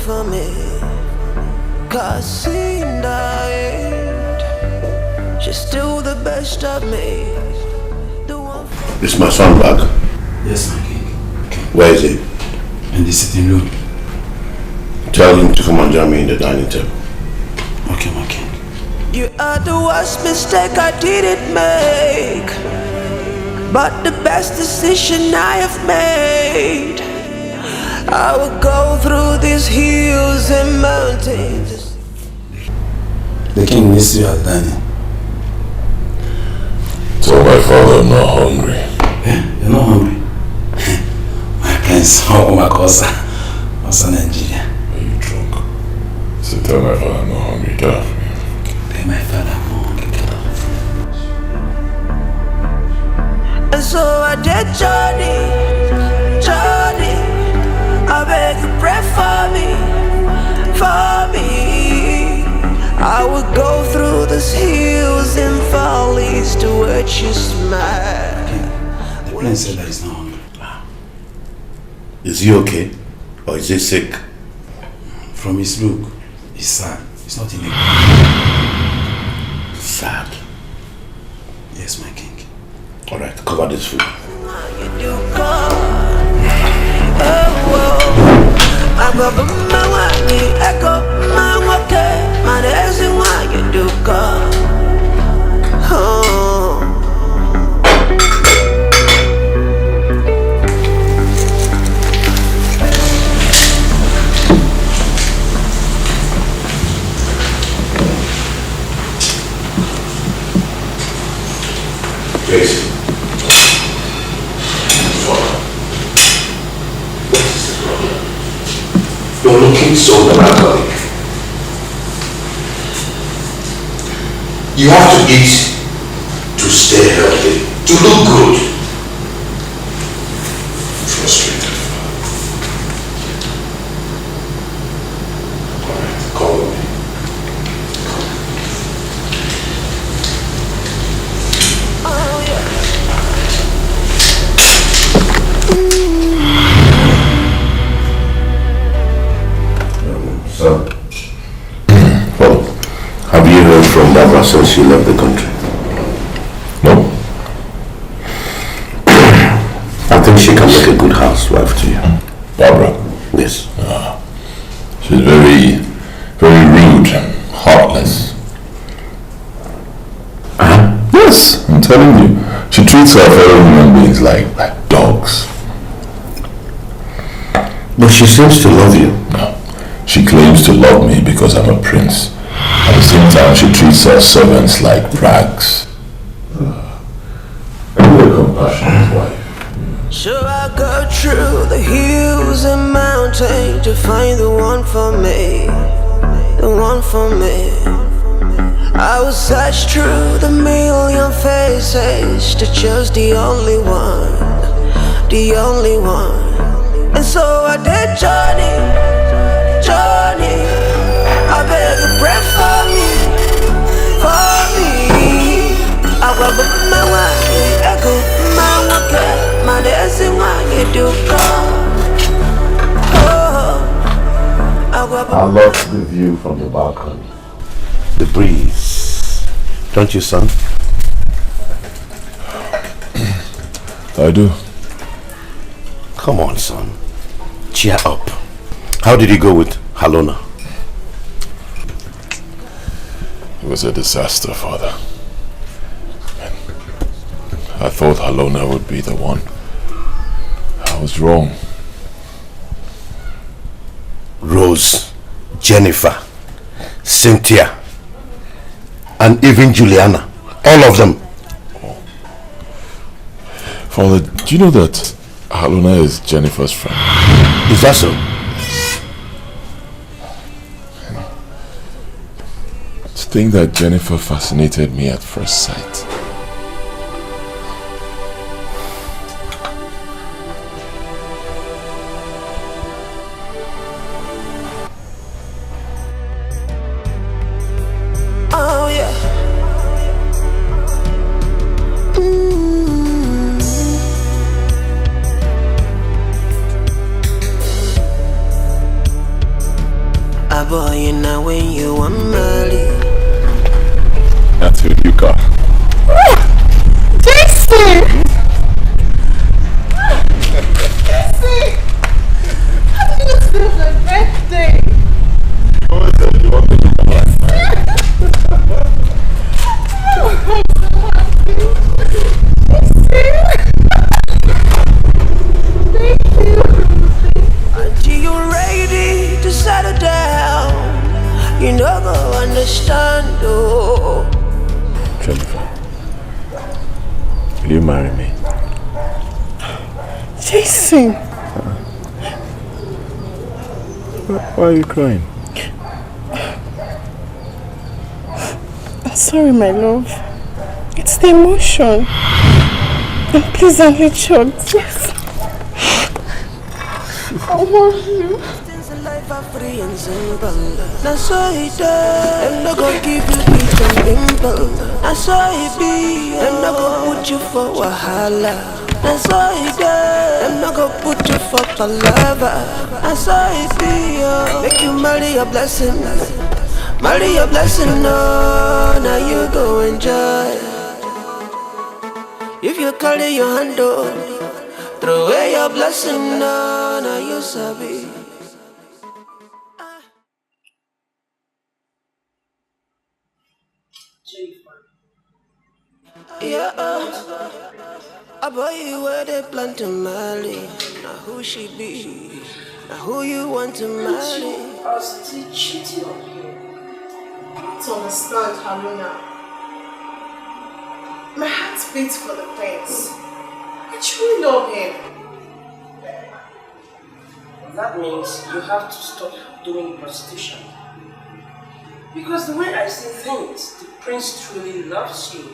for me. Cause in the end, she's still the best of me. The one for Is my son back? Yes, my king. Okay. Where is he? In the sitting room. Tell him to come and join me in the dining table. Okay, my king. you are the worst mistake I didn't make, but the best decision I have made. I will go through these hills and mountains. The king needs you at dining. Tell my father I'm not hungry. Eh? You're not hungry? My prince, oh my God, also Nigeria. Are you drunk? So tell my father I'm not hungry. Get off me. Tell my father I'm not hungry. Get off. And so I did Johnny. I beg you pray for me. I will go through these hills and valleys to watch you smile. The prince said that he's not hungry. Is he okay? Or is he sick? From his look, he's sad. He's not in a Sad. Yes, my king. Alright, cover this food. Jason. You're looking so melancholic. You have to eat to stay healthy, to look good. Frustrated. Alright, call me. So, well, have you heard from Barbara since she left the country? No? I think she can make a good housewife to you. Barbara? Yes. She's very, very rude, heartless. Yes, I'm telling you. She treats her fellow human beings like dogs. But she seems to love you. No. She claims to love me because I'm a prince. At the same time, she treats her servants like rags. I'm a compassionate wife. So I go through the hills and mountains to find the one for me, the one for me. I will search through the million faces to choose the only one, the only one. And so I did Johnny. I beg you pray for me. I will be my wife, I go my wife, my dancing wife, you do come. I love the view from the balcony. The breeze. Don't you, son? I do. Come on, son. Cheer up. How did you go with Halona? It was a disaster, Father. I thought Halona would be the one. I was wrong. Rose, Jennifer, Cynthia, and even Juliana. All of them. Father, do you know that Halona is Jennifer's friend? Is that so? To think that Jennifer fascinated me at first sight. oh yeah. boy, you know when you want Mali. That's who you got. Jason! Jason! How did you know today was my birthday? Until you're ready to settle down, you know go understand though. Jennifer, will you marry me? Jason! Why are you crying? I'm sorry, my love. It's the emotion. And please don't let choked. Yes. I want you. Things in life are free and simple. That's so it is. Them not gonna give you heat and pimple. That's so it be. Them not gonna put you for wahala. That's so it is. Them not gonna put you for palava. That's so it be. Make you marry your blessing. Marry your blessing, no. Now you go enjoy. If you carry your hand on, throw away your blessing, no. Now you sabi. Yeah, a boy where they plan to marry. Now who she be? Now who you want to marry? I was still cheating on you. I don't understand, Haruna. My heart beats for the prince. I truly love him. That means you have to stop doing prostitution. Because the way I see things, the prince truly loves you.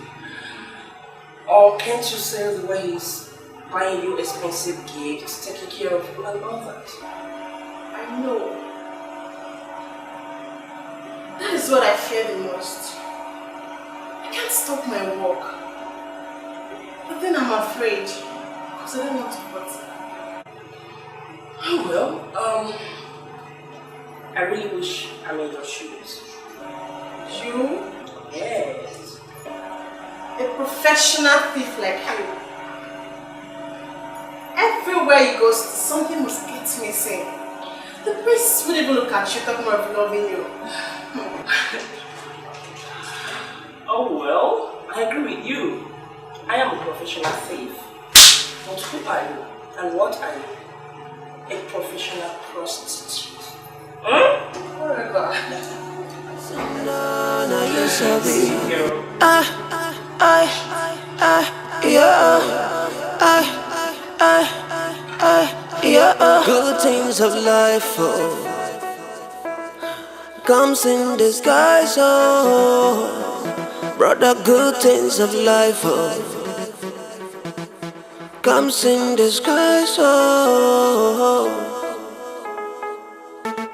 Or can't you say the way he's buying you expensive gifts, taking care of you and all that? I know. That is what I fear the most. I can't stop my work. But then I'm afraid. Because I don't want to hurt him. Oh well, I really wish I'm in your shoes. You? Yes. A professional thief like you. Everywhere you go, something must get missing. The priest would even look at you talking about loving you. Oh well, I agree with you. I am a professional thief. But who are you? And what are you? A professional prostitute. Whatever. No, you sabi. Girl. Yeah. Good things of life, comes in disguise, brother. Good things of life, comes in disguise,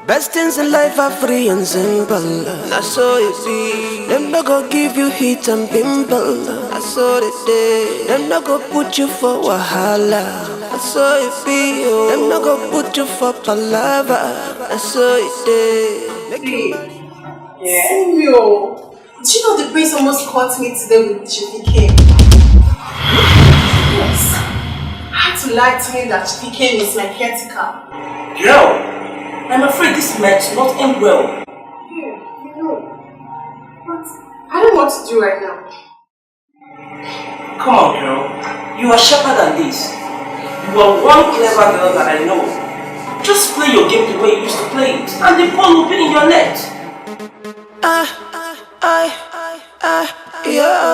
Best things in life are free and simple. That's so it be. Them not go give you heat and pimple. That's so it is. Them not go put you for wahala. That's so it be. Them not go put you for palava. That's so it is. Samuel, did you know the prince almost caught me today with Chippy King? Yes. I had to lie to him that Chippy King is my caretaker. Girl, I'm afraid this might not end well. Yeah, I know. But I don't know what to do right now. Come on, girl. You are sharper than this. You are one clever girl that I know. Just play your game the way you used to play it, and the ball will be in your net. Yeah.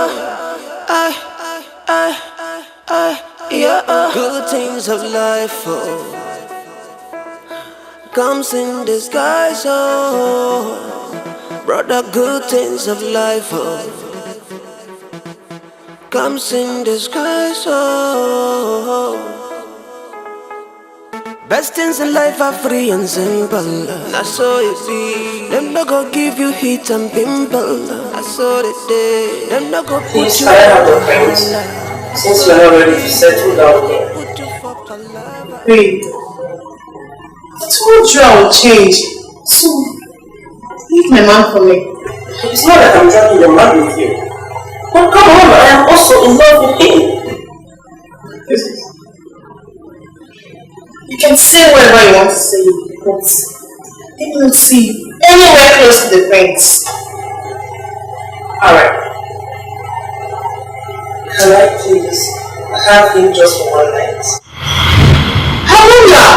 Good things of life, comes in disguise, brother. Good things of life, comes in disguise, Best things in life are free and simple. That's so it be. Them not go give you heat and pimple. That's so it is. Them not go put Please you fire up the for prince, wahala. since you're not ready to settle down here. Put you for palava. Wait, I told you I would change. So, pick my man for me. It's not that I'm dragging your man with you. But come on, I am also in love with him. You can say whatever you want to say, but they don't see you anywhere close to the prince. Alright. Can I please have him just for one night? How long now?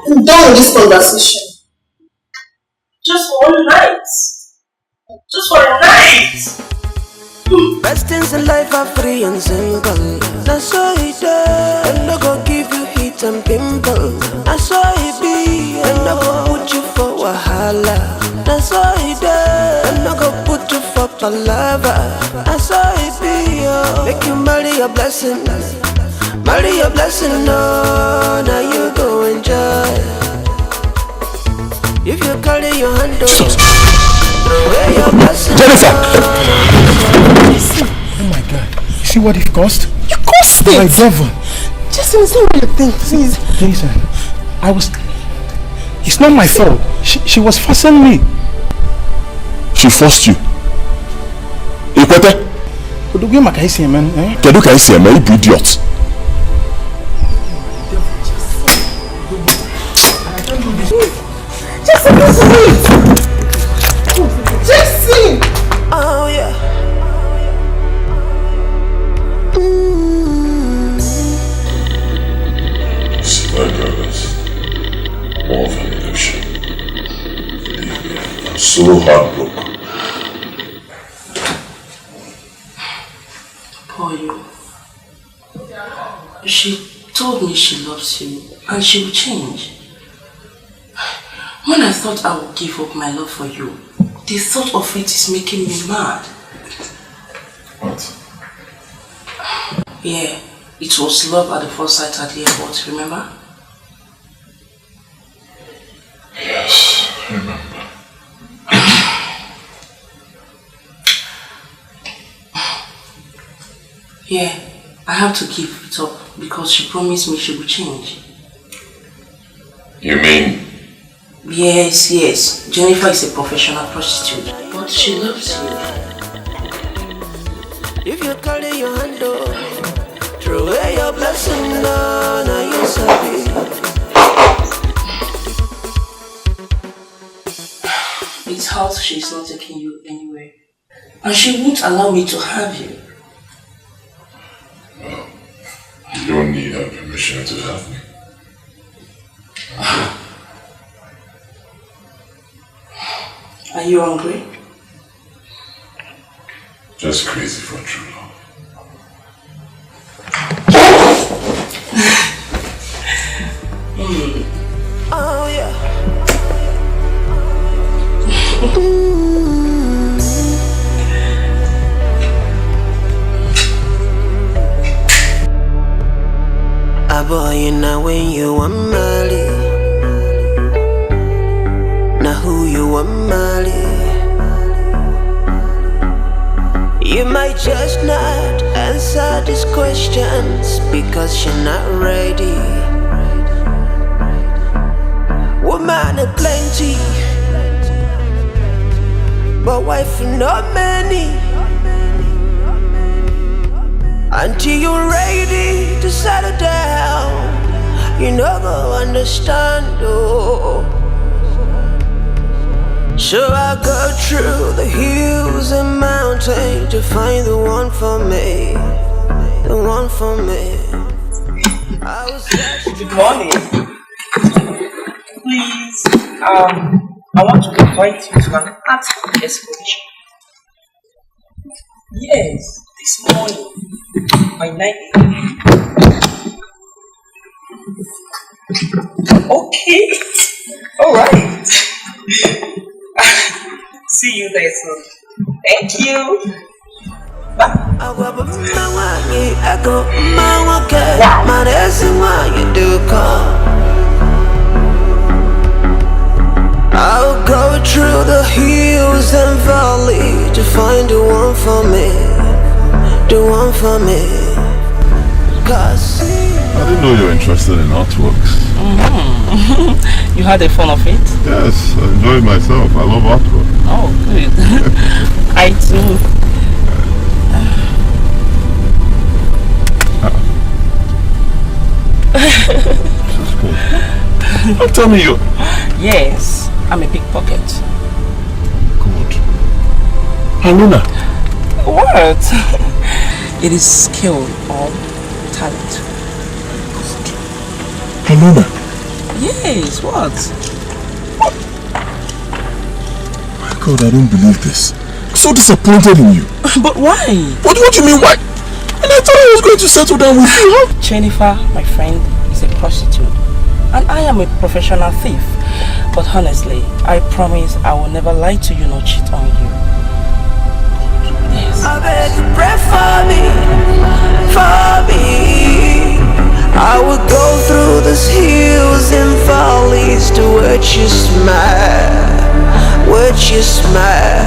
I'm done with this conversation. Just for one night. Just for a night. Best things in life are free and simple. That's all it does. I'm not gonna give you heat and pimple. That's all it be. I'm not gonna put you for wahala. That's all it does. I'm not gonna put you for palava. That's all it be. Make you marry your blessing. Marry your blessing, no. Now you go enjoy. If you carry your hand over, throw away your blessing. Jennifer! Oh my God. You see what it cost? You caused it! My brother. Jason, it's not what you think, please. Jason, it's not my fault. She was forcing me. She forced you. Ikwete? Kedu ka isi eme, eh? Kedu ka isi eme, you idiot? Jason, please wait! Jason! Oh yeah. See, my brothers, more of an illusion. I'm so heartbroken. Poor you. She told me she loves you and she will change. When I thought I would give up my love for you, the thought of it is making me mad. What? Yeah, it was love at the first sight at the airport, remember? Yes, I remember. Yeah, I have to give it up because she promised me she would change. You mean? Yes. Jennifer is a professional prostitute, but she loves you. If you carry your hand over, throw away your blessing, no, now you sabi. It hurts she's not taking you anywhere. And she won't allow me to have you. Well, you don't need her permission to have me. Are you hungry? Just crazy for true love. Oh yeah. A boy, you know when you want Mali. Now who you want Mali? You might just not answer these questions because you're not ready. Woman are plenty, but wife not many. Until you're ready to settle down, you never understand, oh. So I go through the hills and mountains to find the one for me, the one for me. I was Good morning. Please, I want to invite you to an art exhibition. Yes, this morning by 9 a.m. Okay, alright. See you there soon. Thank you. Bye. I'll go through the hills and valleys to find the one for me, the one for me. Cause I didn't know you were interested in artworks. You had a fun of it? Yes, I enjoyed myself. I love opera. Oh, good. I too. I'm telling you. Yes, I'm a pickpocket. Good. Aluna. What? It is skill or talent. Aluna. Yes, what? My God, I don't believe this. I'm so disappointed in you. But why? What do you mean why? And I thought I was going to settle down with you, huh? Jennifer, my friend, is a prostitute. And I am a professional thief. But honestly, I promise I will never lie to you nor cheat on you. Yes. I beg you pray for me, for me. I would go through these hills and valleys to watch you smile, watch you smile.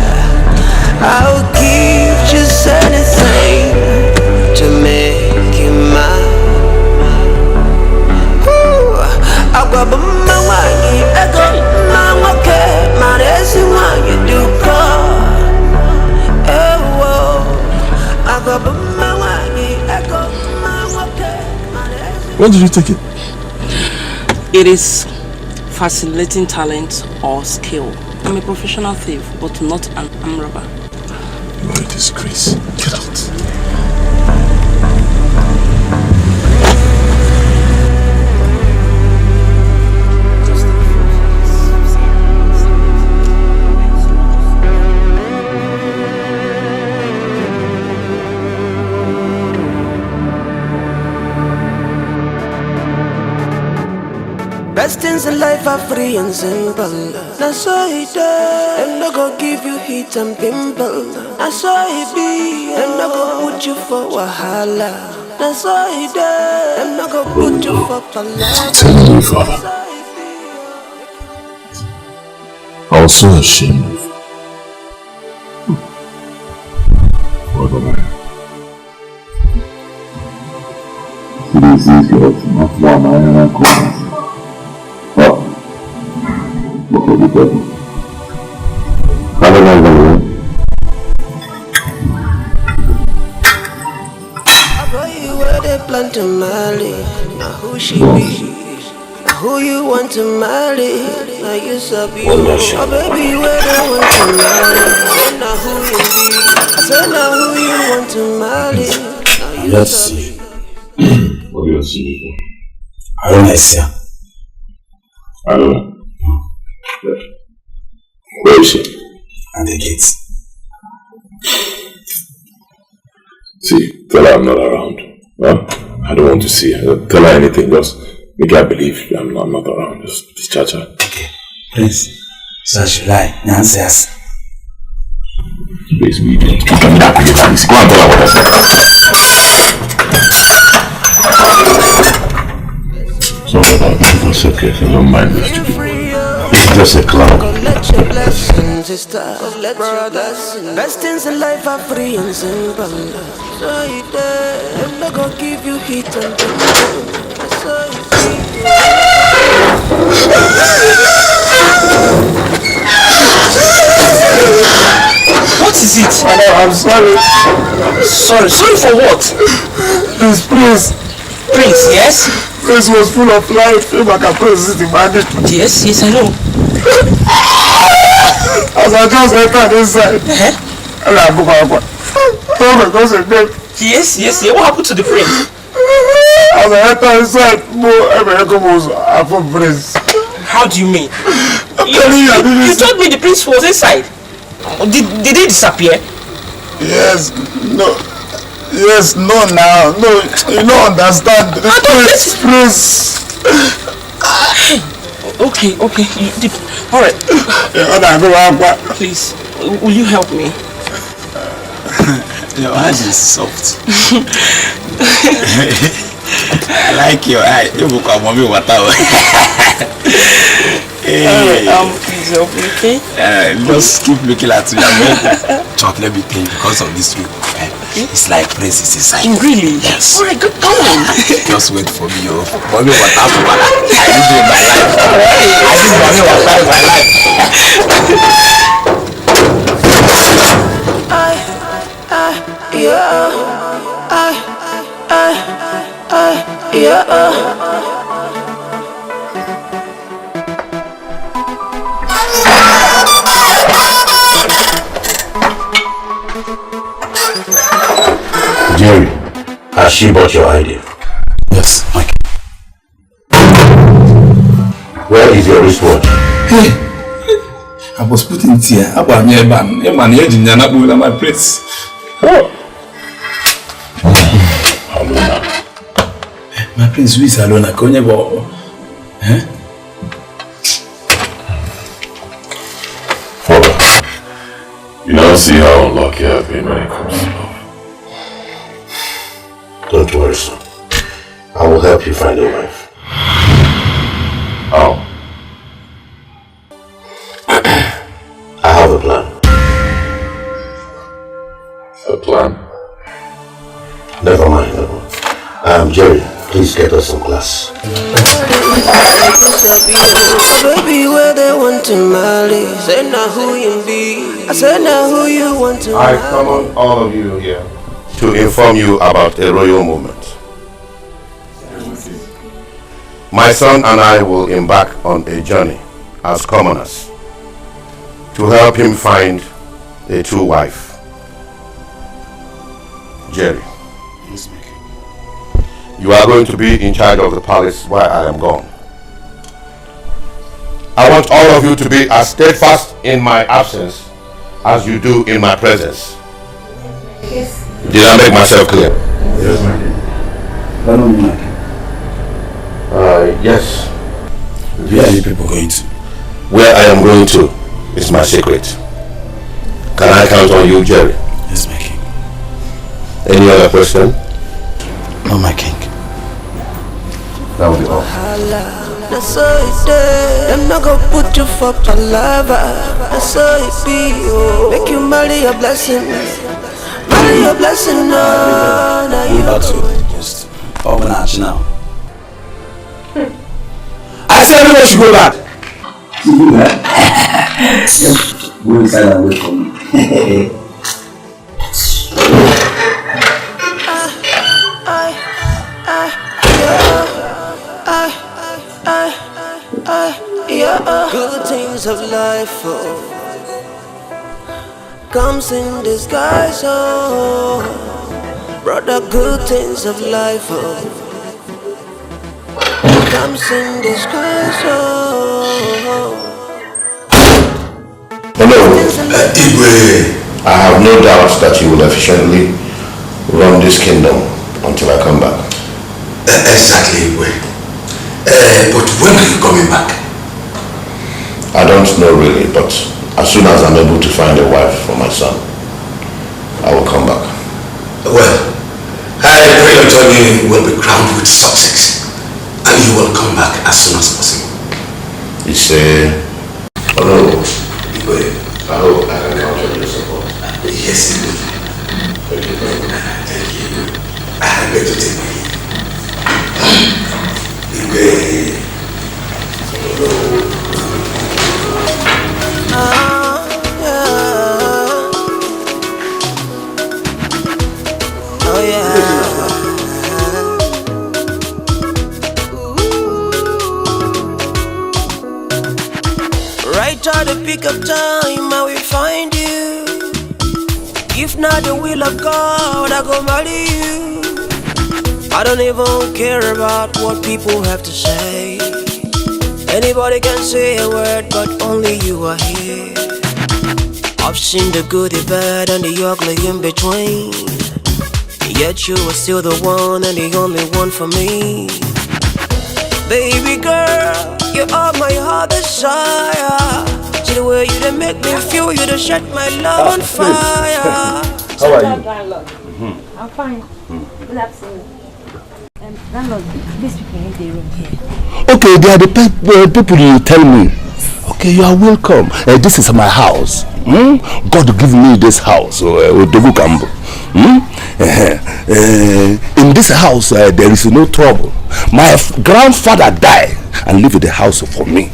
I would give just anything to make you mine. I got my wine, I got my walkie, my dancing wine, you do call. I got my wine, I got my walkie, my dancing. When did you take it? It is fascinating talent or skill. I'm a professional thief, but not an armed robber. You are a disgrace. Get out. Best things in life are free and simple. That's all it does. And I go give you heat and pimple. That's all it be. And I go put you for wahala. That's all it does. And I go put you for palava. Tell me, Father. I was so ashamed of you. What am I? It is easy, not one I am. Look at the devil. I don't know. I got you where they plan to marry. Now who she be? Now who you want to marry? Now you sub you. Oh baby, where they want to marry? Now who you be? I said now who you want to marry? Now you Let's sub see. you. What do you see? I don't know, sir. I don't know. Where is she? And the kids. See, tell her I'm not around. Well, I don't want to see her. Tell her anything, just make her believe I'm not around. Just discharge her. Okay. Please. So should I? Nancy's. Please, we don't. Tell me that please. Go and tell her what I said. Sorry about that. It's okay. I don't mind this to do. It's just a cloud. Let your blessings, sister. Let your blessings. Best things in life are free and simple. So you there, I'm not gonna give you heat and pimple. So you see. What is it? I'm sorry. Sorry for what? Please. Prince, yes? This was full of life. If I can praise the bandit. Yes, I know. As I just entered inside. Oh my God, Yes. What happened to the prince? as I entered inside, I found Prince. How do you mean? You You told me the prince was inside. Did he disappear? Yes, no. Yes, no now. No, you don't understand. Prince. Okay. Alright. Please, will you help me? Your eyes is soft. I like your eye. You look at mommy what Hey. Please help me, okay? Just keep looking at me. Chop, let me tell you, because of this week, it's like princess inside. Really? Yes. Alright, go on. Just wait for me, yo. Mommy, what happened? I live in my life. I live mommy what happened in my life. Jerry, has she bought your idea? Yes, Mike. Where is your wristwatch? Hey, I was putting it here. How about me, Eman? Eman, you're in Yanabu, my prince. Oh. Alona. My prince, who is Alona? Konyebo. Eh? Father, you now see how unlucky I've been when it comes to love. Don't worry, son. I will help you find a wife. How? I have a plan. A plan? Never mind, Jerry, please get us some glass. Baby, where they want to marry? Say now who you be. I said now who you want to I marry. summon all of you here to inform you about a royal moment. My son and I will embark on a journey as commoners to help him find a true wife. Jerry, you are going to be in charge of the palace while I am gone. I want all of you to be as steadfast in my absence as you do in my presence. Yes. Did I make myself clear? Yes, my king. Yes. Where are you people going to? Where I am going to is my secret. Can I count on you, Jerry? Yes, my king. Any other question? No, my king. That will be all. That's so it is. I'm not gonna put you for palaver. That's so it be. Oh. Make you marry your blessing. Marry your blessing. No, now you About to just open arch now. I said everyone should go back. Go inside and wait for me. Good things of life, oh, comes in disguise, oh, brother. Good things of life, oh, comes in disguise, oh. Hello. Igwe. I have no doubt that you will efficiently run this kingdom until I come back. Exactly, Igwe. But when are you coming back? I don't know really, but as soon as I'm able to find a wife for my son, I will come back. Well, I pray your journey will be crowned with success and you will come back as soon as possible. It's a... Hello. Igwe. I hope I can count on your support. Yes, Igwe. Thank you very much. Thank you. I beg to take my leave. Igwe. Oh yeah. Right at the pick of time, I will find you. If not the will of God, I go marry you. I don't even care about what people have to say. Anybody can say a word, but only you are here. I've seen the good, the bad, and the ugly in between. Yet you are still the one and the only one for me. Baby girl, you are my heart desire. See the way you done make me feel, you done set my love on fire. How are you? I'm fine. Good afternoon. Landlord, these people in the room here. Okay, they are the people you tell me Okay, you are welcome. This is my house. God give me this house. In this house, there is no trouble. My grandfather died and left the house for me.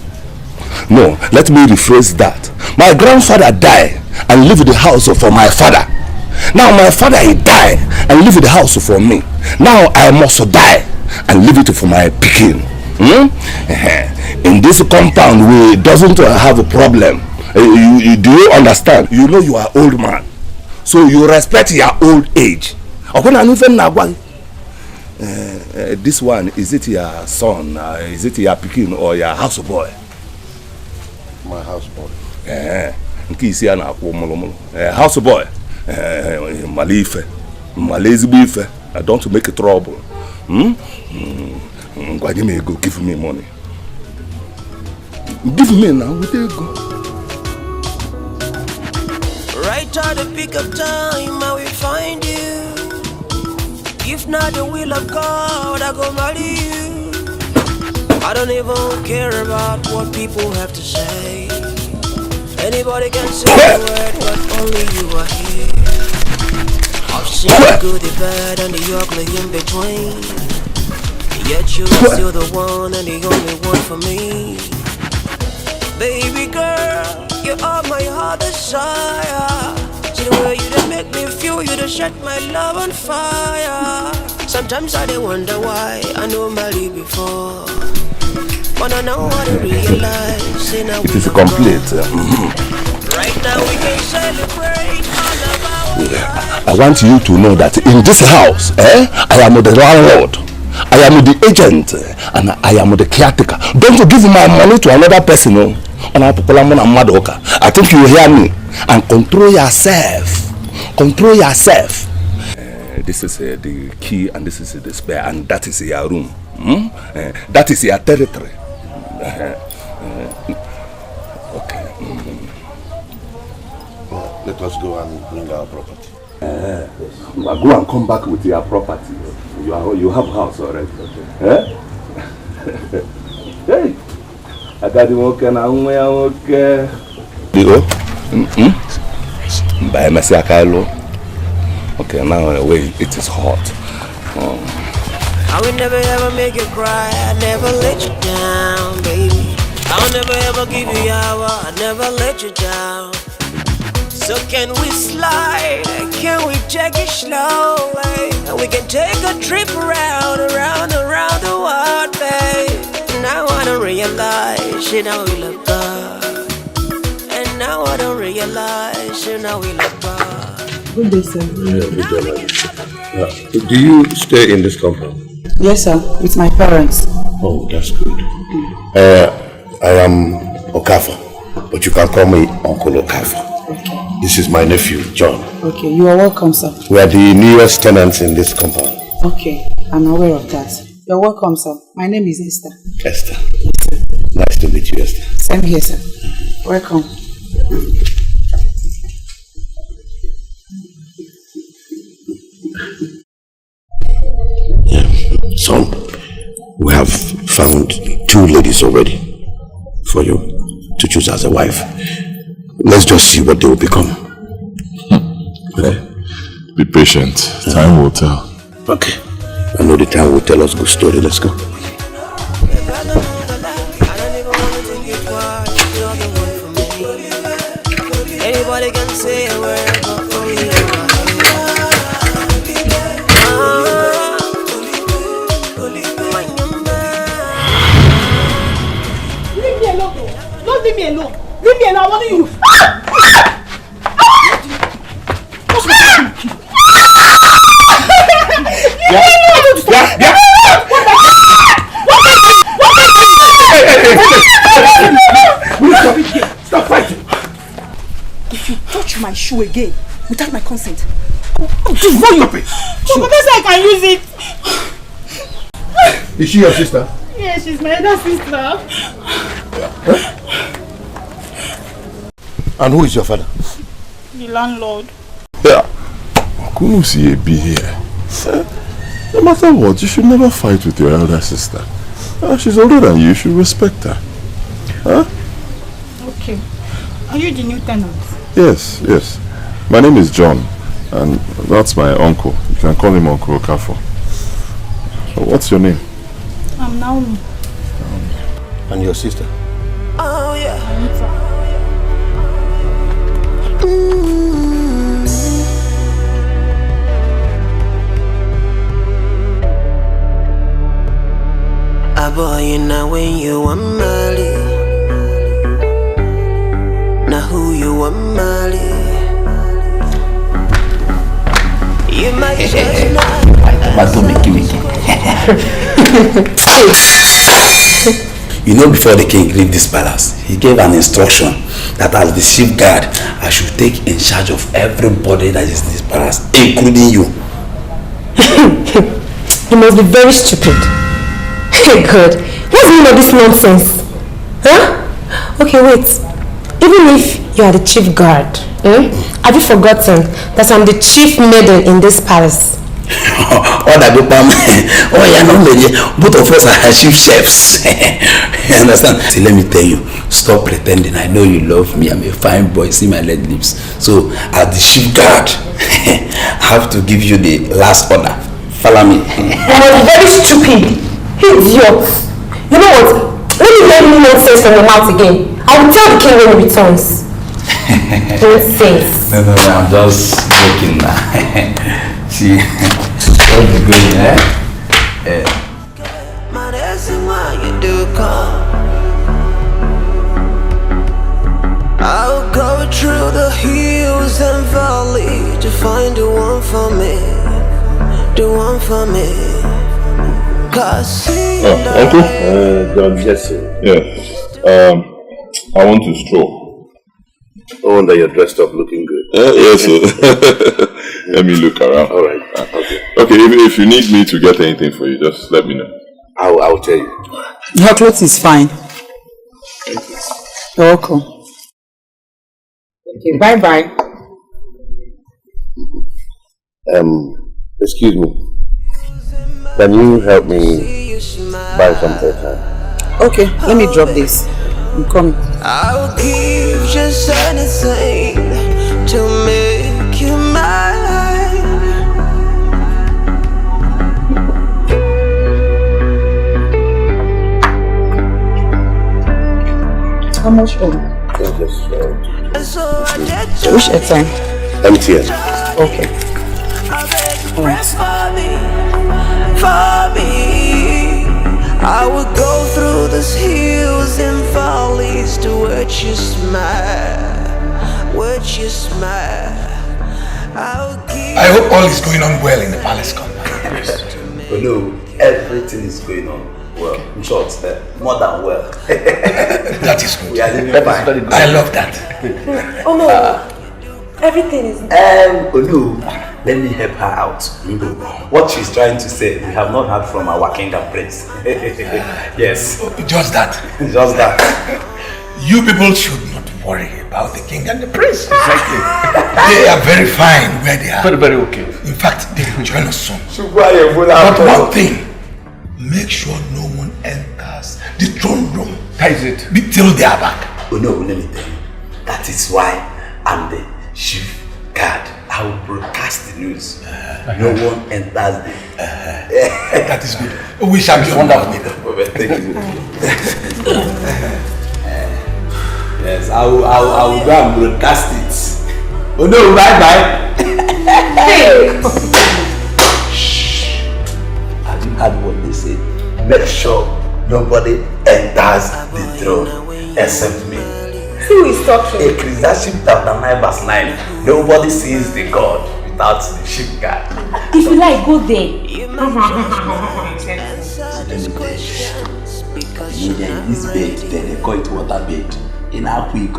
No, let me rephrase that. My grandfather died and left the house for my father. Now my father he died and left the house for me. Now I must die and leave it for my pikin. In this compound we doesn't have a problem. Do you understand? You know you are old man, so you respect your old age. This one, is it your son? Is it your pikin or your house boy? My house boy. House boy. Malife. Malezibife. Don't make trouble. Go give me money. Give me now. We take go. Right at the pick of time, I will find you. If not the will of God, I go marry you. I don't even care about what people have to say. Anybody can say the word, but only you are here. I've seen the good, the bad, and the ugly in between. Yet you are still the one and the only one for me. Baby girl, you are my heart desire. See the way you done make me feel, you done set my love on fire. Sometimes I wonder why I know Mali before, but I know what I realize. It is complete. Right now we can celebrate all of our I want you to know that in this house, I am the landlord, I am the agent, and I am the caretaker. Don't you give my money to another person, no? I think you hear me. And control yourself. Control yourself. This is the key, and this is the spare, and that is your room. That is your territory. Okay. Let us go and bring our property. Go and come back with your property. You have house already. Hey, I got the work and I'm okay. By Messiah. Okay, now anyway, it is hot. I will never ever make you cry, I never let you down, baby. I'll never ever give you hour, I never let you down. So can we slide, can we take it slowly? And we can take a trip around the world, babe. Now I don't realize, you know we love God. And now I don't realize, you know we love God. Good day, sir. Do you stay in this compound? Yes, sir. With my parents. Oh, that's good. I am Okafor, but you can call me Uncle Okafor. Okay. This is my nephew, John. Okay, you are welcome, sir. We are the newest tenants in this compound. Okay, I'm aware of that. You're welcome, sir. My name is Esther. Esther. Nice to meet you, Esther. Same here, sir. Welcome. Son, we have found 2 ladies already for you to choose as a wife. Let's just see what they will become. Okay. Be patient. Time will tell. Okay. I know the time will tell us good story. Let's go. Anybody can say a word, but only you are. Leave me alone. Don't leave me alone. Leave me alone. What do you? Stop fighting! If you touch my shoe again without my consent, I'll destroy you. But that's I can use it. Is she your sister? Yeah, she's my elder sister. And who is your father? The landlord. Yeah. Couldn't see a be here. No matter what, you should never fight with your elder sister. She's older than you, you should respect her. Huh? Are you the new tenant? Yes, yes. My name is John, and that's my uncle. You can call him Uncle Okafo. What's your name? I'm Naomi. And your sister? Oh yeah. Boy, you know when you want Mali. Now who you want Mali? You might just not. You know, before the king leave this palace, he gave an instruction that as the chief guard, I should take in charge of everybody that is in this palace, including you. You must be very stupid. Hey God, what's the meaning of this nonsense? Huh? Okay, wait. Even if you are the chief guard, have you forgotten that I'm the chief maiden in this palace? Oh, yeah, no, lady. Both of us are chief chefs. You understand? See, let me tell you, stop pretending. I know you love me. I'm a fine boy. See my red lips. So, as the chief guard, I have to give you the last order. Follow me. You are very stupid. Idiot. You know what? Let me hear any nonsense from your mouth again. I will tell the king when he returns. Nonsense. No, I'm just joking now. See, what's the good, eh? I'll go through the hills and valleys to find the one for me. The one for me. Uncle? John, yes, sir. Yeah. I want to stroll. No wonder you're dressed up looking good. Yes, sir. Let me look around. All right. Okay. Okay, if you need me to get anything for you, just let me know. I'll tell you. Your clothes is fine. You're welcome. Okay, bye-bye. Excuse me. Can you help me buy some airtime? Okay, let me drop this. I'm coming. I'll give just anything to make you mine. How much home? Which airtime? MTN. Okay. Alright. For me, I would go through these hills and valleys to watch you smile, watch you smile. I hope all is going on well in the palace compound. Yes. Oh no, everything is going on well. In short, more than well. That is good. We are living fine. Very good. I love that. Oh no, everything is... Oh no, let me help her out. What she's trying to say, we have not heard from our king and prince. Yes. Just that. Just that. You people should not worry about the king and the prince. Exactly. They are very fine where they are. Very, very okay. In fact, they will join us soon. But one thing, make sure no one enters the throne room. That is it. Till they are back. Oh no, let me tell you. That is why I'm the chief guard. I will broadcast the news. No one enters the... That is good. We shall be wonderful. Thank you. Yes, I will go and broadcast it. Oh no, bye-bye. Shh. Have you heard what they say? Make sure nobody enters the throne except me. Who is talking? Ecclesiastes chapter 9 verse 9. Nobody sees the God without the chief guard. If you like, go there. This bed, they call it water bed. In our quick, that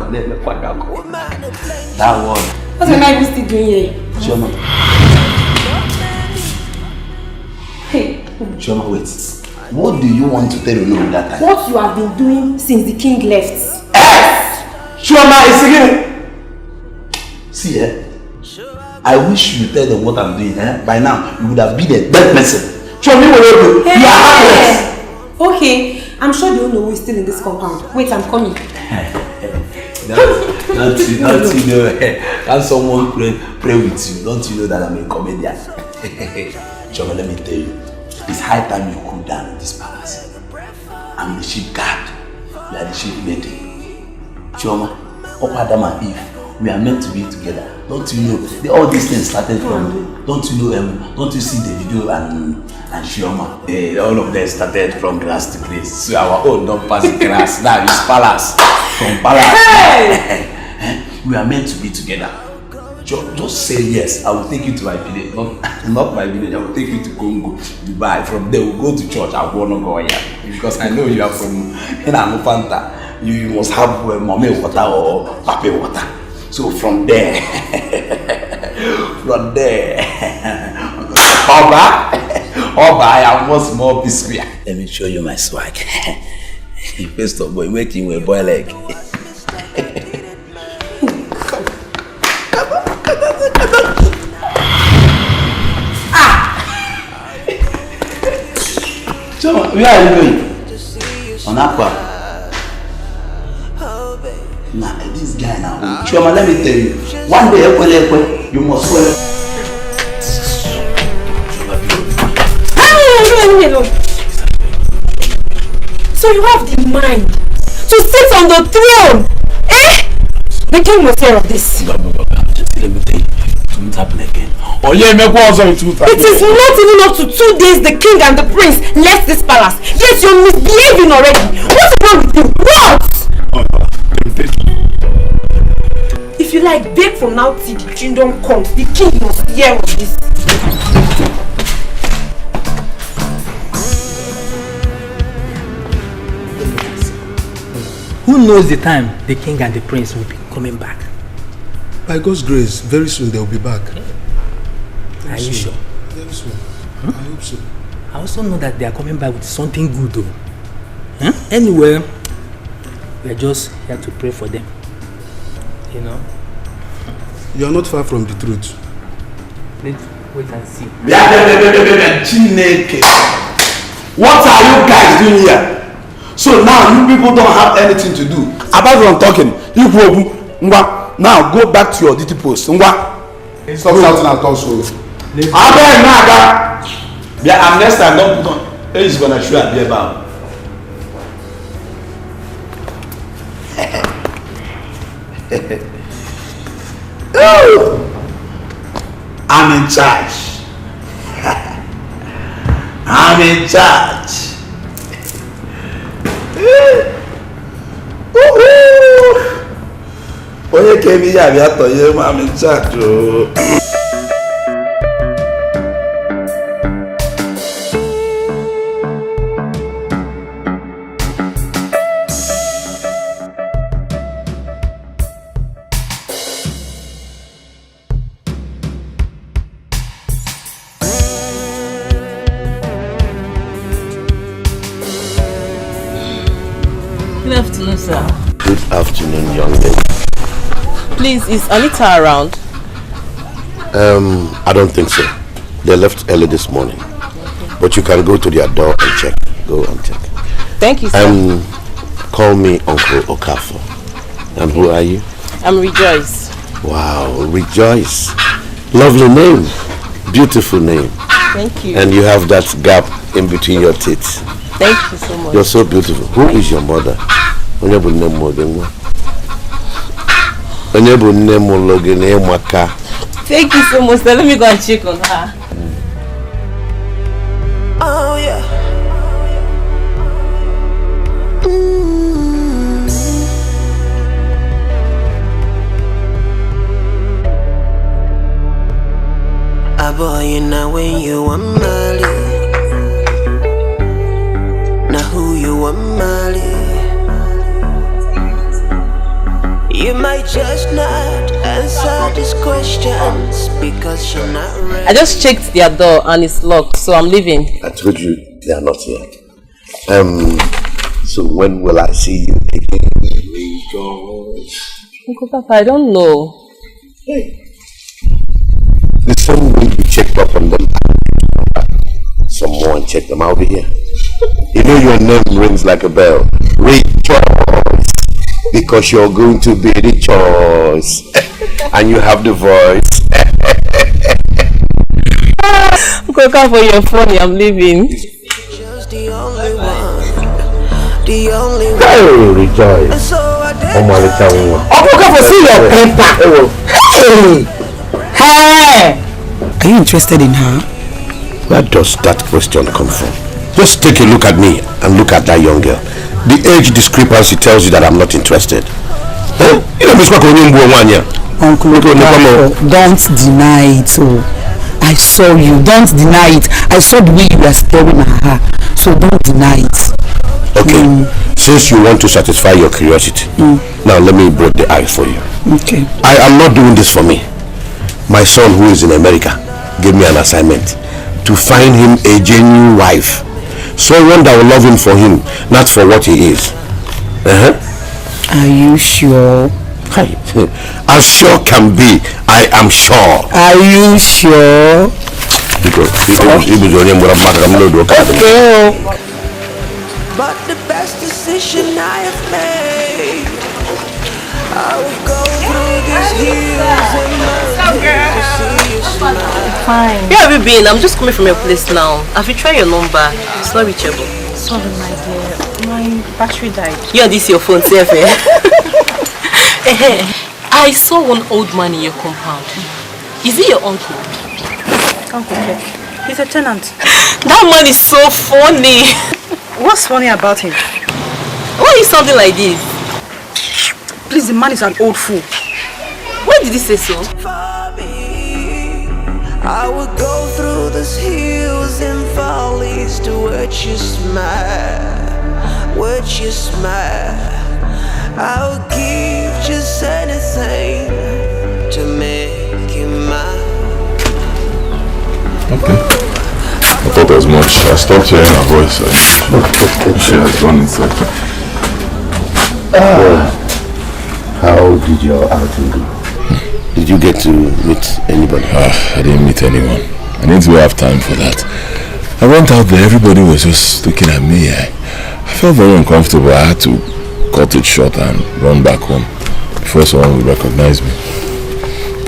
one. What am I still doing here? Shoma. Hey. Shoma, wait. What do you want to tell me that time? What you have been doing since the king left. Shoma is again. See, I wish you tell them what I'm doing. By now, you would have been a dead person. Shoma, what you do? You are heartless. Okay, I'm sure they don't know who is still in this compound. Wait, I'm coming. Don't you know? Can someone pray with you? Don't you know that I'm a comedian? Choma, let me tell you, it's high time you cool down in this palace. I'm the chief guard. You are the chief lady. Choma, Adam and Eve, we are meant to be together. Don't you know? All these things started from. Don't you know? Don't you see the video and Chioma? All of them started from grass to grace. So our own don't pass grass. Now it's palace. From palace. Hey! We are meant to be together. Just say yes. I will take you to my village. Not my village. I will take you to Congo, Dubai. From there, we'll go to church. I will not go here because I know you are from Inanufanta. You must have mommy water or papi water. So from there, Oba, I am much more biscuit. Let me show you my swag. First of all, making a boy leg. So, where are you going? On Aqua. Nah, this guy now. Choma, let me tell you. One day, you must swear. So you have the mind to sit on the throne? Eh? The king must hear of this. Let me tell you. It won't happen again. Oh yeah, it is not even up to 2 days the king and the prince left this palace. Yes, you're misbehaving already. What's wrong with you? What? If you like, beg from now till the kingdom comes. The king must hear of this. Who knows the time the king and the prince will be coming back? By God's grace, very soon they will be back. Are you sure? Very soon. I hope so. I also know that they are coming back with something good though. Anyway, we are just here to pray for them. You know? You are not far from the truth. Let's wait and see. What are you guys doing here? So now you people don't have anything to do. Apart from talking, now go back to your duty post. Stop shouting at us. And next time, don't put on. He's gonna show at the bar. I'm in charge. I'm in charge. Oye kemi ya bi atoye I'm in charge. Good afternoon, sir. Good afternoon, young lady. Please, is Anita around? I don't think so. They left early this morning. Okay. But you can go to their door and check. Go and check. Thank you, sir. Call me Uncle Okafor. And who are you? I'm Rejoice. Wow, Rejoice. Lovely name. Beautiful name. Thank you. And you have that gap in between your teeth. Thank you so much. You're so beautiful. Who is your mother? Thank you so much. Let me go and check on her. Oh yeah. Boy, you know when you want Mali. Now who you want Mali? You might just not answer these questions because you're not ready. I just checked their door and it's locked, so I'm leaving. I told you they are not here. So when will I see you again? Uncle Papa, I don't know. Hey. The same way you checked up on them, some more and check them. I'll be here. You know your name rings like a bell. Rejoice. Because you're going to be the choice. And you have the voice. Coca, for your phone, I'm leaving. Just the only one. The only one. Hey, rejoice. And so I did. Coca, for see your paper. Hey! Are you interested in her? Where does that question come from? Just take a look at me and look at that young girl. The age discrepancy tells you that I'm not interested. Huh? Uncle, don't deny it. Oh, I saw you. Don't deny it. I saw the way you were staring at her. So don't deny it. Okay. Since you want to satisfy your curiosity, now let me break the ice for you. Okay. I am not doing this for me. My son, who is in America, gave me an assignment to find him a genuine wife. Someone that will love him for him, not for what he is. Are you sure? As sure can be, I am sure. Are you sure? But the best decision I have made, I will go through these hills and mountains to see you smile. Fine. Where have you been? I'm just coming from your place now. Have you tried your number? It's not reachable. Sorry, my dear. My battery died. You and this your phone, safe. I saw one old man in your compound. Is he your uncle? Uncle Keck. He's a tenant. That man is so funny. What's funny about him? Why is something like this? Please, the man is an old fool. Why did he say so? I would go through these hills and valleys to watch you smile, watch you smile. I would give just anything to make you mine. Okay. I thought as much. I stopped hearing her voice. She has gone inside. How did your outing go? Did you get to meet anybody? I didn't meet anyone. I need to have time for that. I went out there, everybody was just looking at me. I felt very uncomfortable. I had to cut it short and run back home before someone would recognize me.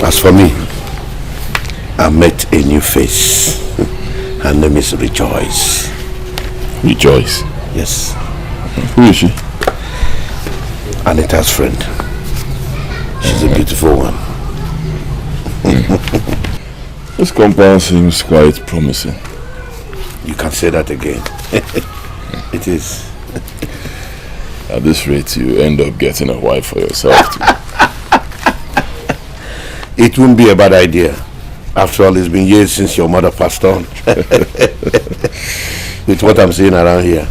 As for me, I met a new face. Her name is Rejoice. Rejoice? Yes. Who is she? Anita's friend. She's a beautiful one. This compound seems quite promising. You can say that again. It is. At this rate, you end up getting a wife for yourself too. It wouldn't be a bad idea. After all, it's been years since your mother passed on. With what I'm seeing around here,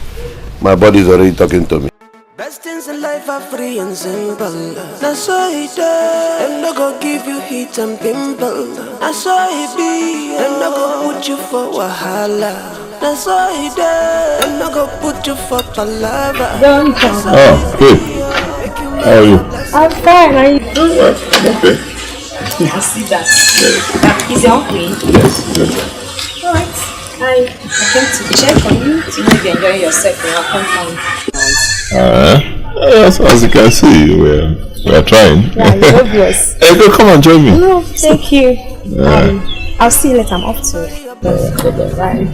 my body's already talking to me. Best things in life are free and simple. That's why it does. And I go give you heat and pimple. That's why it be. And I go put you for wahala. That's why it does. And I go put you for palava. Oh, good. How are you? I'm fine. Are you? Okay. I see that. Is your uncle? Yes. Alright. I came to check on you to know if you're enjoying yourself in our compound. Yes, as you can see, we're trying. Yeah, you're obvious. Hey, go come and join me. No, thank you. I'll see you later. I'm off to Bye.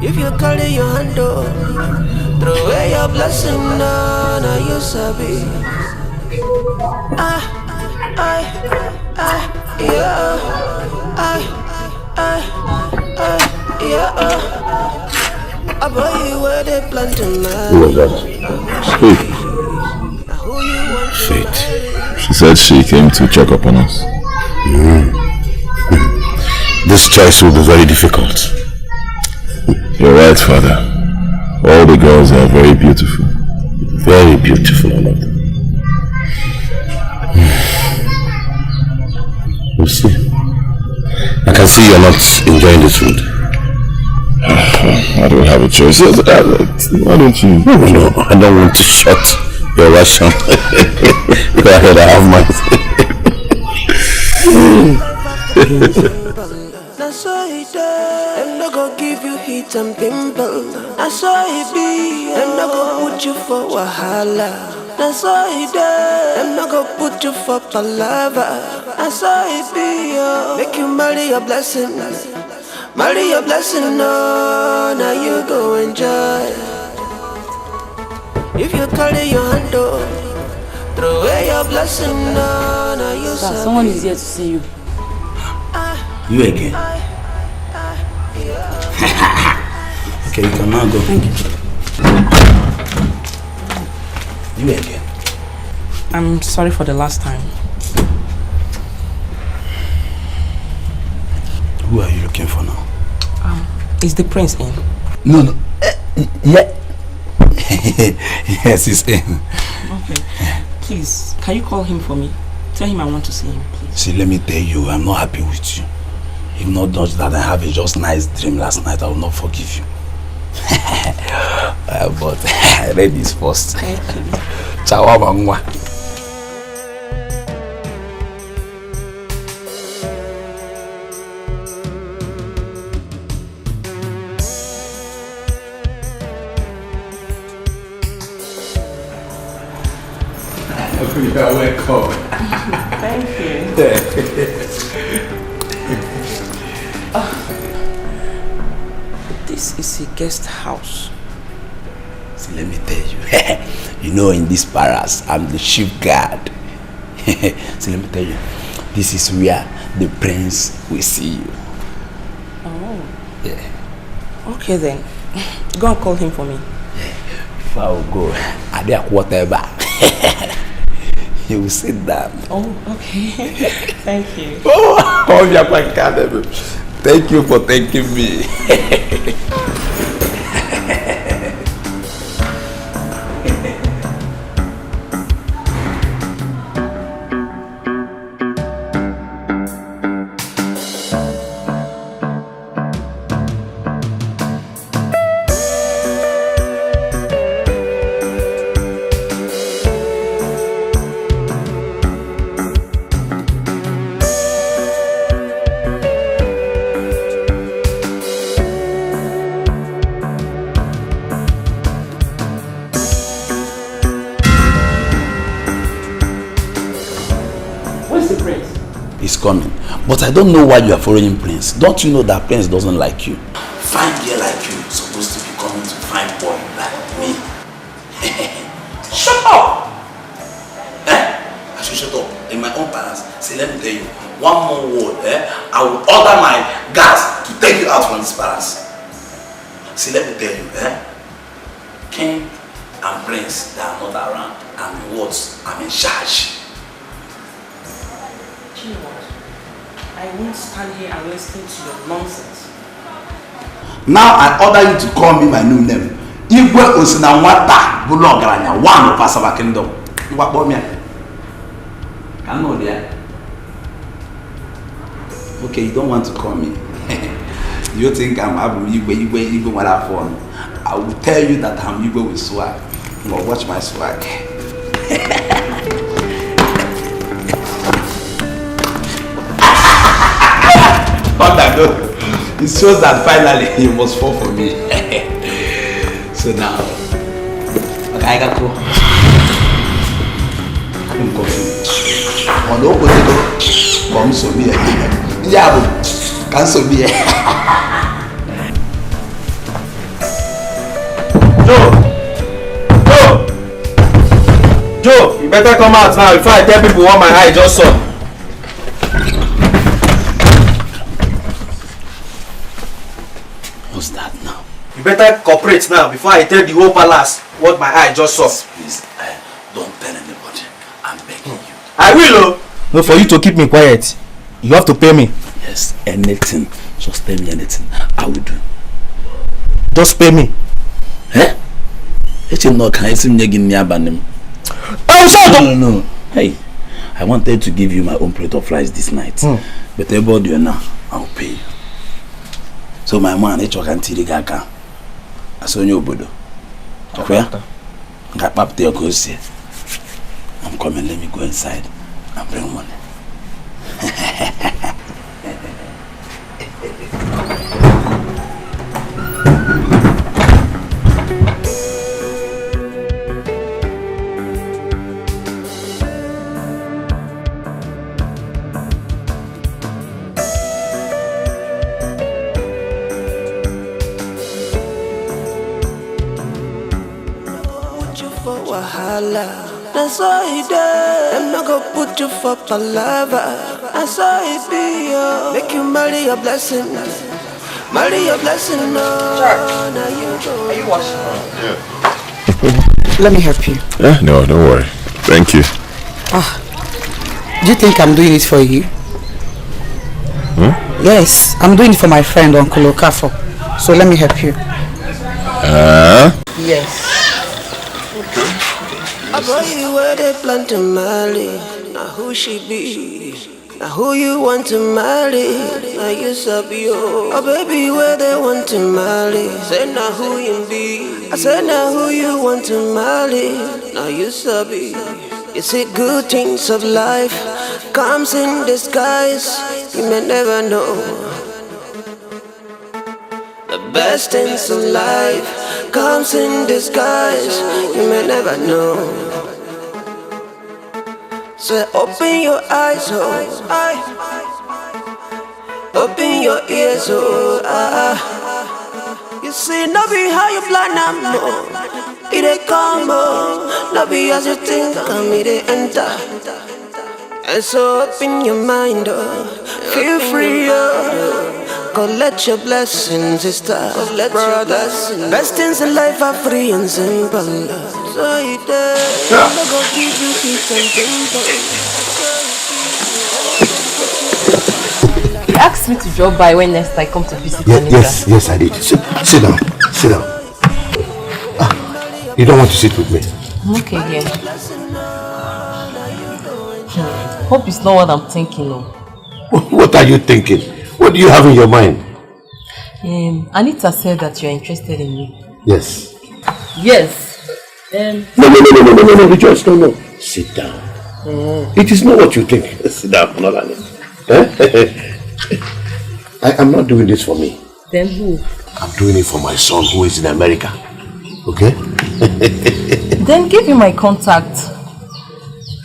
If you call it your hand, throw away your blessing, no, now you sabi. I boy you where they planting man. Who was that? Faith. She said she came to check up on us. This choice will be very difficult. You're right, Father. All the girls are very beautiful. Very beautiful, all of them. We'll see. I can see you're not enjoying this food. I don't have a choice. Why don't you? No, I don't want to shut your ration. Go ahead, I have mine. I saw it there. Them no go give you heat and pimple. I saw it be. Them no go put you for wahala. I saw it there. Them no go put you for palava. I saw it be. Make you marry your blessing. Marry your blessing, no. Now you go enjoy. If you carry your hand, throw away your blessing, no. Now you. Sir, someone is here to see you. You again? Okay, you can now go. Thank you. You again? I'm sorry for the last time. Who are you looking for now? Is the prince in? No. Yeah. Yes, he's in. Okay. Please, can you call him for me? Tell him I want to see him, please. See, let me tell you, I'm not happy with you. If not just that I have a just nice dream last night, I will not forgive you. But I read this first. Thank you. Ciao, mama. You are welcome. Thank you. This is a guest house. See, let me tell you. You know, in this palace, I'm the chief guard. See, let me tell you. This is where the prince will see you. Oh. Yeah. Okay then. Go and call him for me. If I will go, I dare whatever. You will sit down. Oh, okay. Thank you. Oh, you are quite kind. Thank you for thanking me. Coming, but I don't know why you are following Prince. Don't you know that Prince doesn't like you? Fine girl like you is supposed to be coming to fine boy like me. Shut up! I should shut up in my own palace. See, let me tell you one more word. I will order my guards to take you out from this palace. See, let me tell you, King and Prince, they are not around, and the words, I'm in charge. I won't stand here and listen to your nonsense. Now I order you to call me my new name. Igwe Osinanwata Bulogaranya, one of Pasaba Kingdom. What about me? I know there. Okay, you don't want to call me. You think I'm Igwe Wala phone? I will tell you that I'm Igwe with swag. But watch my swag. It shows that finally you must fall for me. So now, okay, I got to come on, come so be yeah, can so be Joe, you better come out now before I tell people what my eye just saw. What's that now? You better cooperate now before I tell the whole palace what my eye just saw. Please, don't tell anybody. I'm begging you. I will. No, for you to keep me quiet, you have to pay me. Yes, anything. Just tell me anything. I will do. Just pay me. No. Hey, I wanted to give you my own plate of rice this night. But about you now, I'll pay you. So my man, it's okay until the guy. I saw you, Bodo. Okay? I'm coming, let me go inside and bring money. for wahala. That's all it does. I'm not gonna put you for palaver. That's all it be, yo. Make you marry your blessing. Marry your blessing, no. Now you go. Are you washing? Yeah. Let me help you. No, don't worry. Thank you. Do you think I'm doing it for you? Yes, I'm doing it for my friend Uncle Okafo. So let me help you. Yes. I boy you where they plan to marry. Now who she be? Now who you want to marry? Now you sabi yo. Oh baby where they want to marry. Say now who you be? I said now who you want to marry? Now you sabi. You see good things of life comes in disguise. You may never know. The best things of life comes in disguise. You may never know. So open your eyes, oh, open your ears, oh, You see, no be how you plan, no. It ain't come, oh, no be as you think, come it enter. And so open your mind, oh, feel free, oh. Collect your blessings, sister, brother. Best things in life are free and simple. So you dare, I'm not gonna give you peace and You asked me to drop by when next I come to visit Anita. Yes, I did. Sit down. You don't want to sit with me? I'm okay here. Hope it's not what I'm thinking of. What are you thinking? What do you have in your mind? Anita said that you're interested in me. Yes. Yes. No, Rejoice, no. Sit down. It is not what you think. Sit down, not Anita. I am not doing this for me. Then who? I'm doing it for my son who is in America. Okay? Then give him my contact.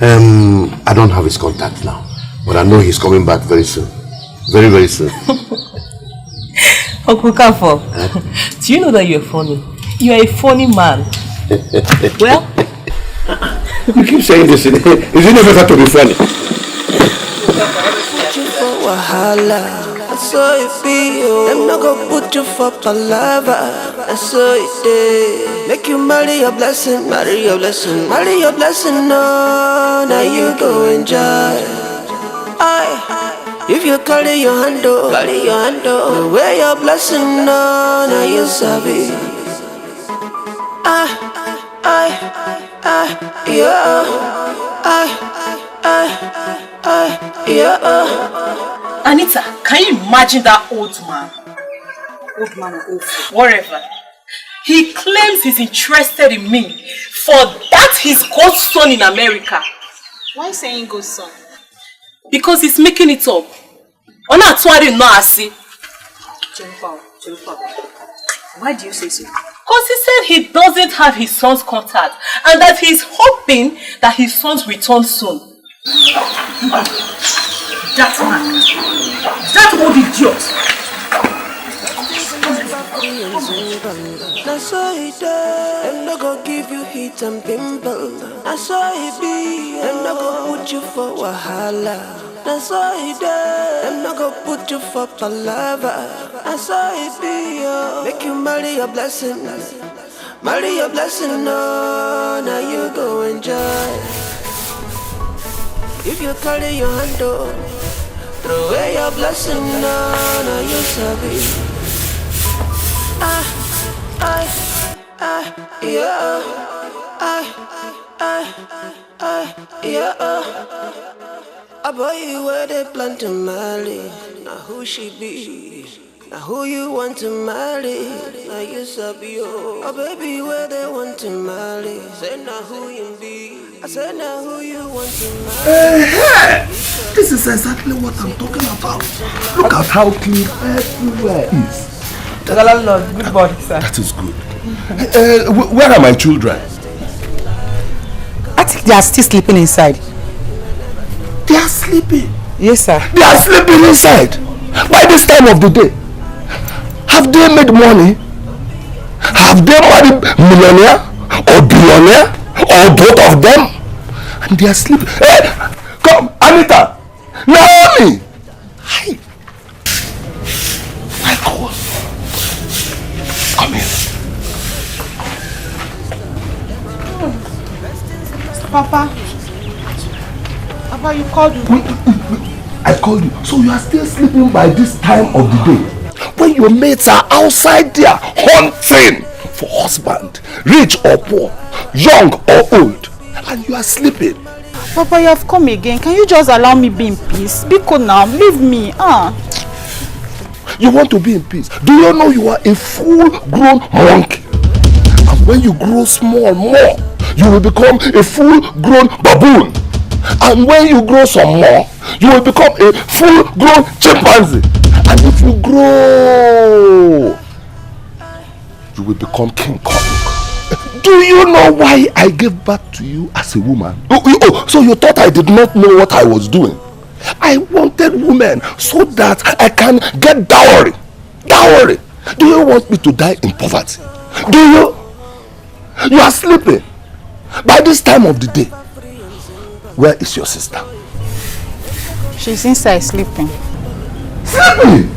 I don't have his contact now. But I know he's coming back very soon. Very, very soon. Uncle Kafo, do you know that you're funny? You're a funny man. Well, you keep saying this. Is it never got to be funny? Put you for wahala. I saw it be you. I'm not gonna put you for palaver. I saw it there. Make you marry your blessing. Marry your blessing. Marry your blessing. No, now you go enjoy. If you carry your hand, wear your blessing, no, now you sabi. Anita, can you imagine that old man? Old man or old fool, whatever. He claims he's interested in me for that his ghost son in America. Why saying ghost son? Because he's making it up. Why do you say so? Because he said he doesn't have his son's contact and that he's hoping that his son's return soon. That man. That old idiot. That's why he died. I'm not gonna give you heat and pimple. That's why he be. I'm not gonna put you for wahala. That's why he died. I'm not gonna put you for palaver. That's why he be. Make you marry your blessing. Marry your blessing, no. Now you go enjoy. If you carry your hand, throw away your blessing, no. Now you sabi. A boy where they plan to marry. Now who she be? Now who you want to marry? Now you sabi oh. A baby where they want to marry. Say now who you be? I said now who you want to marry. Hey! This is exactly what I'm talking about. Look at how clean everywhere is. Lord, good morning, sir. That is good. Where are my children? I think they are still sleeping inside. They are sleeping? Yes, sir. They are sleeping inside? By this time of the day? Have they made money? Have they married millionaire or billionaire? Or both of them? And they are sleeping. Hey! Come, Anita! Naomi! Hi! My God! Come here. Papa, you called me. I called you. So you are still sleeping by this time of the day? When your mates are outside there hunting for husband, rich or poor, young or old, and you are sleeping. Papa, you have come again. Can you just allow me be in peace? Be cool now. Leave me. You want to be in peace. Do you know you are a full-grown monkey? And when you grow small more, you will become a full-grown baboon. And when you grow some more, you will become a full-grown chimpanzee. And if you grow, you will become King Kong. Do you know why I gave birth to you as a woman? Oh, so you thought I did not know what I was doing? I wanted women so that I can get dowry. Dowry. Do you want me to die in poverty? Do you? You are sleeping. By this time of the day, where is your sister? She's inside sleeping. Sleeping?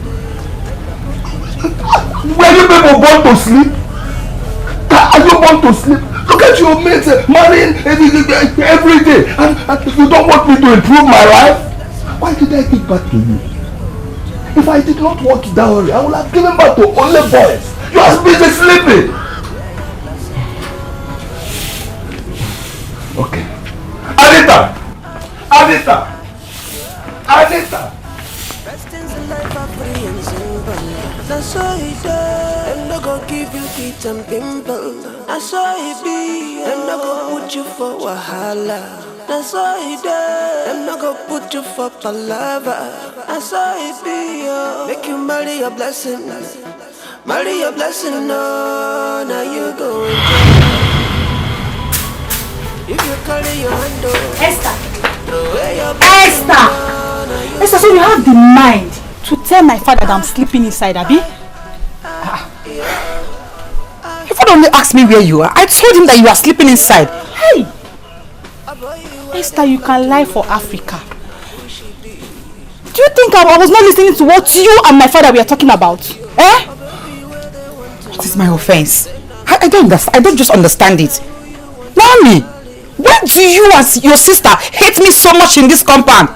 Were you people born to sleep? Are you born to sleep? Look at your mates marrying every day. And you don't want me to improve my life? Why did I give birth to you? If I did not want dowry, I would have given birth to only boys. You are busy sleeping. Okay. Anita! That's how it does. I'm not gonna give you heat and pimples. That's how it be. I'm not gonna put you for wahala. That's how it does. I'm not gonna put you for palava. That's how it be. Make you marry your blessing. Marry your blessing. No, now you go. If you carry your hand over. Esther, so you have the mind to tell my father that I'm sleeping inside, Abi? Your father only asked me where you are. I told him that you are sleeping inside. Hey! Esther, you can lie for Africa. Do you think I was not listening to what you and my father were talking about? Eh? What is my offense? I don't understand. I don't just understand it. Naomi, why do you and your sister hate me so much in this compound?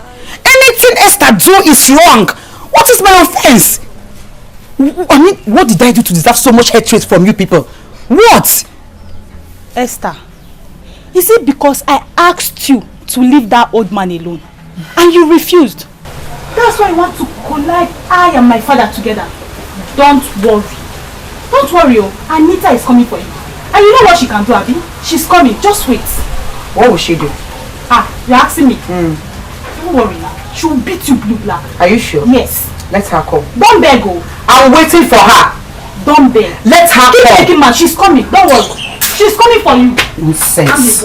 Anything Esther do is wrong. What is my offense? I mean, what did I do to deserve so much hatred from you people? What? Esther, is it because I asked you to leave that old man alone and you refused? That's why I want to collide I and my father together. Don't worry. Don't worry, Anita is coming for you. And you know what she can do, Abby? She's coming. Just wait. What will she do? You're asking me? Don't worry now. She will beat you blue black. Are you sure? Yes. Let her come. Don't beg, I'm waiting for her. Don't beg. Let her Keep come. taking man. She's coming. Don't worry. She's coming for you. Nonsense.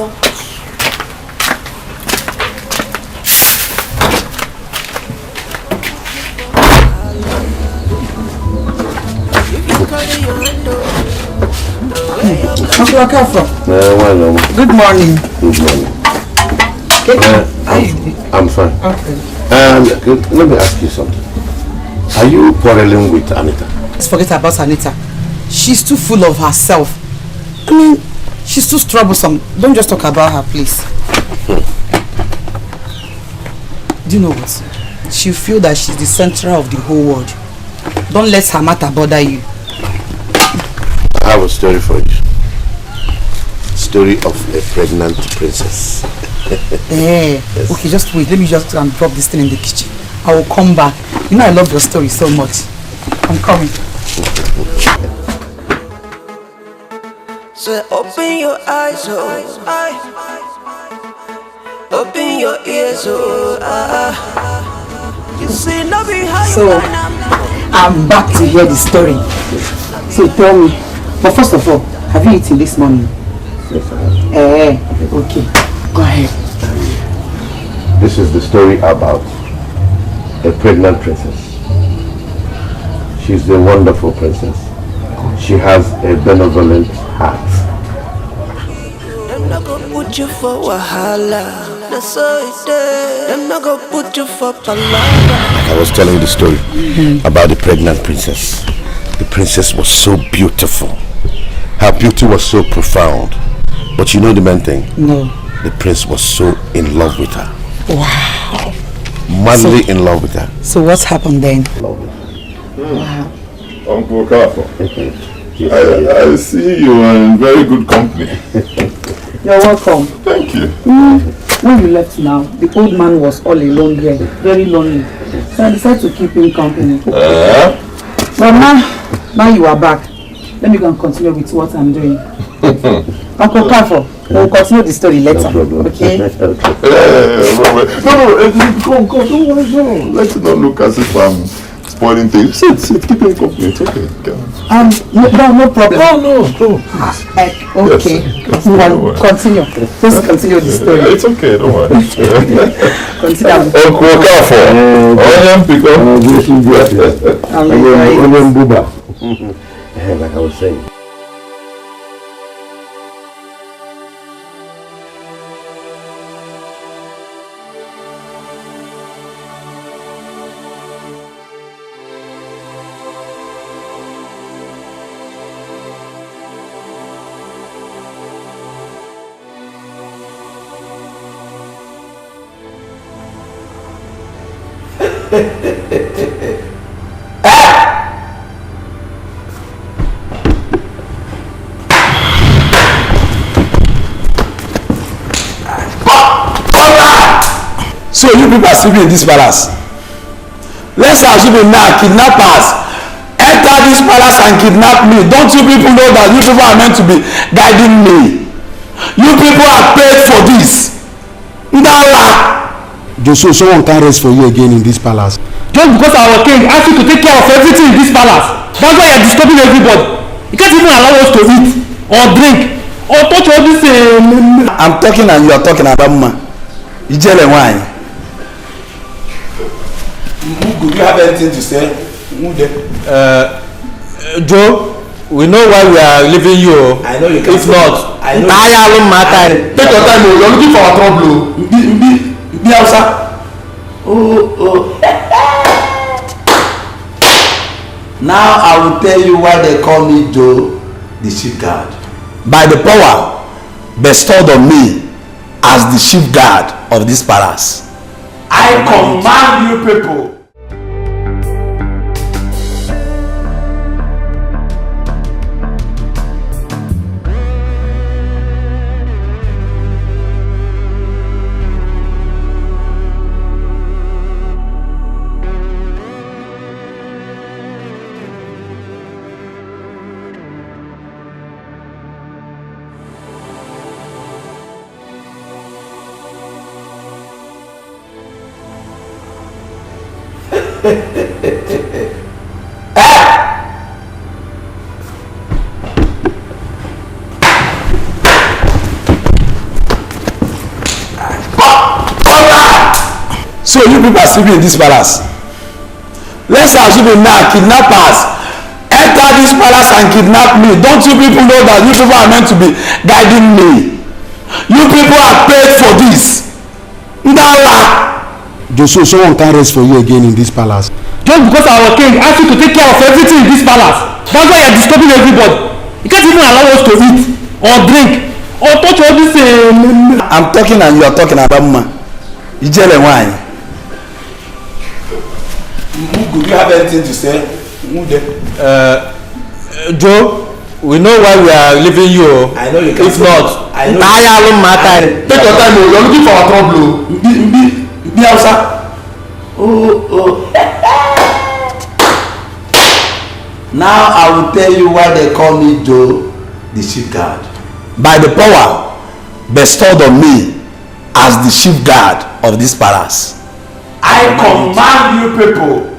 Uncle Akafo. Good morning. Good morning. I'm fine. Okay. Let me ask you something. Are you quarreling with Anita? Let's forget about Anita. She's too full of herself. I mean, she's too troublesome. Don't just talk about her, please. Do you know what? She'll feel that she's the center of the whole world. Don't let her matter bother you. I have a story for you. Story of a pregnant princess. Yes. Okay, just wait. Let me just drop this thing in the kitchen. I will come back. You know I love your story so much. I'm coming. So open your eyes, open your ears, You see, no be how So, I'm back to hear the story. So tell me, but first of all, have you eaten this morning? Yes, I have. Okay. Go ahead. This is the story about a pregnant princess. She's a wonderful princess. She has a benevolent heart. not gonna put you for wahala. That's so it is. Them not gonna put you for palabra. I was telling the story about the pregnant princess. The princess was so beautiful. Her beauty was so profound. But you know the main thing? No. The prince was so in love with her. Wow. Madly in love with her. So what happened then? Wow. Uncle Kafo, I see you are in very good company. You're welcome. Thank you. When you left now, the old man was all alone here, very lonely. So I decided to keep him company. But now you are back. Let me go and continue with what I'm doing. Uncle Kafo, we'll continue the story later. Okay? No, don't let's not look as if I'm spoiling things. Sit, keep him company. It's okay. No problem. No. Okay. Yes, continue. Just continue the story. It's okay, don't worry. Continue. Uncle Kafo. Like I was saying. So you people are sleeping in this palace. Let's assume now kidnappers enter this palace and kidnap me. Don't you people know that you people are meant to be guiding me? You people are paid for this. Joshua, someone can't rest for you again in this palace. Just because our king asked you to take care of everything in this palace. That's why you're disturbing everybody. You can't even allow us to eat or drink or touch all this. I'm talking and you are talking about man. You tell them why. Do you have anything to say? Joe, we know why we are leaving you. I know you can. If not, I know. Take your time. You're looking for our trouble. Be outside. Oh. Now I will tell you why they call me Joe, the chief guard. By the power bestowed on me as the chief guard of this palace, I command you people. So you people are sleeping in this palace. Let's assume now kidnappers enter this palace and kidnap me. Don't you people know that you people are meant to be guiding me? You people are paid for this. Joshua, someone can't rest for you again in this palace. Just because our king asked you to take care of everything in this palace. That's why you're disturbing everybody. You can't even allow us to eat or drink or touch all this. I'm talking and you are talking about man. You tell them why. Do you have anything to say? Joe, we know why we are leaving you. I know you can. If not, I know. Take your time. You're looking for our trouble. Be outside. Oh. Now I will tell you why they call me Joe, the chief guard. By the power bestowed on me as the chief guard of this palace, I command you people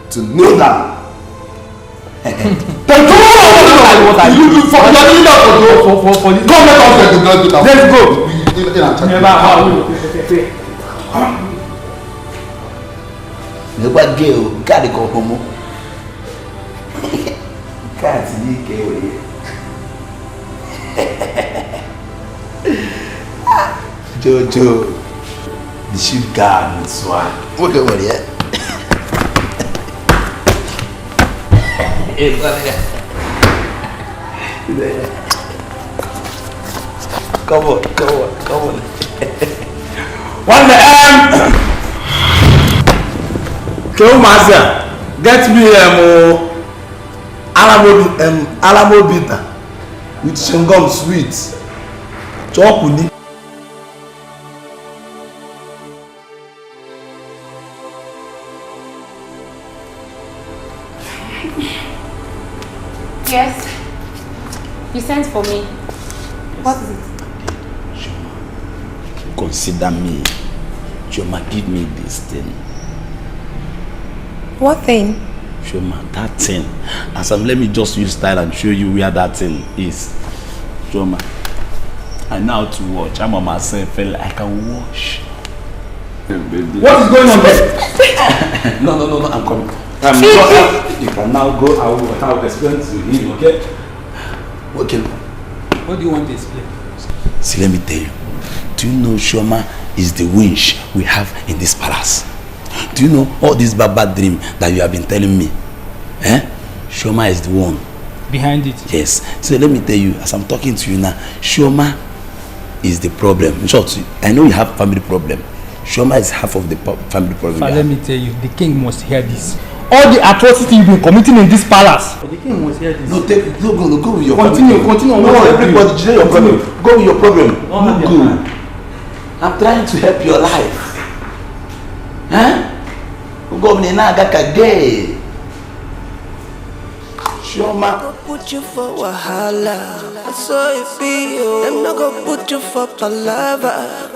to kneel down. Let's go. Never go. Gotta go home. Can't see you. Jojo, the ship guard with swag. What over there? Hey, come on. One Kill master, get me Alamo bitter with shingom sweet. Chop with it. Yes. You sent for me. What is it? Shoma, consider me. Shoma, give me this thing. What thing? Shoma, that thing. Let me just use style and show you where that thing is. Shoma, I know how to watch. I'm on myself. I can watch. What is going on there? No, I'm coming. You can now go. I will explain to him, okay? Okay. What do you want to explain? See, let me tell you. Do you know Shoma is the winch we have in this palace? Do you know all this bad dream that you have been telling me? Shoma is the one. Behind it? Yes. So let me tell you, as I'm talking to you now, Shoma is the problem. In short, I know you have family problem. Shoma is half of the family problem. But let me tell you, the king must hear this. All the atrocity you've been committing in this palace. The king must hear this. No, go with your continue. No, everybody, your problem. Go with your problem. Go. I'm trying to help your life. Go gay. Shoma. Put you for wahala. I saw it be. Them not go put you for palava.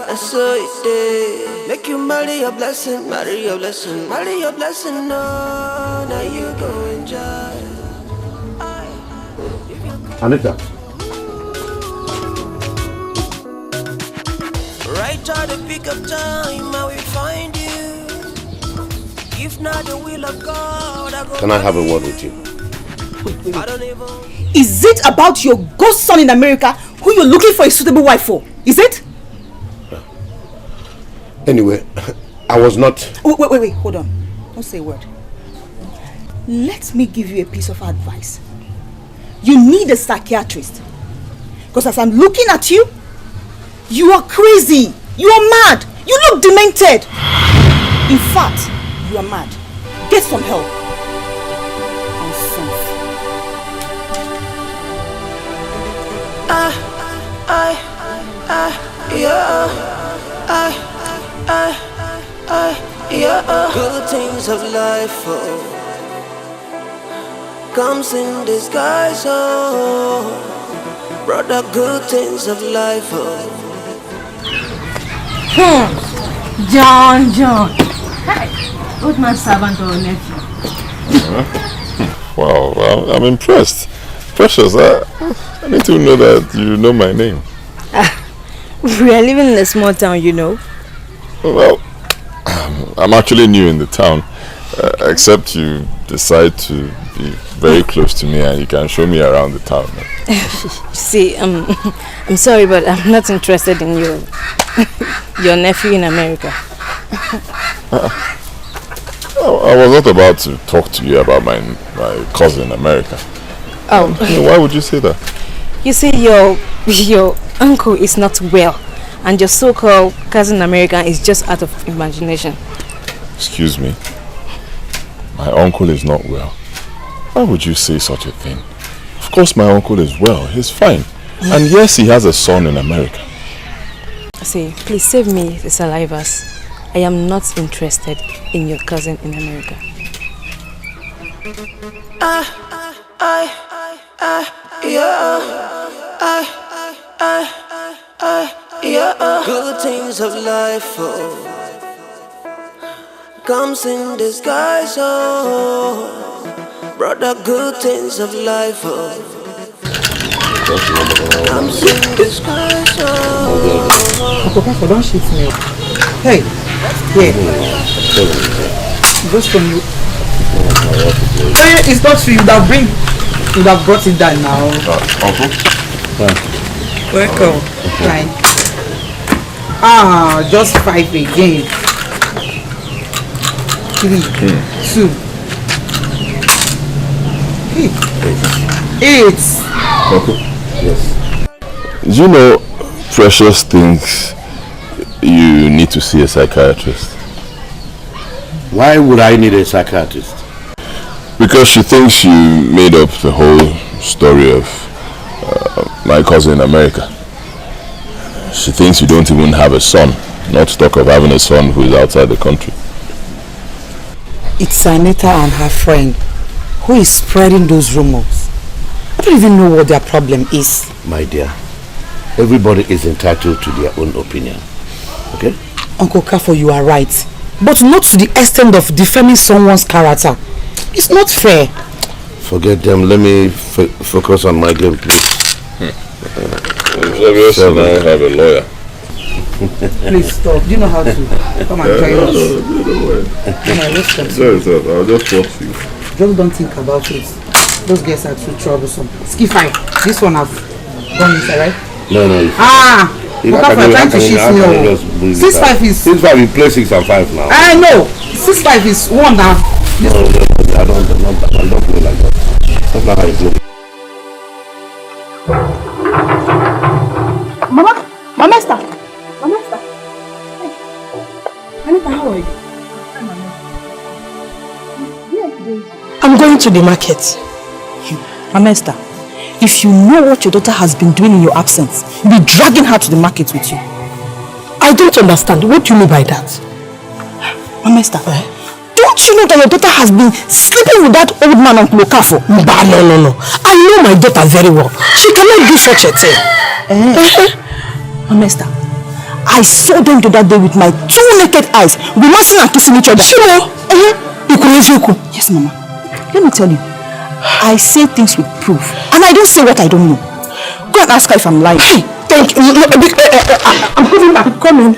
I saw it there. Make you marry your blessing, marry your blessing, marry your blessing. No, now you go enjoy. Anita. Right at the pick of time, I will find you. If not the will of God, I go. Can I have a word with you? Is it about your ghost son in America who you're looking for a suitable wife for? Is it? Anyway, I was not... Wait, hold on. Don't say a word. Let me give you a piece of advice. You need a psychiatrist. Because as I'm looking at you, you are crazy. You are mad. You look demented. In fact, you are mad. Get some help. Good things of life comes in disguise, brother. Good things of life. John. Hey, old man servant or nephew. Wow, well, I'm impressed. Precious, I need to know that you know my name. We are living in a small town, you know. Well, I'm actually new in the town, except you decide to be very close to me and you can show me around the town. See, I'm sorry, but I'm not interested in your nephew in America. I was not about to talk to you about my cousin in America. Oh. Why would you say that? You see, your uncle is not well, and your so-called cousin in America is just out of imagination. Excuse me. My uncle is not well. Why would you say such a thing? Of course my uncle is well. He's fine. And yes, he has a son in America. See, please save me the salivas. I am not interested in your cousin in America. Good things of life comes in disguise, brother. Good things of life comes in disguise. Papa, don't shoot me. Hey, just from you. Hey, it's not you. You have brought it down now. Uncle? Welcome. Fine. Ah, just 5 again. 3, 2. 8. Okay. Yes. You know, Precious thinks you need to see a psychiatrist. Why would I need a psychiatrist? Because she thinks you made up the whole story of my cousin in America. She thinks you don't even have a son, not to talk of having a son who is outside the country. It's Anita and her friend who is spreading those rumors. I don't even know what their problem is. My dear, everybody is entitled to their own opinion. Okay? Uncle Kafo, you are right. But not to the extent of defaming someone's character. It's not fair. Forget them. Let me focus on my game, please. Obviously, now I have a lawyer. Please stop. Do you know how to? Come and join us. Sorry, I'll just force you. Just don't think about it. Those guys are too troublesome. Ski 5. This one I've gone inside, right? No. You're trying to shift me over. 6-5 is... 6-5, you play 6 and 5 now. I know. 6-5 is 1 now. No, I don't play like that. That's not how you play. Mama Esther. Hey. Anita, how are you? I'm going to the market. Mama Esther, if you know what your daughter has been doing in your absence, you'll be dragging her to the market with you. I don't understand. What do you mean by that? Mama Esther, don't you know that your daughter has been sleeping with that old man, Uncle Okafo? No. I know my daughter very well. She cannot do such a thing. Mama Esther, I saw them the other day with my 2 naked eyes, romancing and kissing each other. Shimo! Yes, Mama. Let me tell you, I say things with proof, and I don't say what I don't know. Go and ask her if I'm lying. Hey, thank you. I'm coming back. Come in.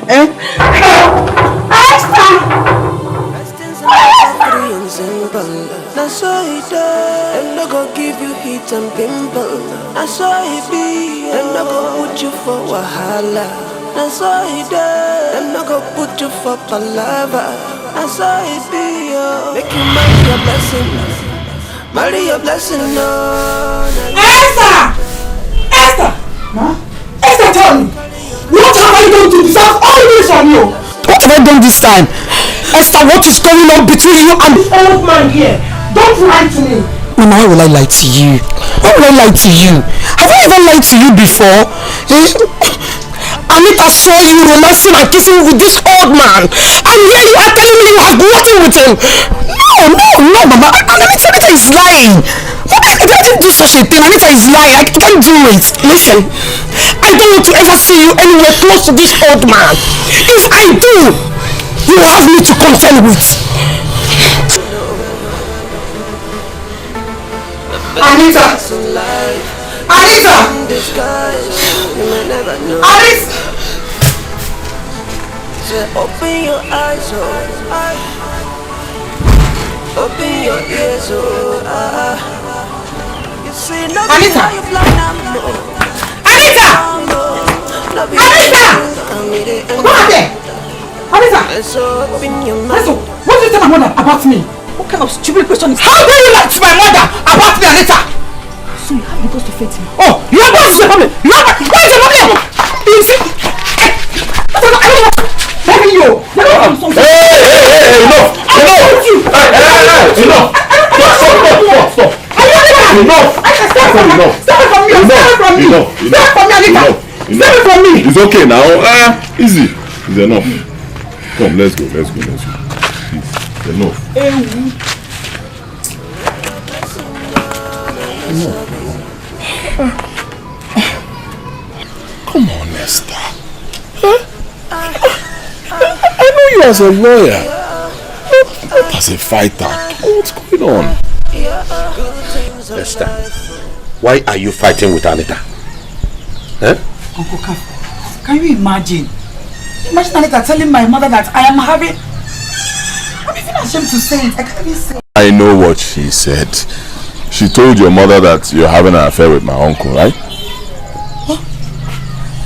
That's all it does. I'm not gonna give you heat and pimple. That's all it be. I'm not gonna put you for wahala. That's all it does. I'm not gonna put you for palava. That's all it be. Make you marry your blessing. Marry your blessing. No. Esther! Huh? Esther, tell me. What have I done to deserve all this from you? What have I done this time? Esther, what is going on between you and the old man here? Don't lie to me. Mama, why will I lie to you? Why will I lie to you? Have I ever lied to you before? Anita saw you romancing and kissing with this old man, and here you are telling me you have nothing with him. No, Mama. Anita is lying. I didn't do such a thing. Anita is lying. I can't do it. Listen, I don't want to ever see you anywhere close to this old man. If I do, you have me to contend with. Anita! Open your eyes, open your ears, You see, Anita! Go out there! Anita! Listen, what did you tell my mother about me? What kind of stupid question is How dare you lie to my mother about me, Anita? So you have the guts to fight me? Oh, you have what is your problem? What is your problem? You see? I don't know. Hey, enough! Enough. It's okay now. Easy. It's enough. Come, let's go. Please. Enough. Come on, Esther. I know you as a lawyer, not as a fighter. What's going on? Esther, why are you fighting with Anita? Uncle Kafo, can you imagine? Imagine Anita telling my mother that I am having... I'm even ashamed to say it. I can't even say it. I know what she said. She told your mother that you're having an affair with my uncle, right?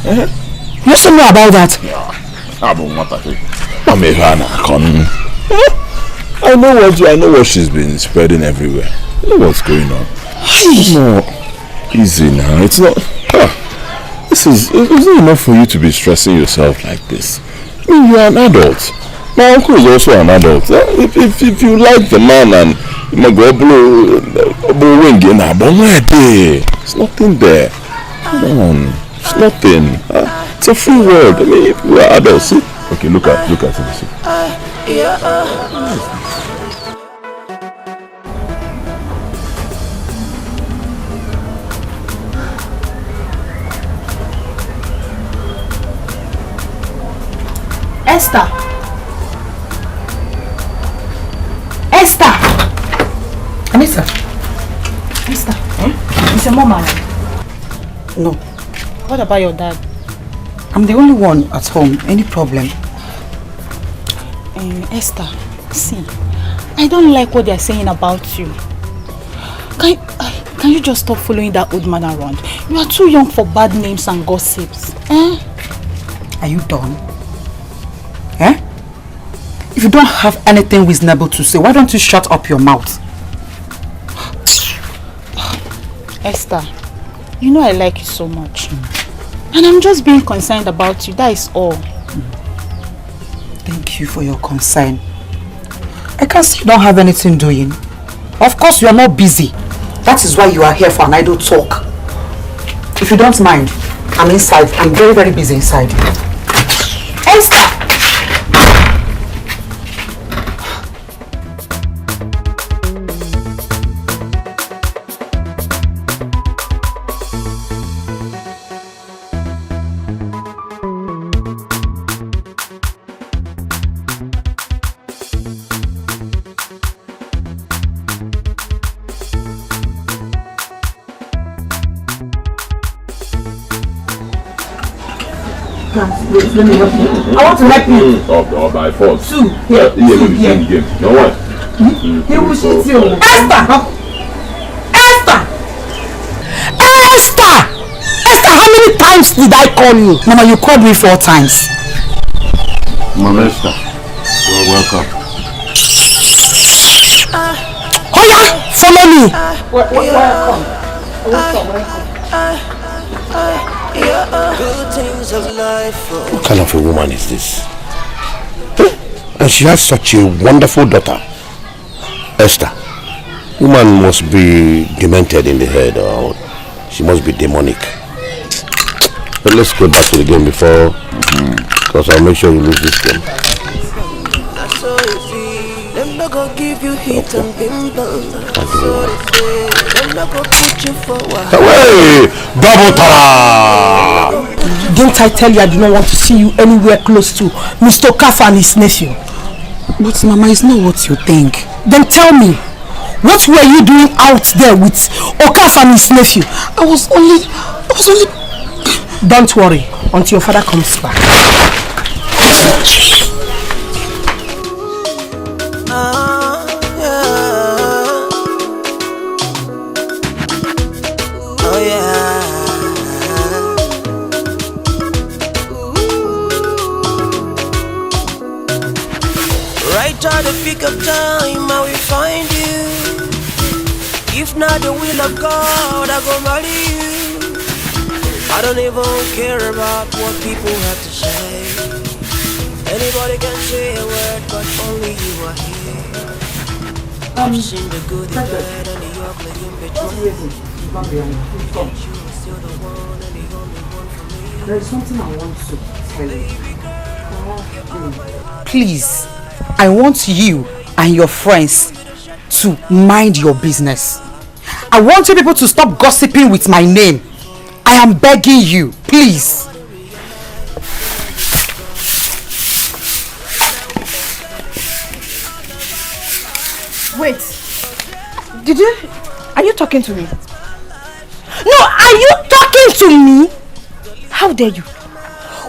You also know about that? I know what she's been spreading everywhere. I know what's going on. No, easy now. It's not. It's not enough for you to be stressing yourself like this. I mean, you are an adult. My uncle is also an adult. If you like the man and you go blue wing in it's nothing there. Come on, it's nothing. It's a free world. I mean, if we are adults, see? Okay, look at it. See? Esther! Anissa! Esther, is your mom around? No. What about your dad? I'm the only one at home. Any problem? Esther, see, I don't like what they're saying about you. Can you just stop following that old man around? You are too young for bad names and gossips. Are you done? If you don't have anything reasonable to say, why don't you shut up your mouth? Esther, you know I like you so much. And I'm just being concerned about you, that is all. Thank you for your concern. I can see you don't have anything doing. Of course you are not busy. That is why you are here for an idle talk. If you don't mind, I'm inside. I'm very, very busy inside. Esther! Let me help you. I want to help you. Or by force. Two. Here. Here. No what? He will shoot you. Esther! Esther, how many times did I call you? Mama, you called me 4 times. Mama Esther, you're welcome. Oh yeah, follow me. Welcome. What kind of a woman is this? And she has such a wonderful daughter. Esther, woman must be demented in the head, or she must be demonic. But let's go back to the game before, because I'll make sure you lose this game. Them not gonna give you heat and pimples. That's what it is. Them not gonna put you forward. Hey, double tara! Don't I tell you I do not want to see you anywhere close to Mr. Okafor and his nephew? But Mama, it's not what you think. Then tell me, what were you doing out there with Okafor and his nephew? I was only... Don't worry until your father comes back. Pick up time, I will find you. If not the will of God, I go marry you. I don't even care about what people have to say. Anybody can say a word, but only you are here. I've seen the good, the bad, and the ugly in between. There is something I want to tell you. Please, I want you and your friends to mind your business. I want you people to stop gossiping with my name. I am begging you, please. Wait. Are you talking to me? No, are you talking to me? How dare you?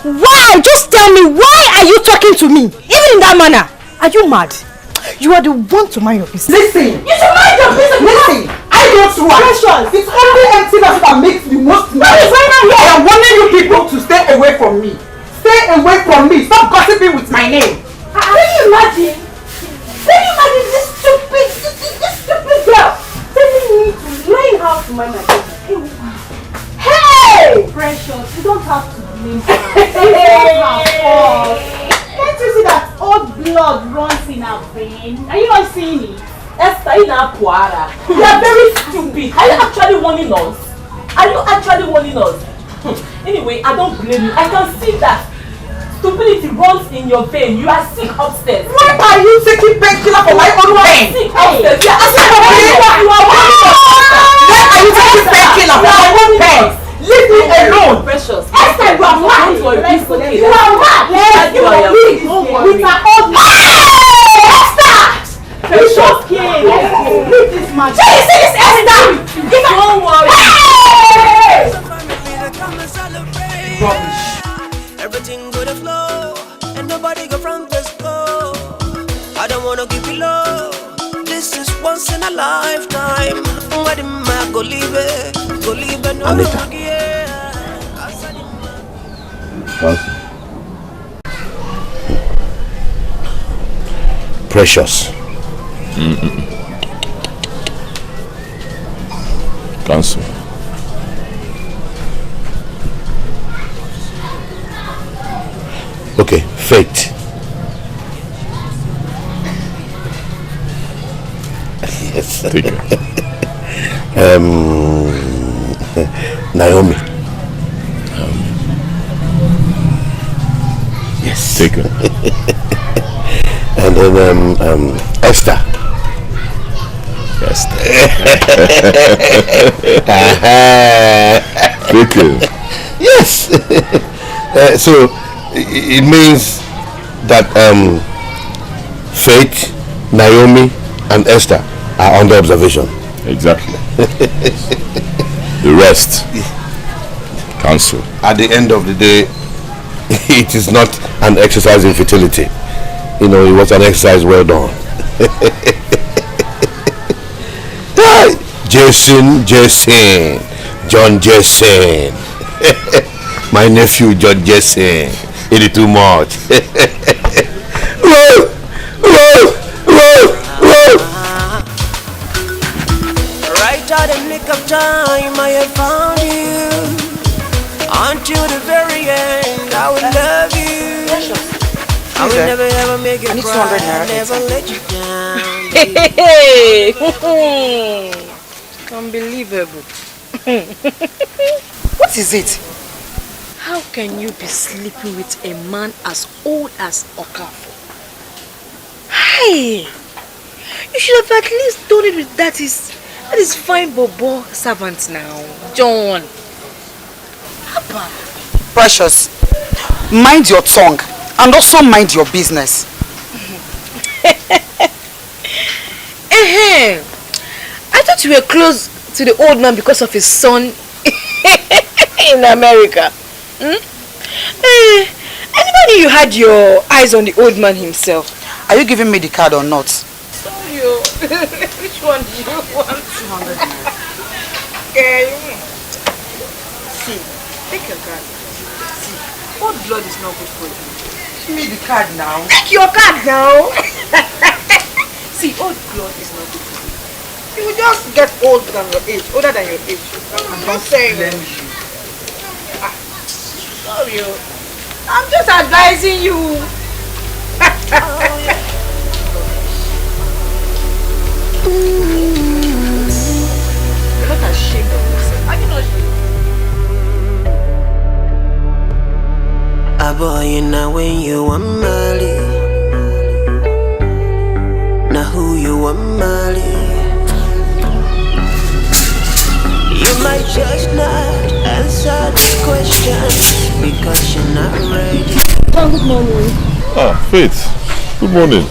Why? Just tell me, why are you talking to me? Even in that manner? Are you mad? You are the one to mind your business. Listen! You should mind your business! Listen! I don't want. It's only emptiness that makes the most noise. I am warning you people to stay away from me. Stay away from me. Stop gossiping don't have to blame her. It's not her fault. Can't you see that old blood runs in her vein? Are you not seeing it? Esther, you are very stupid. Are you actually warning us? Anyway, I don't blame you. I can see that stupidity runs in your vein. You are sick upstairs. Why are you taking painkiller for my own pain? Sick upstairs. You are taking painkiller for my own pain. Leave me alone. Precious. Esther, you are mad. You are mad. You are weak. With her old Esther! Precious kid. Leave this man. Do you see this Esther? Don't worry. Rubbish. Everything gonna flow, and nobody go from this go. I don't wanna keep it low. This is once in a lifetime. What am I go leave it? Go leave it, no Anita. Precious. Cancel. Okay, Faith. Yes. Take it. Naomi. Yes. Take it. And then Esther. Esther. Take it. Yes. So it means that Faith, Naomi, and Esther are under observation. Exactly. The rest, cancel. At the end of the day, it is not an exercise in fertility. You know, it was an exercise well done. Jason, John Jason. My nephew John Jason. It is too much. Right at the nick of time, I have found you. Until the very end, I will love you. I will never ever make you cry. I'll never let you down. Hey. Unbelievable. What is it? How can you be sleeping with a man as old as Okafor? Hey! You should have at least done it with that is fine Bobo servant now. John. Papa. Precious, mind your tongue and also mind your business. I thought you were close to the old man because of his son in America. I never knew you had your eyes on the old man himself. Are you giving me the card or not? Sorry. Which one do you want? 200 naira. Okay. See, take your card. See, old blood is not good for you. Give me the card now. Take your card now. See, old blood is not good for you. You will just get older than your age, older than your age. I'm not saying you. Sorry. I'm just advising you. You're not ashamed of yourself. Are you not ashamed? A boy, you know when you want Mali. Now who you want Mali? You might just not answer this question because you're not ready. Oh, good morning. Ah, Faith. Good morning.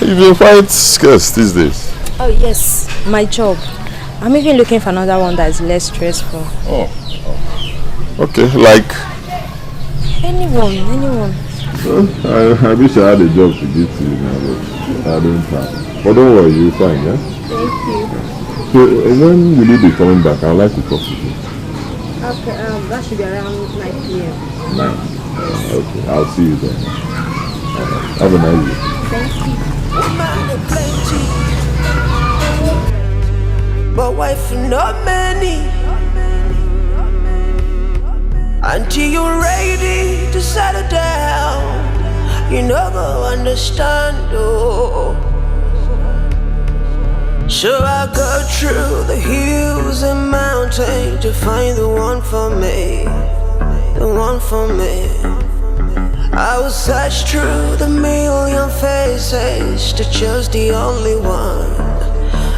You've been quite scarce these days. Oh yes, my job. I'm even looking for another one that is less stressful. Oh. Okay, like? Anyone. Well, I wish I had a job to give to you now, but I don't have. But don't worry, you'll find, yeah? Thank you. So, when will you be coming back? I'd like to talk to you. Okay, that should be around 9 p.m. 9? Okay, I'll see you then. Have a nice day. Thank you. But wife not many. until you're ready to settle down. You know, go understand, oh. So I go through the hills and mountains to find the one for me, the one for me. I will search through the million faces to choose the only one,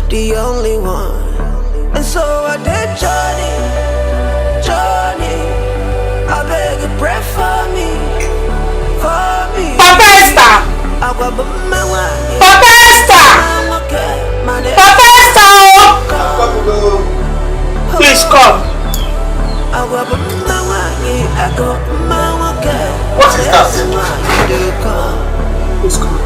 the only one. And so I did Johnny, I beg you pray for me, for me. Papa Esther! Papa Esther! Papa Esther! Please come. What is that? Please come.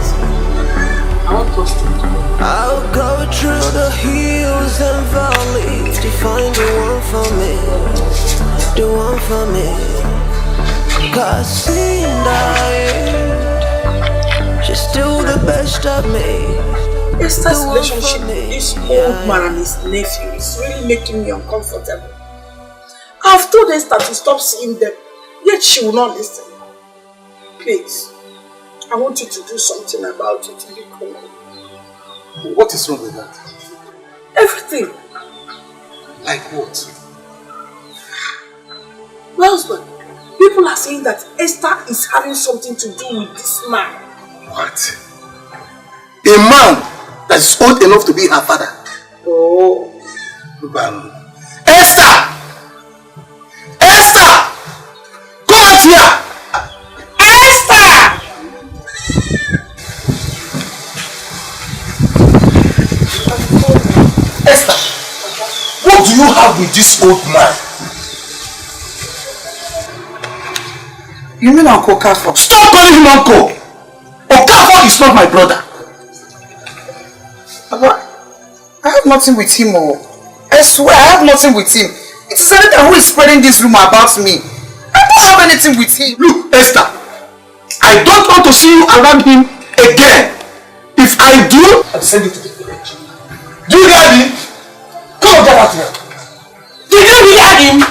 I want us to talk. I'll go through the hills and valleys to find the one for me, the one for me. 'Cause in the end, she's still the best of me. Esther's relationship with this old man and his nephew is really making me uncomfortable. I've told Esther to stop seeing them, yet she will not listen. Please, I want you to do something about it. What is wrong with that? Everything. Like what? My husband, people are saying that Esther is having something to do with this man. What? A man that is old enough to be her father? Oh. Esther! Esther! Come out here! Esther! Esther, what do you have with this old man? You mean Uncle Kafo? Stop calling him uncle! Okafo is not my brother. But I have nothing with him. I swear I have nothing with him. It is Anita who is spreading this rumor about me. I don't have anything with him. Look, Esther, I don't want to see you around him again. If I do, I'll send you to the village. Do you hear me? Come on, get out here. Did you hear him?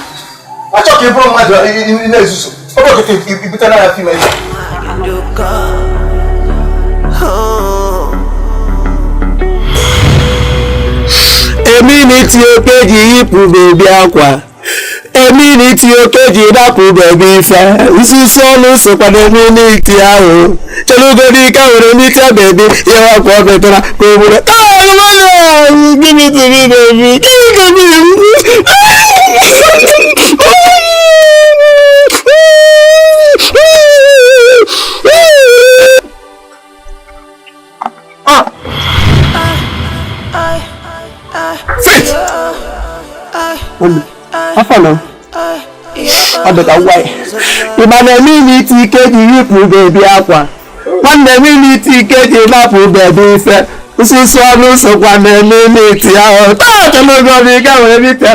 I talk about my brother in the Zuzu. How about the thing? You better not have him anymore. Eminiti okeji yipu bebi akwa. Eminiti okeji dapu bebi ife. Ususu ọnụ sokwa na eminiti ahụ. Chelugodi ka were miti bebi. Yewa kwa betara ka obure. Give me to me baby. Give me to me. Afano. Abeka why? Ibana mini tikeji yipu bebi akwa. Nwanne mini tikeji lapu bebi ife. Ususu ọnụ sokwa na mini ti ahụ. Taa chelugodi ka were miti.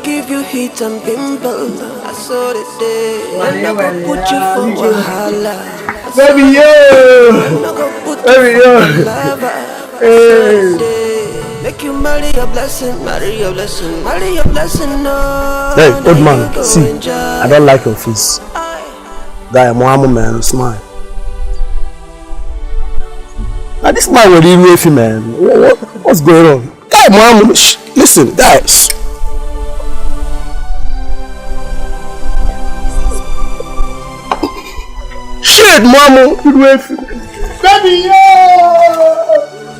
Give you heat and pimple. I saw it there. I'm not gonna put you for wahala. Baby Baby hey. Make you marry your blessing, marry your blessing, marry your blessing. No. Hey, old man, see, I don't like your face. Guy, Mohammed man, smile. Now this man will leave with you, man. What's going on? Guy, Mohammed, listen, guys. Shit, Mama, you wait. Baby, yo!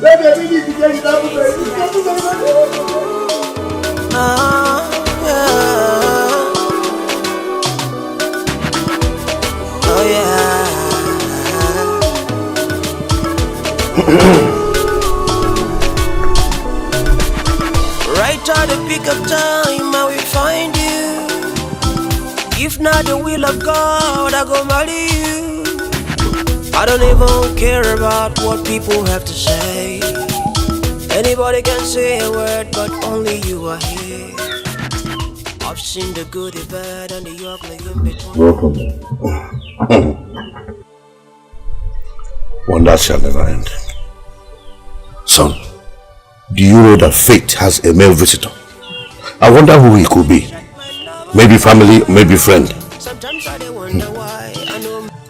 Baby, I need to get it up. Oh, yeah. Right at the peak of time, I will find you. If not the will of God, I go marry you. I don't even care about what people have to say. Anybody can say a word, but only you are here. I've seen the good, the bad, and the ugly in between. Welcome. Wonders shall never end. Son, do you know that fate has a male visitor? I wonder who he could be. Maybe family, maybe friend.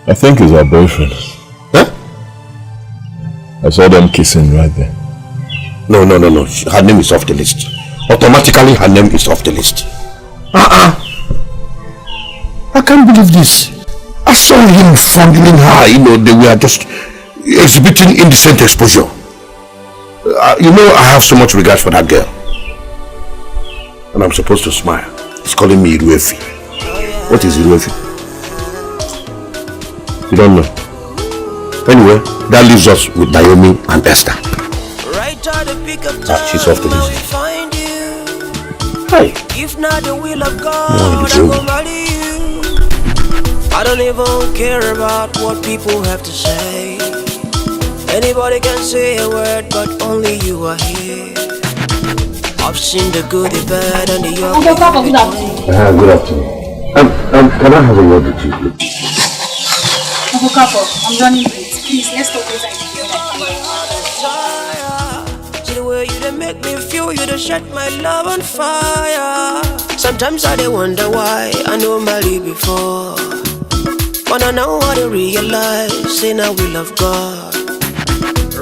I think it's her boyfriend. Huh? I saw them kissing right there. No. Her name is off the list. Automatically, her name is off the list. I can't believe this. I saw him fondling her. You know, they were just exhibiting indecent exposure. You know, I have so much regard for that girl. And I'm supposed to smile. He's calling me Iruefi. What is Iruefi? You don't know. Anyway, that leaves us with Naomi and Esther. She's off the list. Hey. If not the will of God, I will marry you. I don't even care about what people have to say. Anybody can say a word, but only you are here. I've seen the good, the bad, and the ugly. Good afternoon. Can I have a word with you, please? Uncle Capo, I'm running late. Please, let's talk later. See the way you done make me feel, you done set my love on fire. Sometimes I wonder why I know Mali before. But I know how to realize, say now we love God.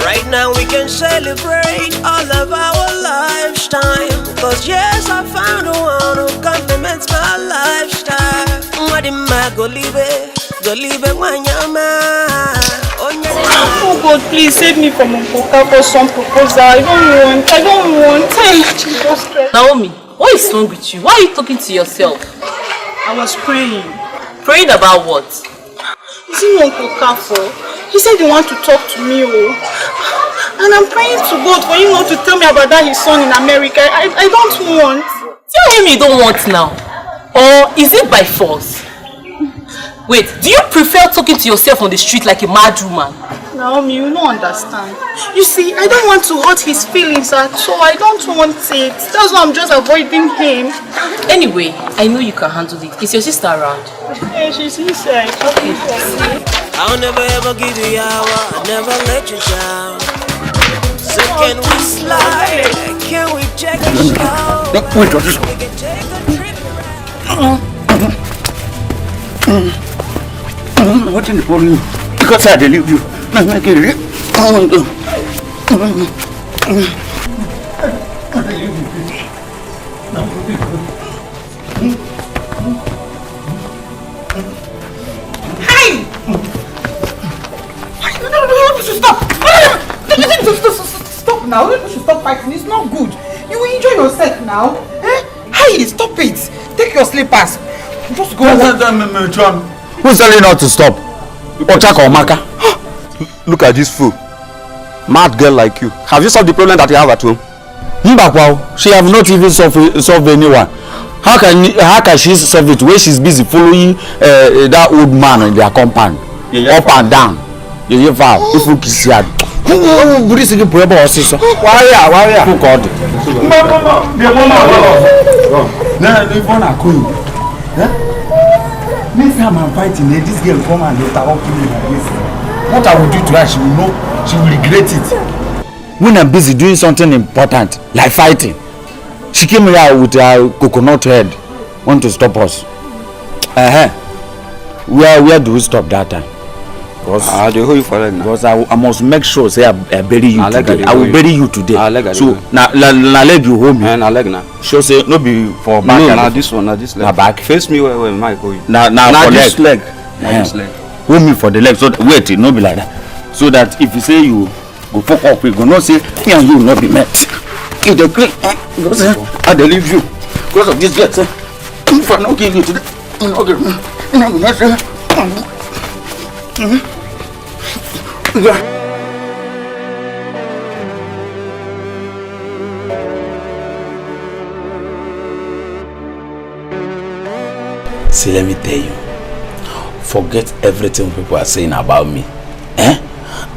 Right now we can celebrate all of our lifetime. Cause yes, I found the one who complements my lifestyle. Oh God, please save me from Uncle Capo's son proposal. I don't want. Naomi, what is wrong with you? Why are you talking to yourself? I was praying. Praying about what? Is it Uncle Capo? He said he wants to talk to me, and I'm praying to God for him not to tell me about that his son in America. I don't want. Tell him you don't want now. Or is it by force? Wait, do you prefer talking to yourself on the street like a mad woman? Naomi, you don't understand. You see, I don't want to hurt his feelings at all. I don't want it. That's why I'm just avoiding him. Anyway, I know you can handle it. Is your sister around? Yeah, she's inside. Okay. I'll never ever give you hour, I'll never let you down. So can we slide? Can we check the show? We can take a trip around. What in the world? Because I believe you. I make it. Stop now. You should stop fighting. It's not good. You will enjoy yourself now. Hey, stop it. Take your slippers. Just go. John, who's telling you not to stop? Ochaka or Maka? Look at this fool. Mad girl like you. Have you solved the problem that you have at home? Mbakwa, she have not even solved anyone. How can she solve it when she's busy following that old man in their compound? Up and down. You vow. If you kiss her. Who is the problem or sister? Why? Who called it? No, if one are cool. Next time I'm fighting, this girl come and let her up to me like this. What I will do to her, she will know, she will regret it. When I'm busy doing something important, like fighting, she came here with her coconut head, want to stop us. Where do we stop that time? Because I must make sure say I bury you today. I will bury you today. So now leg you hold me. And I leg now. Sure say no be for back. No, now this one, now this leg. Now back. Face me where Mike go. Now for this leg. This leg. Hold me for the leg. So wait, it no be like that. So that if you say you go fuck up, we go not say me and you will not be met. If they click, go say I dey leave you because of this girl. Say if I not give you today, okay, See, let me tell you, forget everything people are saying about me.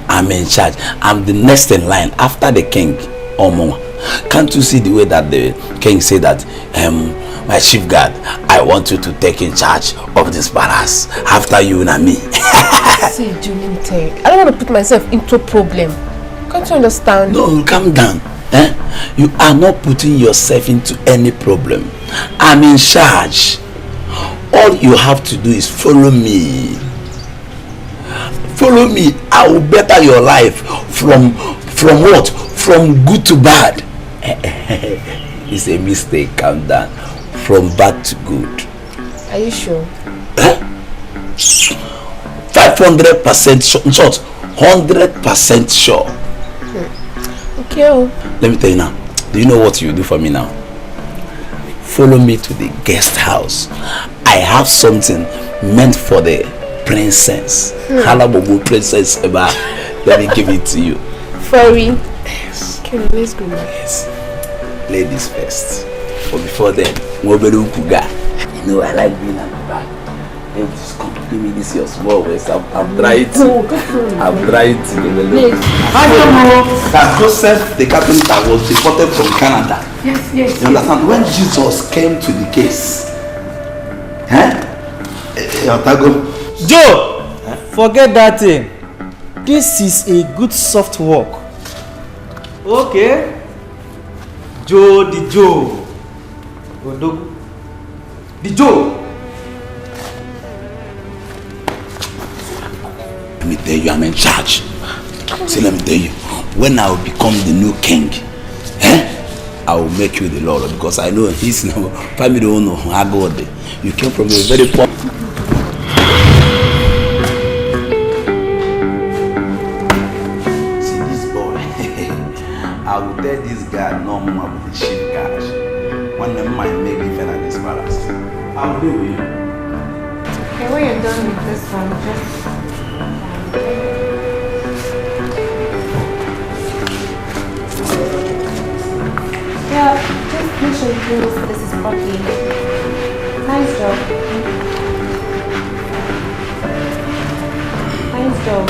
I'm in charge. I'm the next in line after the king. Omo. Can't you see the way that the king said that, my chief guard, I want you to take in charge of this palace after you and me. See, Junite, I don't want to put myself into a problem. Can't you understand? No, calm down. You are not putting yourself into any problem. I'm in charge. All you have to do is follow me. Follow me. I will better your life from what? From good to bad. It's a mistake. Calm down. From bad to good. Are you sure? 500% sure. In short, 100% sure. Okay. Let me tell you now. Do you know what you do for me now? Follow me to the guest house. I have something meant for the princess. Halabobo princess Eba. Let me give it to you. For real? Yes. Okay, let's go. Yes. Ladies first. But before then, Moberu Kuga. You know I like being at the back. Hey, just come give me this your small waist. I'm trying to. I'm trying to develop. Yes. That Joseph the carpenter was deported from Canada. Yes. You understand? When Jesus came to the case, Joe, forget that thing. This is a good soft work. Okay. Joe the Joe. The Joe. Let me tell you, I'm in charge. See, let me tell you, when I will become the new king, I will make you the Lord, because I know his family don't know how God. You came from a very poor. See this boy. I will tell this guy no more with the sheep cash. One of my make different at this palace. I'll be with you. Okay, when you're done with this one, just. Yeah, just make sure you do this is properly. Nice job. Nice job.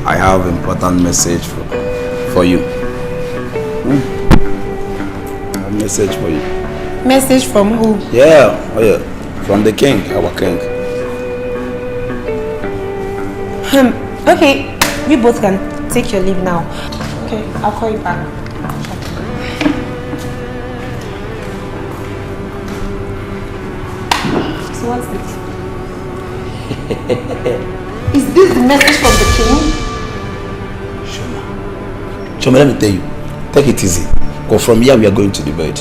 I have an important message for you. A message for you. Message from who? Yeah, from the king, our king. Okay, we both can take your leave now. Okay, I'll call you back. So what's this? Is this the message from the king? Shoma, let me tell you, take it easy. Because from here we are going to the bed.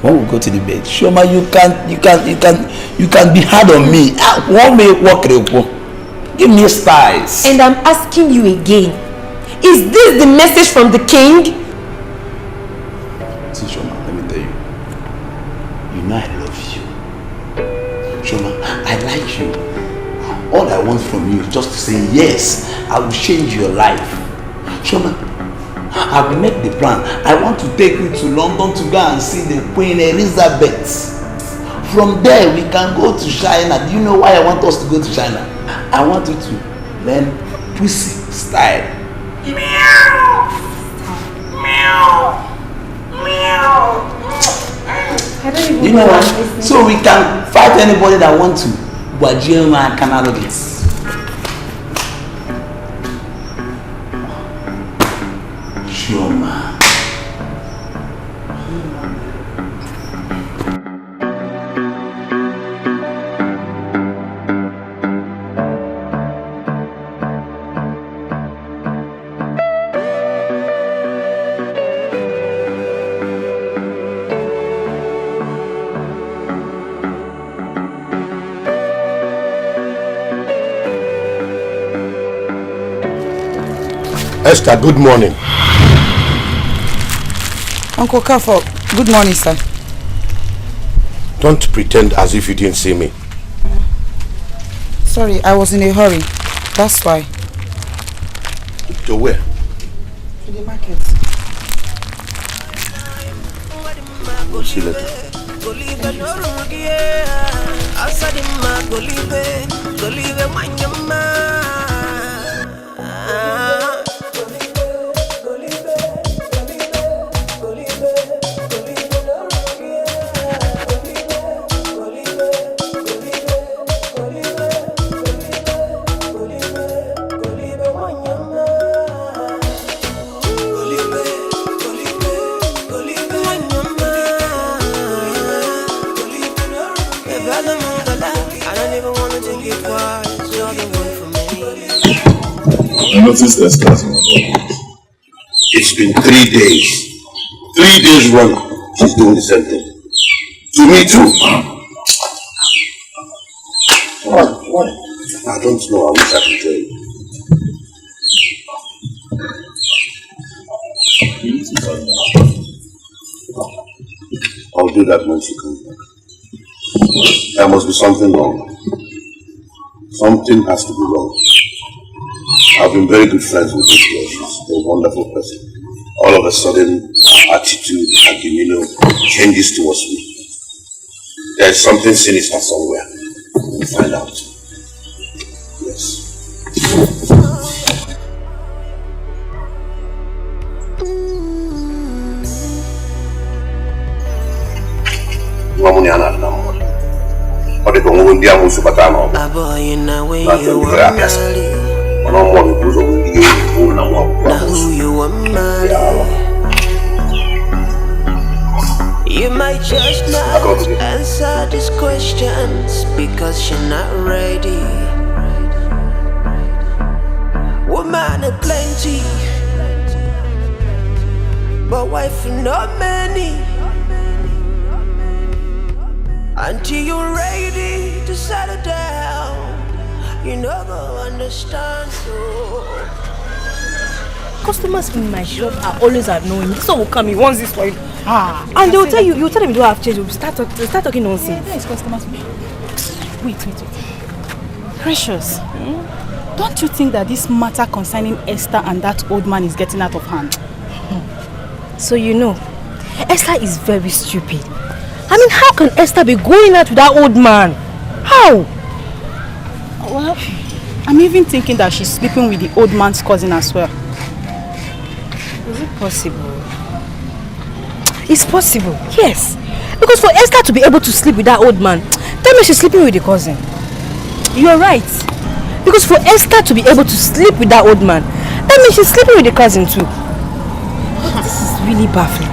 When we go to the bed, Shoma, you can be hard on me. One may walk. Give me spice. And I'm asking you again, is this the message from the king? See, Shoma, let me tell you. You know I love you. Shoma, I like you. All I want from you is just to say yes, I will change your life. Shoma, I will make the plan. I want to take you to London to go and see the Queen Elizabeth. From there, we can go to China. Do you know why I want us to go to China? I want you to learn pussy style. Meow! Meow! Meow! You know what? So we can fight anybody that wants to. But German cannot do this. Sure, man. Esther, good morning. Uncle Kafo, good morning, sir. Don't pretend as if you didn't see me. Sorry, I was in a hurry. That's why. To where? To the market. We'll see you later. I noticed Esther's in my pocket. It's been 3 days. 3 days running. She's doing the same thing. To me too. Why? I don't know. I wish I could tell you. I'll do that when she comes back. There must be something wrong. Something has to be wrong. I've been very good friends with this girl. She's a wonderful person. All of a sudden, her attitude, her demeanor changes towards me. There's something sinister somewhere. We'll find out. Yes. You might just not answer these questions because you're not ready. Woman are plenty, but wife not many. Until you're ready to settle down, you never understand. Customers in my shop are always annoying. This one will come, he wants this one. And they'll tell you, you tell them you don't have change, they'll start talking nonsense. Yes, customers. Wait. Precious, don't you think that this matter concerning Esther and that old man is getting out of hand? So you know, Esther is very stupid. I mean, how can Esther be going out with that old man? How? Well, I'm even thinking that she's sleeping with the old man's cousin as well. Is it possible? It's possible, yes. Because for Esther to be able to sleep with that old man, that means she's sleeping with the cousin. You're right. Because for Esther to be able to sleep with that old man, that means she's sleeping with the cousin too. This is really baffling.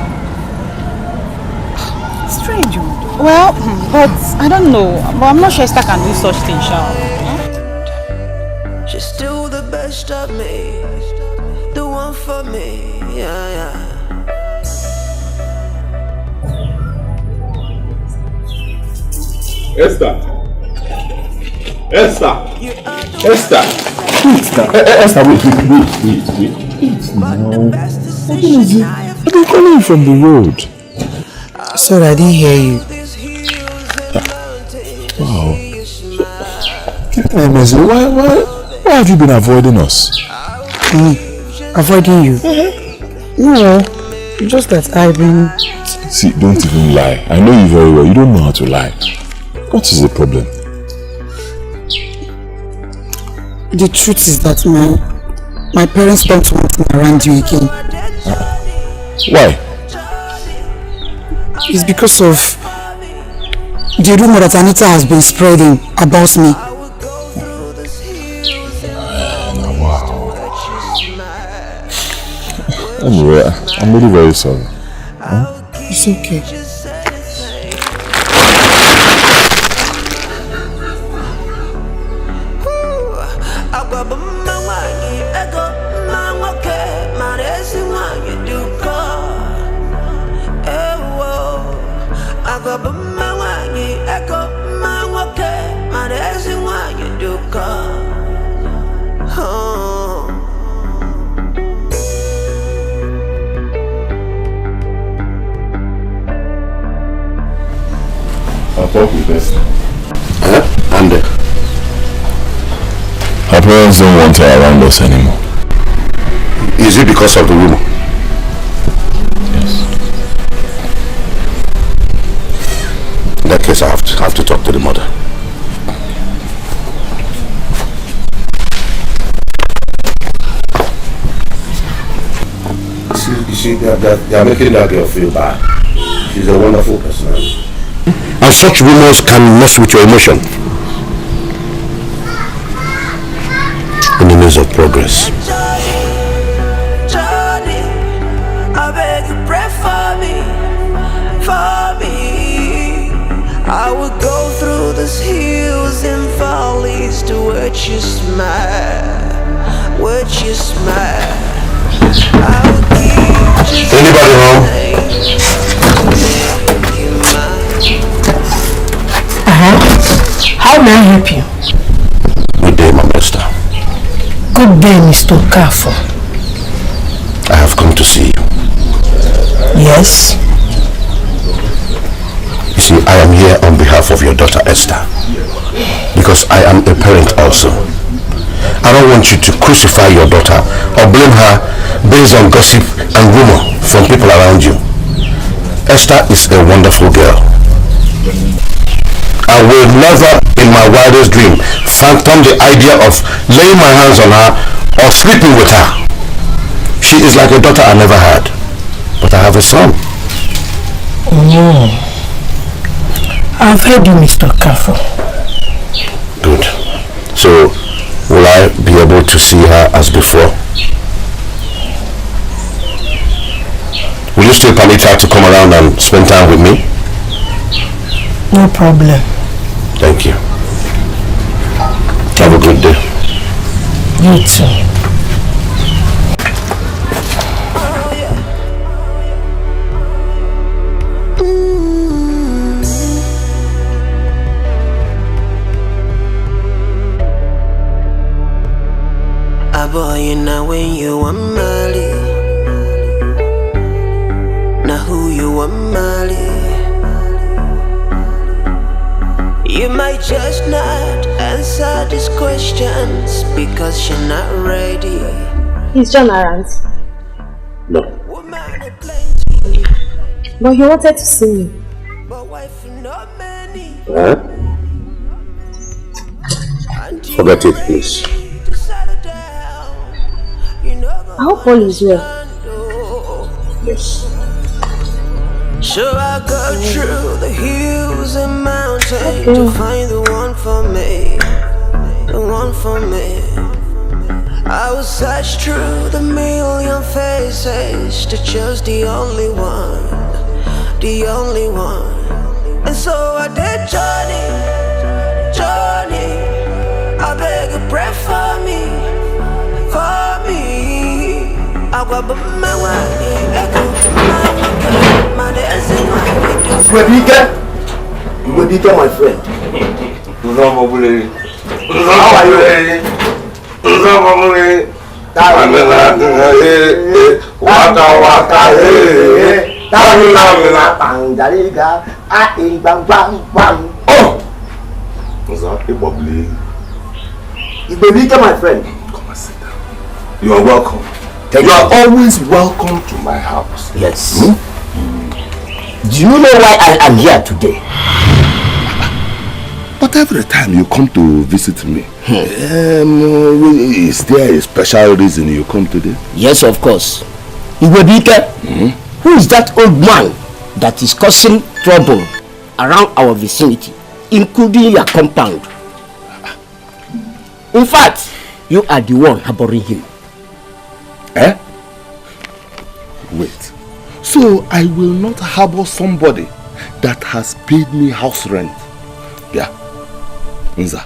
Strange. Well, but I don't know. But I'm not sure Esther can do such things, She's still the best of me, the one for me, yeah. Esther, wait now. What is it? They're calling you from the road. Sorry, I didn't hear you. Wow. Why have you been avoiding us? Avoiding you? No, just that I've been... See, don't even lie. I know you very well. You don't know how to lie. What is the problem? The truth is that my parents don't want me around you again. Why? It's because of the rumor that Anita has been spreading about me. Wow. Anyway, I'm really very sorry. It's okay. I'll talk with Esther. And her parents don't want her around us anymore. is it because of the rumor? Yes. In that case, I have to talk to the mother. You see they are making that girl feel bad. She's a wonderful person. And such rumors can mess with your emotion. Enemies of progress. Johnny, I beg you pray for me. I would go through these hills and valleys to watch you smile, watch you smile. I would keep anybody home? How may I help you? Good day, my master. Good day, Mr. Okafor. I have come to see you. Yes? You see, I am here on behalf of your daughter Esther. Because I am a parent also. I don't want you to crucify your daughter or blame her based on gossip and rumor from people around you. Esther is a wonderful girl. I will never in my wildest dream phantom the idea of laying my hands on her or sleeping with her. She is like a daughter I never had. But I have a son. I've heard you, Mr. Okafor. Good. So, will I be able to see her as before? Will you still permit her to come around and spend time with me? No problem. Thank you. Have a good day. You too. Boy, you know when you want Mali. Now who you want Mali? You might just not answer these questions because you're not ready. He's John around. No. But he wanted to see me. Huh? Forget it, please. I hope all is well. Yes. So I go through the hills and mountains to find the one for me, the one for me. I will search through the million faces to choose the only one, the only one. And so I did, Johnny, Johnny, I beg you pray for me, for me. I got my Wazico, my friend. How are you? Wazico, my friend. Come and sit down. You are welcome. You are always welcome to my house. Yes. Do you know why I am here today? But every time you come to visit me, is there a special reason you come today? Yes, of course. Wazico, who is that old man that is causing trouble around our vicinity, including your compound? In fact, you are the one harboring him. Eh? Wait. So I will not harbor somebody that has paid me house rent? Yeah. Nza.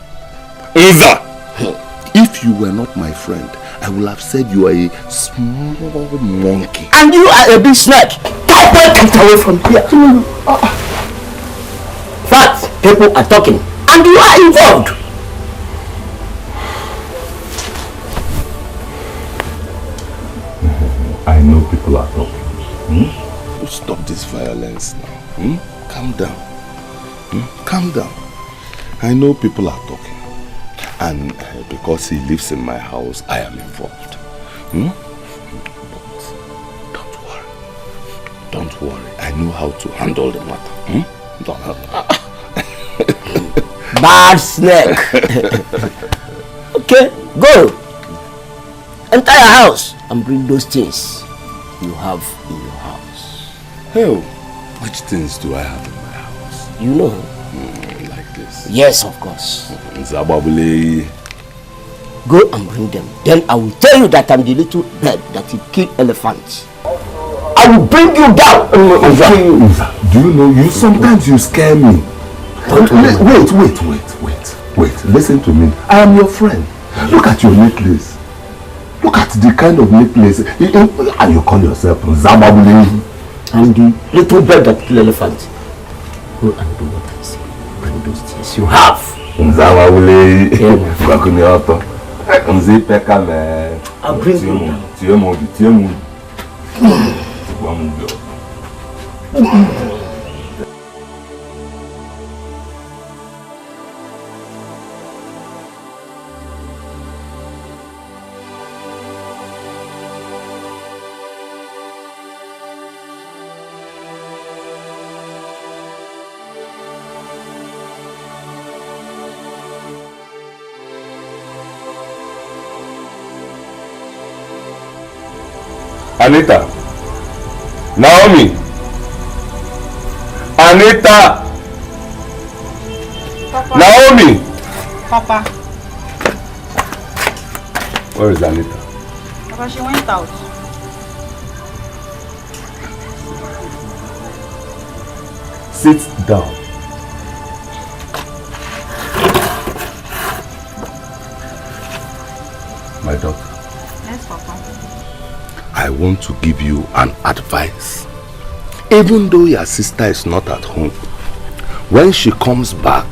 If you were not my friend, I would have said you are a small monkey. And you are a big snake. Get away from here. But people are talking and you are involved. I know people are talking. Stop this violence now. Calm down. Calm down. I know people are talking. And because he lives in my house, I am involved. know how to handle the matter. Bad snake. Okay, go. Enter your house and bring those things you have in your house. Hell, which things do I have in my house? You know. Like this? Yes, of course. Zababule. Go and bring them. Then I will tell you that I'm the little bird that he killed elephants. I will bring you down. Do you know, you sometimes you scare me. Wait. Listen to me. I am your friend. Look at your necklace. Look at the kind of necklace. And you call yourself Zababule. I'm the little bird that killed elephants. Go and do what I say. Bring those things you have. Zababule. I'll bring you down. Anita, Naomi, Anita, Papa. Naomi. Papa. Where is Anita? Papa, she went out. Sit down. My daughter. Yes, Papa. I want to give you an advice. Even though your sister is not at home, when she comes back,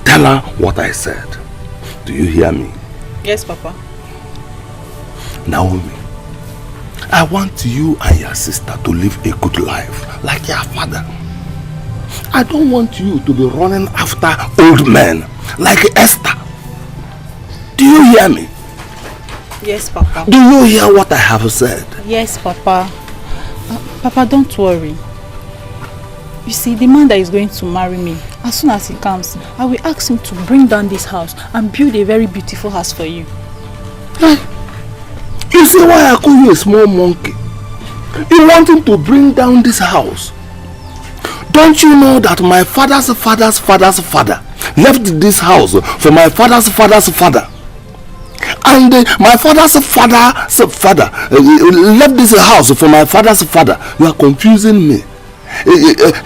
tell her what I said. Do you hear me? Yes, Papa. Naomi, I want you and your sister to live a good life like your father. I don't want you to be running after old men like Esther. Do you hear me? Yes, Papa. Do you hear what I have said? Yes, Papa. Papa, don't worry. You see, the man that is going to marry me, as soon as he comes, I will ask him to bring down this house and build a very beautiful house for you. You see why I call you a small monkey? You want him to bring down this house. Don't you know that my father's father's father's father left this house for my father's father's father? And my father's father's father left this house for my father's father. You are confusing me.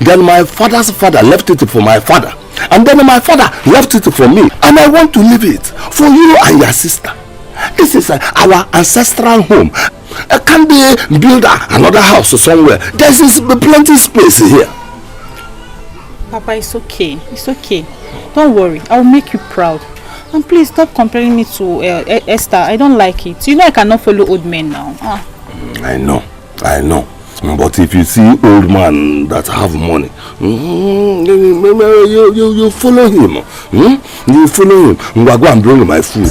Then my father's father left it for my father. And then my father left it for me. And I want to leave it for you and your sister. This is our ancestral home. Can they build another house somewhere? There is plenty space here. Papa, it's okay. It's okay. Don't worry. I will make you proud. And please stop comparing me to Esther. I don't like it. You know I cannot follow old men now. I know. But if you see old man that have money, you follow him. You follow him. Go and bring my food.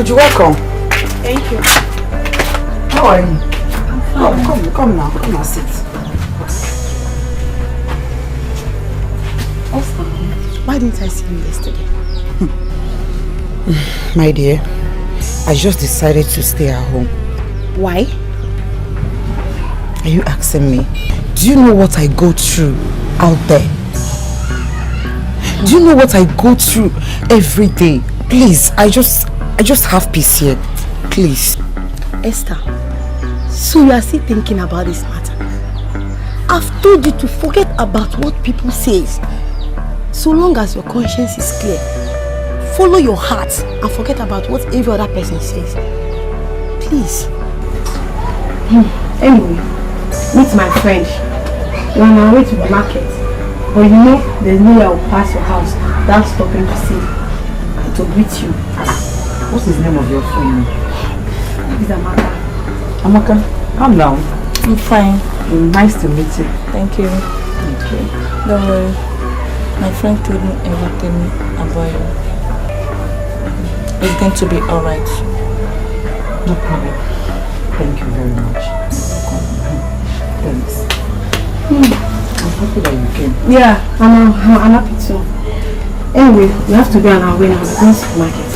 You're welcome. Thank you. How are you? Come now. Come and sit. Why didn't I see you yesterday? My dear, I just decided to stay at home. Why? Are you asking me? Do you know what I go through out there? Do you know what I go through every day? Please, I just have peace here. Please. Esther, so you are still thinking about this matter? I've told you to forget about what people say. So long as your conscience is clear, follow your heart and forget about what every other person says. Please. Anyway, meet my friend. We are on our way to the market. But you know, there's no way I'll pass your house without stopping to see, to greet you. What's his name of your friend? It's Amaka. Amaka, calm down. I'm fine. Nice to meet you. Thank you. Okay. Don't worry. My friend told me everything about you. It's going to be alright. No problem. Thank you very much. Thanks. I'm happy that you came. Yeah, I'm happy too. Anyway, we have to be on our way now. We're going to the market.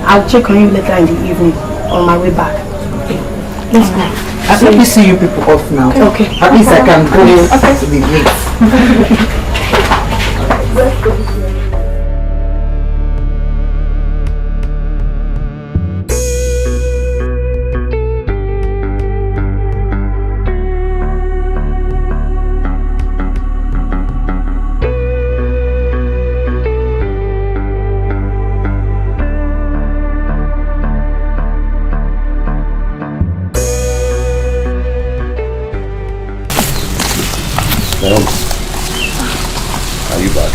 I'll check on you later in the evening on my way back. Okay. Let's go. Let me see you people off now. Okay. At least I can go to the gate. Let's go. Are you back?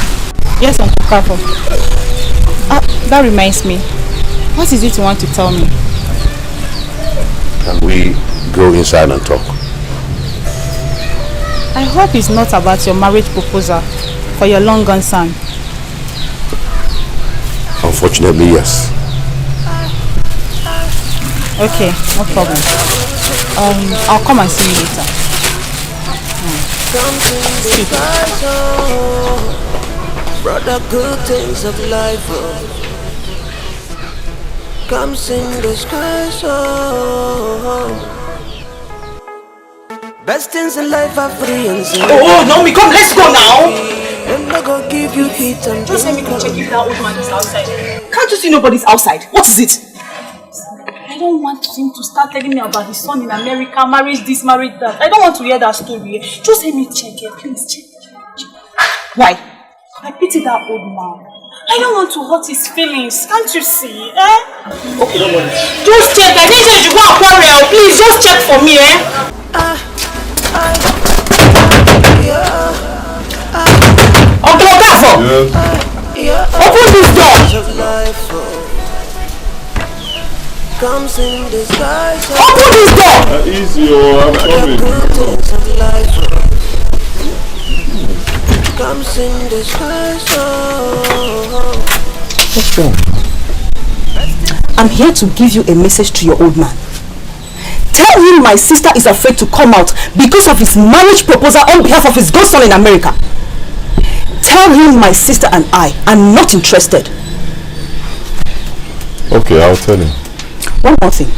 Yes, Uncle Papa. That reminds me. What is it you want to tell me? Can we go inside and talk? I hope it's not about your marriage proposal for your long gone son. Unfortunately, yes. Okay, no problem. I'll come and see you later. Brought the good things of life comes in disguise. Best things in life are free and simple. Oh, Naomi, come, let's go now. And I go give you heat and just let me go check if that old man is outside. Can't you see nobody's outside? What is it? I don't want him to start telling me about his son in America, marriage this, marriage that. I don't want to hear that story. Just let me check it, please check. Why? I pity that old man. I don't want to hurt his feelings. Can't you see? Okay, don't worry. Just check. I didn't say you go and quarrel. Please, just check for me, Uncle Okafo! Open this door! Comes in disguise. Open this door! Easy, I'm coming. Comes in disguise. What's wrong? I'm here to give you a message to your old man. Tell him my sister is afraid to come out because of his marriage proposal on behalf of his godson in America. Tell him my sister and I are not interested. Okay, I'll tell him. One more thing.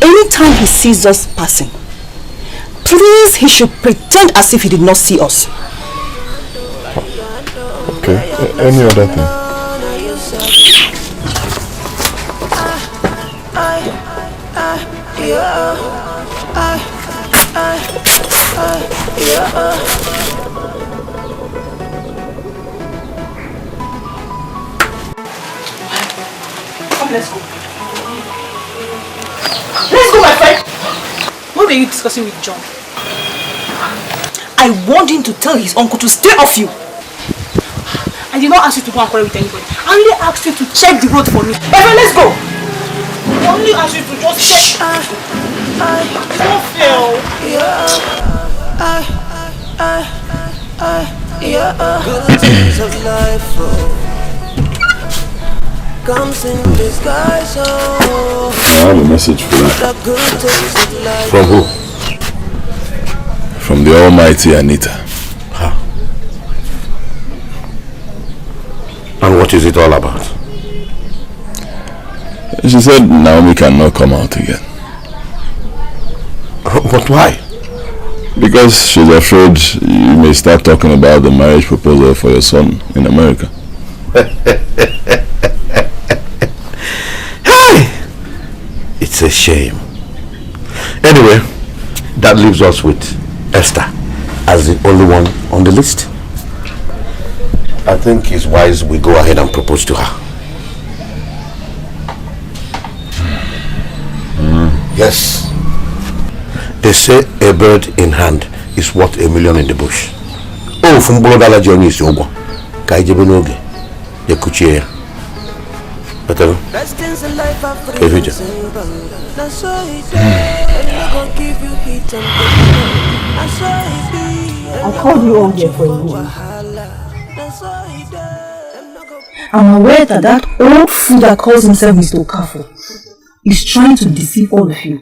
Anytime he sees us passing, please he should pretend as if he did not see us. Okay, any other thing? Come, let's go. Let's go, my friend. What were you discussing with John? I warned him to tell his uncle to stay off you. I did not ask you to go and quarrel with anybody. I only asked you to check the road for me. My friend, let's go. I only asked you to just check. Don't fail. Good things of life comes in disguise. I have a message for you. From who? From the almighty Anita. Huh. And what is it all about? She said Naomi cannot come out again. But why? Because she's afraid you may start talking about the marriage proposal for your son in America. It's a shame. Anyway, that leaves us with Esther as the only one on the list. I think it's wise we go ahead and propose to her. Yes. They say a bird in hand is worth a million in the bush. Oh, from Bologala Johnny is over. Kaijabinoge. Yakuchia. Better. I called you on here for a reason. I'm aware that old fool that calls himself Mr. Okafor is trying to deceive all of you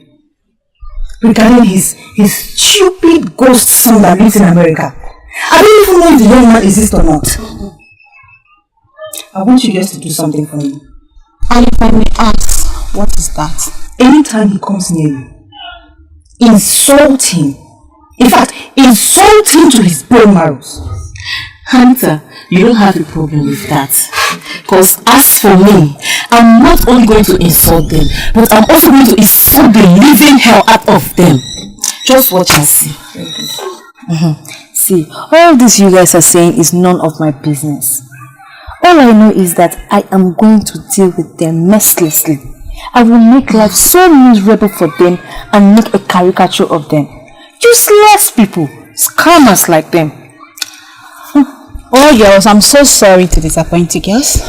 regarding his stupid ghost son that lives in America. I don't even know if the young man exists or not. I want you guys to do something for me. And if I may ask, what is that? Anytime he comes near you, insult him. In fact, insult him to his bone marrows. Hunter, you don't have a problem with that. Because as for me, I'm not only going to insult them, but I'm also going to insult the living hell out of them. Just watch and see. See, all this you guys are saying is none of my business. All I know is that I am going to deal with them mercilessly. I will make life so miserable for them and make a caricature of them. Useless people, scammers like them. Oh girls, I'm so sorry to disappoint you girls.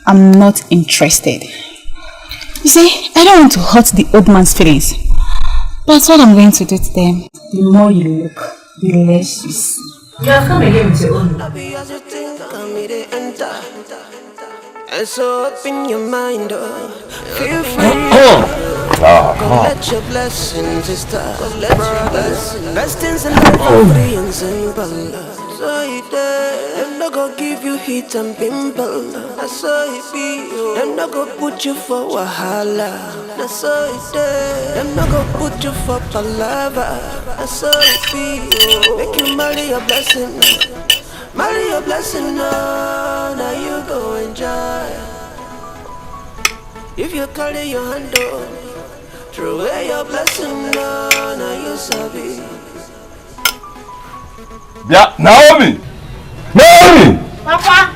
I'm not interested. You see, I don't want to hurt the old man's feelings. But what I'm going to do to them, the more you look, the less you see. You have come again with your own. And so up in your mind, feel free. Let your blessings start. Let your blessings and free and simple. So it I'm not gonna give you heat and pimple. That's so it be. I'm not gonna put you for wahala. That's so it I'm not gonna put you for palava. That's so it be. Make you marry your blessing. Marry your blessing, no, now you go enjoy. If you carry your hand on, throw away your blessing, no, now you sabi. Yeah, Naomi! Naomi! Papa!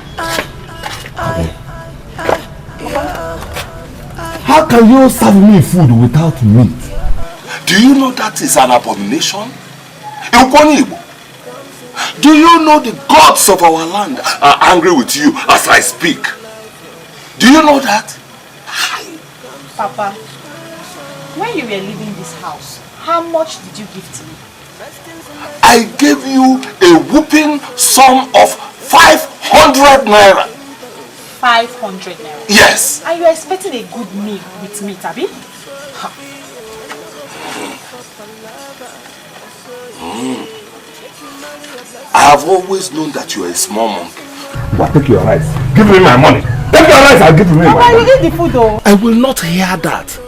How can you serve me food without meat? Do you know that is an abomination? Do you know the gods of our land are angry with you as I speak? Do you know that? Papa, when you were leaving this house, how much did you give to me? I gave you a whooping sum of 500 naira. 500 naira? Yes. And you are expecting a good meal with me, Tabi? I have always known that you are a small monkey. But take your rice. Give me my money. Take your rice and give me my money. Papa, you eat the food though. I will not hear that.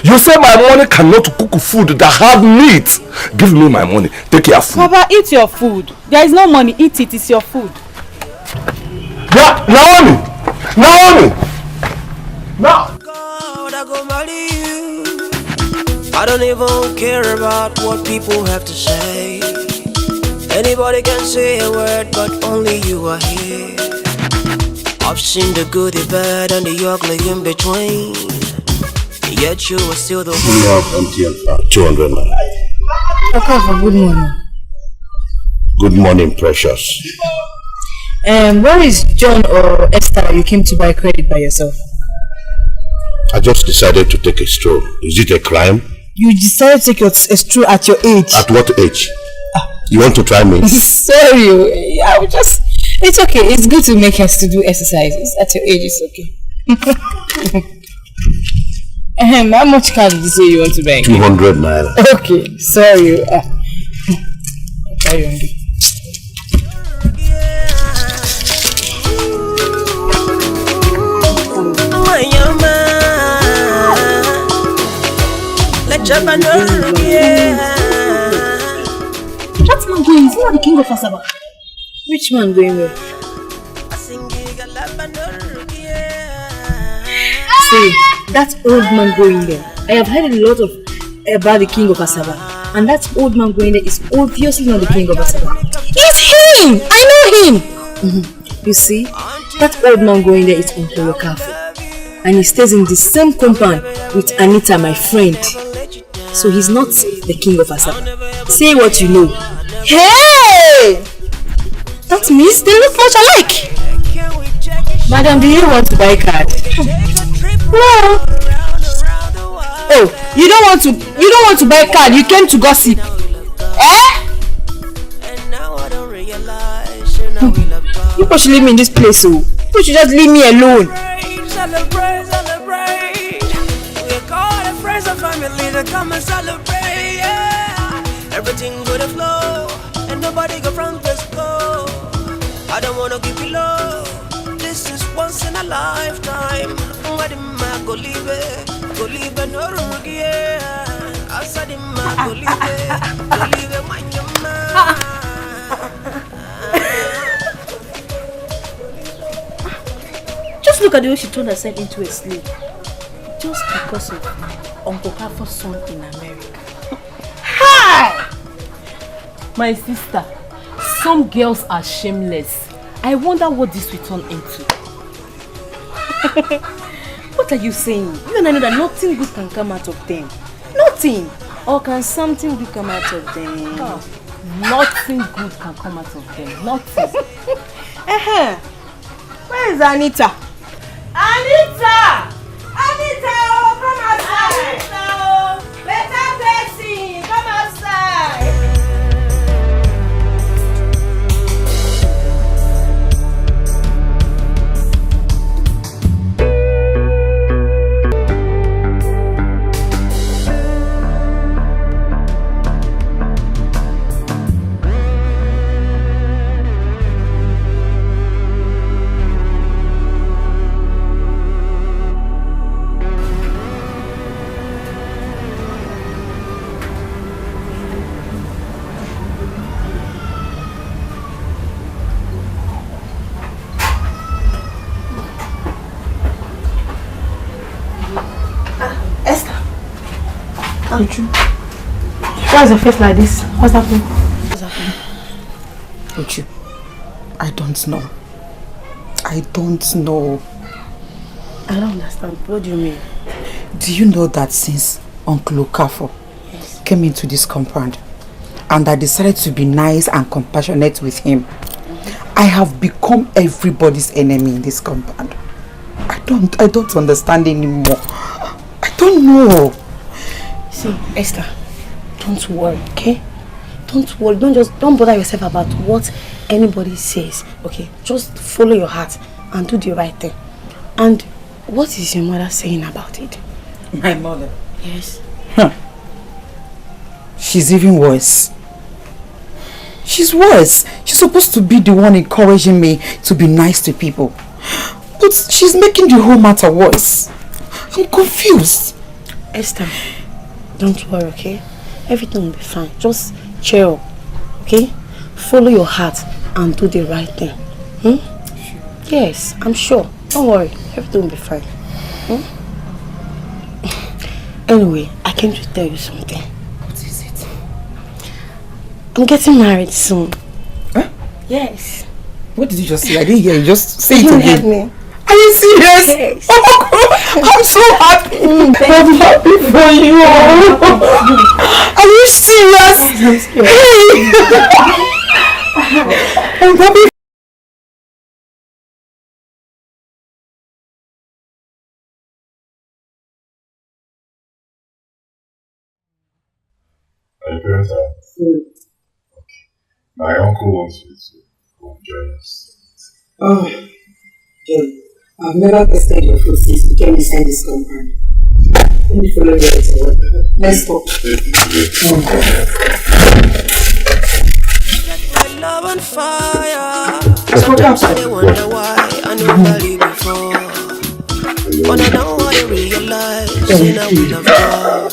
You say my money cannot cook food that have meat. Give me my money. Take your food. Papa, eat your food. There is no money. Eat it. It's your food. Yeah, Naomi! Naomi! Now! God, I go marry you. I don't even care about what people have to say. Anybody can say a word, but only you are here. I've seen the good, the bad, and the ugly in between. Yet you are still the one. 200 naira. Okay, good morning. Good morning, precious. Where is John or Esther you came to buy credit by yourself? I just decided to take a stroll. Is it a crime? You decided to take a stroll at your age. At what age? You want to try me? Sorry, I would just... It's okay, it's good to make us to do exercises. At your age, it's okay. How much car did you say you want to buy? 200 naira. Okay, sorry. Carry on. That man going, is not the king of Asaba. Which man going where? See, that old man going there. I have heard a lot about the king of Asaba. And that old man going there is obviously not the king of Asaba. It's him! I know him! You see, that old man going there is Uncle Okafor. And he stays in the same compound with Anita, my friend. So he's not the king of Asaba. Say what you know. Hey! Don't miss, they look much alike. Madam, do you want to buy a card? No. Oh, you don't want to buy a card, you came to gossip. Eh? You should leave me in this place, so you should just leave me alone. Celebrate, celebrate. We call the friends and family to come and celebrate. Yeah. Everything go to flow, and nobody go from this go. I don't wanna keep you low. This is once in a lifetime. What am I go leave it? Go leave it, no regret. I said, go leave it, my man. Just look at the way she turned herself into a slave. Just because of Uncle Kafo's son in America. Hi! My sister, some girls are shameless. I wonder what this will turn into. What are you saying? You and I know that nothing good can come out of them. Nothing. Or can something good come out of them? Oh, nothing good can come out of them. Nothing. Where is Anita? Anita! Anita, oh, come outside! Anita, oh, better blessing, come outside! Why is your face like this? What's happening? What's happening? Uchu, I don't know. I don't know. I don't understand. What do you mean? Do you know that since Uncle Okafo came into this compound and I decided to be nice and compassionate with him, I have become everybody's enemy in this compound. I don't understand anymore. I don't know. See, Esther, don't worry, okay? Don't worry. Don't bother yourself about what anybody says, okay? Just follow your heart and do the right thing. And what is your mother saying about it? My mother? Yes. She's even worse. She's worse. She's supposed to be the one encouraging me to be nice to people. But she's making the whole matter worse. I'm confused. Esther, don't worry, okay? Everything will be fine. Just cheer up, okay? Follow your heart and do the right thing. Yes, I'm sure. Don't worry. Everything will be fine. Anyway, I came to tell you something. What is it? I'm getting married soon. Huh? Yes. What did you just say? I didn't hear you. Just say You it heard again. me. Are you serious? Yes. Oh God, I'm so happy. I'm happy for you. Are you serious? Hey. I'm happy. Are your parents out? Okay. My uncle wants you to come join us. Oh, Joe, I've never tested your food since we came inside this compound. Let me follow you to work. Let's go. My love on fire. Sometimes I wonder why I never leave before. But I know I realize in a will of God.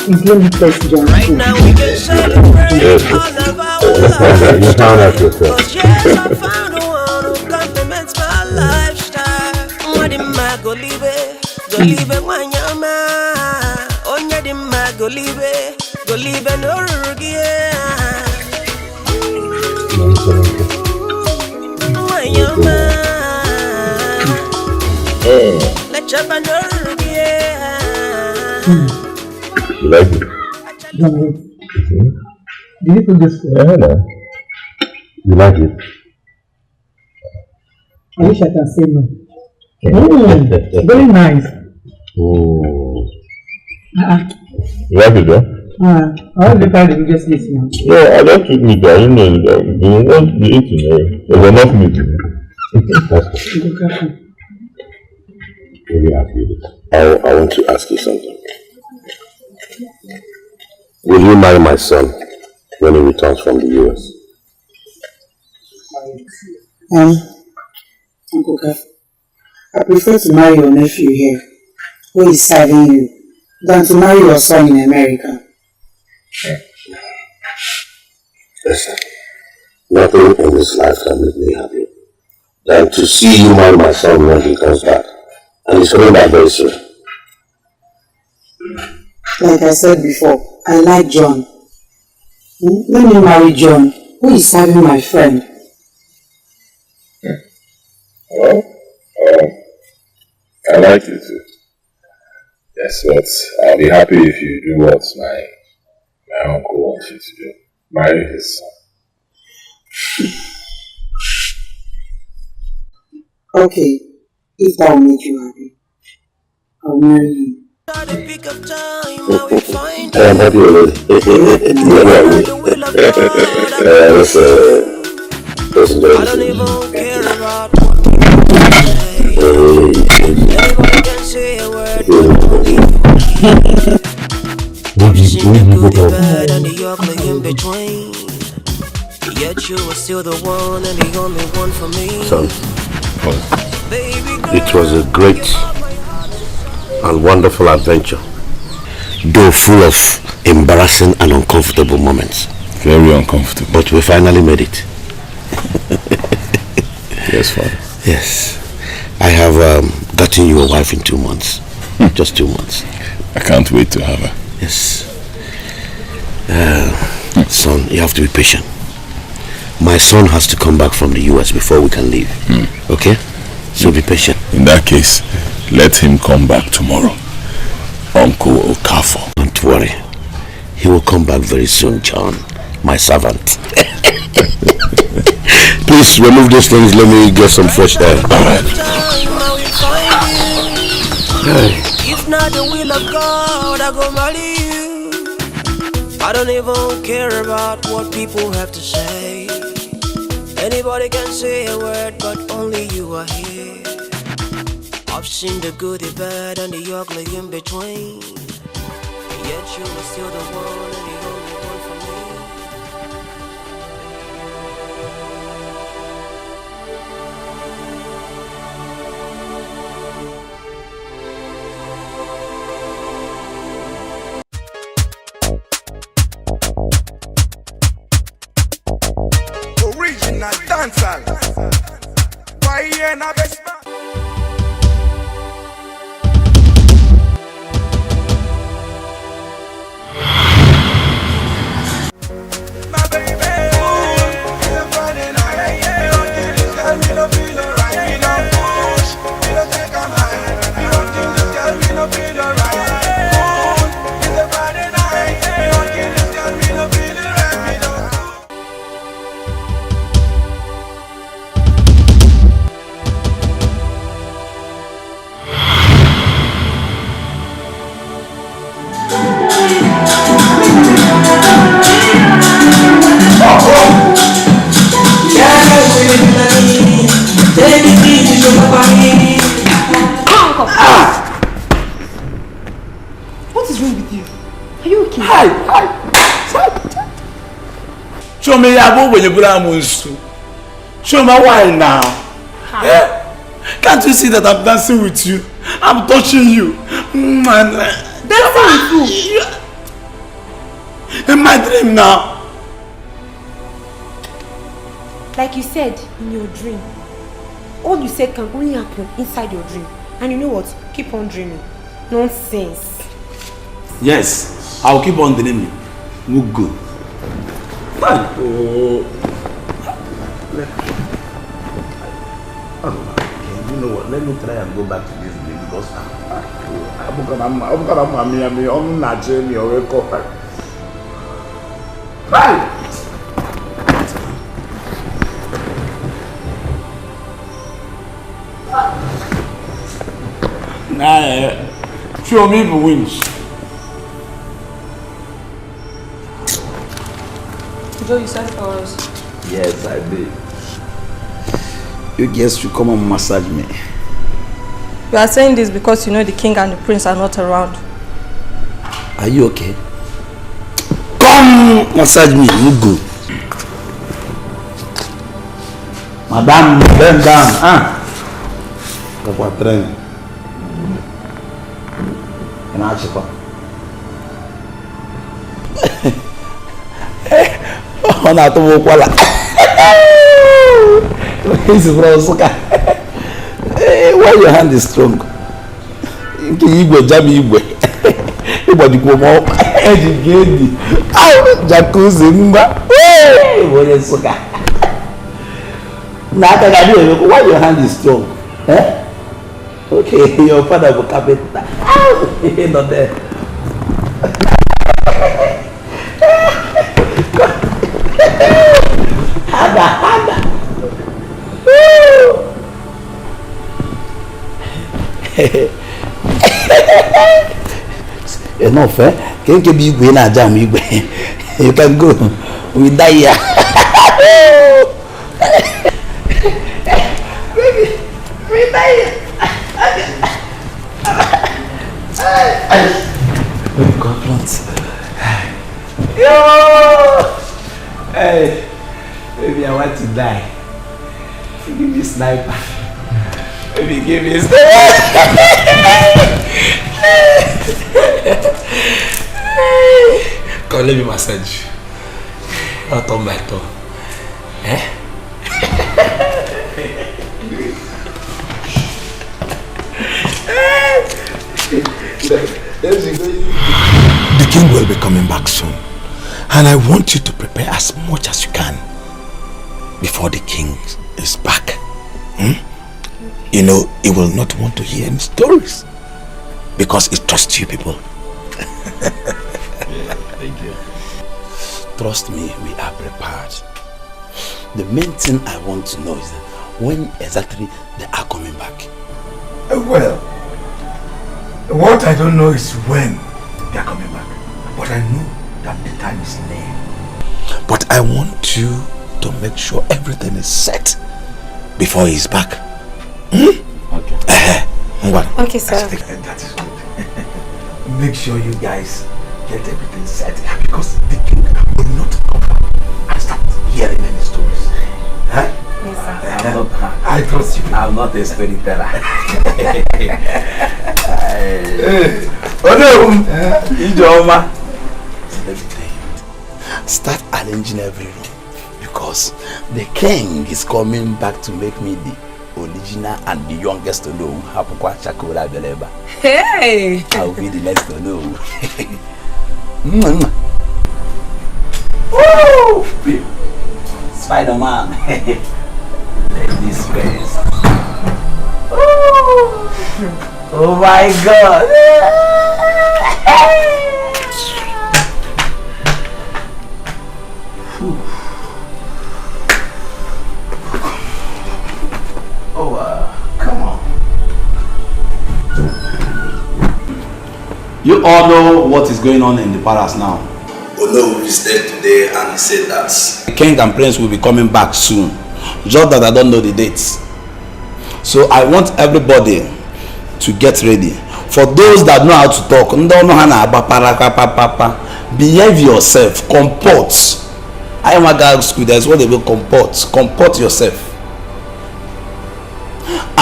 Right now we can celebrate all of our lives. Cause yes, I found the one who complements my lifestyle. What am I go leave it? Go leave it when you're mine. On your demand, go leave it no regret. When you're mine, let your band You like it? Did you put this? Yeah, no. You like it? I wish I can say no. Very nice. Oh. You like it, though? I want to try the biggest piece now. No, I don't eat meat. I don't know. You won't be eating. There's enough meat. Let me ask you this. I want to ask you something. Will you marry my son when he returns from the US? Uncle Gaff, I prefer to marry your nephew here, who is serving you, than to marry your son in America. Listen, nothing in this life can make me happy than to see you marry my son when he comes back. And he's coming back very soon. Like I said before, I like John. Let me marry John, who is serving my friend. Well, I like you too. Yes, but I'll be happy if you do what my uncle wants you to do. Marry his son. Okay, if that will make you happy, I'll marry you. I am happy already. Let's enjoy Yet you were still the one and the only one for me. Son, it was a great and wonderful adventure, though full of embarrassing and uncomfortable moments. Very uncomfortable. But we finally made it. Yes, Father. Yes. I have gotten you a wife in 2 months. Just 2 months. I can't wait to have her. Yes. Son, you have to be patient. My son has to come back from the US before we can leave. Okay? So be patient. In that case, let him come back tomorrow. Uncle Okafor. Don't worry. He will come back very soon, John. My servant. Please remove those things. Let me get some fresh air. If not the will of God, I go marry you. I don't even care about what people have to say. Anybody can say a word, but only you are here. I've seen the good, the bad, and the ugly in between. Yet you are still the one and the only one for me. Original dancehall. Why you not best man? What is wrong with you? Are you okay? Hi. Show me your boy when you put on monster. Show me why now. Yeah. Can't you see that I'm dancing with you? I'm touching you. Dancing with you? In my dream now. Like you said in your dream, all you said can only happen inside your dream. And you know what? Keep on dreaming. Nonsense. Yes, I'll keep on dreaming. Look good. Okay, you know what? Let me try and go back to this dream because I'm not dreaming or wake up. Bye. Show me the wins. Joe, you said for us. Yes, I did. You guys should come and massage me. You are saying this because you know the king and the prince are not around. Are you okay? Come massage me, you go. Madam, bend down. Go for training. And I'll check up. Oh, not to walk while he's why your hand is strong? You jam you. Everybody go more. Educated. Jacuzzi. What is soka? Why your hand is strong? Eh? Okay, your father will carpenter. Not there. Hada. Enough, eh? Can't you be going at jam? You can go. We die here. We die here. God wants. Yo! Hey, maybe I want to die. Give me sniper. Maybe give me Come, let me massage you. Not on my toe. Eh? The king will be coming back soon, and I want you to prepare as much as you can before the king is back. You know, he will not want to hear any stories because he trusts you people. Thank you. Trust me, we are prepared. The main thing I want to know is that when exactly they are coming back. Well, what I don't know is when they are coming back, but I know that the time is near. But I want you to make sure everything is set before he's back. Okay. Okay, sir. That is good. Make sure you guys get everything set because the king will not come back and start hearing any stories. Huh? Yes, sir. I trust you. I'm not a storyteller. Start arranging every room because the king is coming back to make me the original and the youngest to know. Hey! I'll be the next to know. Woo! Spider-Man. Ladies first. Oh my God! Come on. You all know what is going on in the palace now. Olo visited today and he said that the king and prince will be coming back soon. Just that I don't know the dates. So I want everybody to get ready. For those that know how to talk, behave yourself, comport. I am a girl school, that's what they will comport. Comport yourself.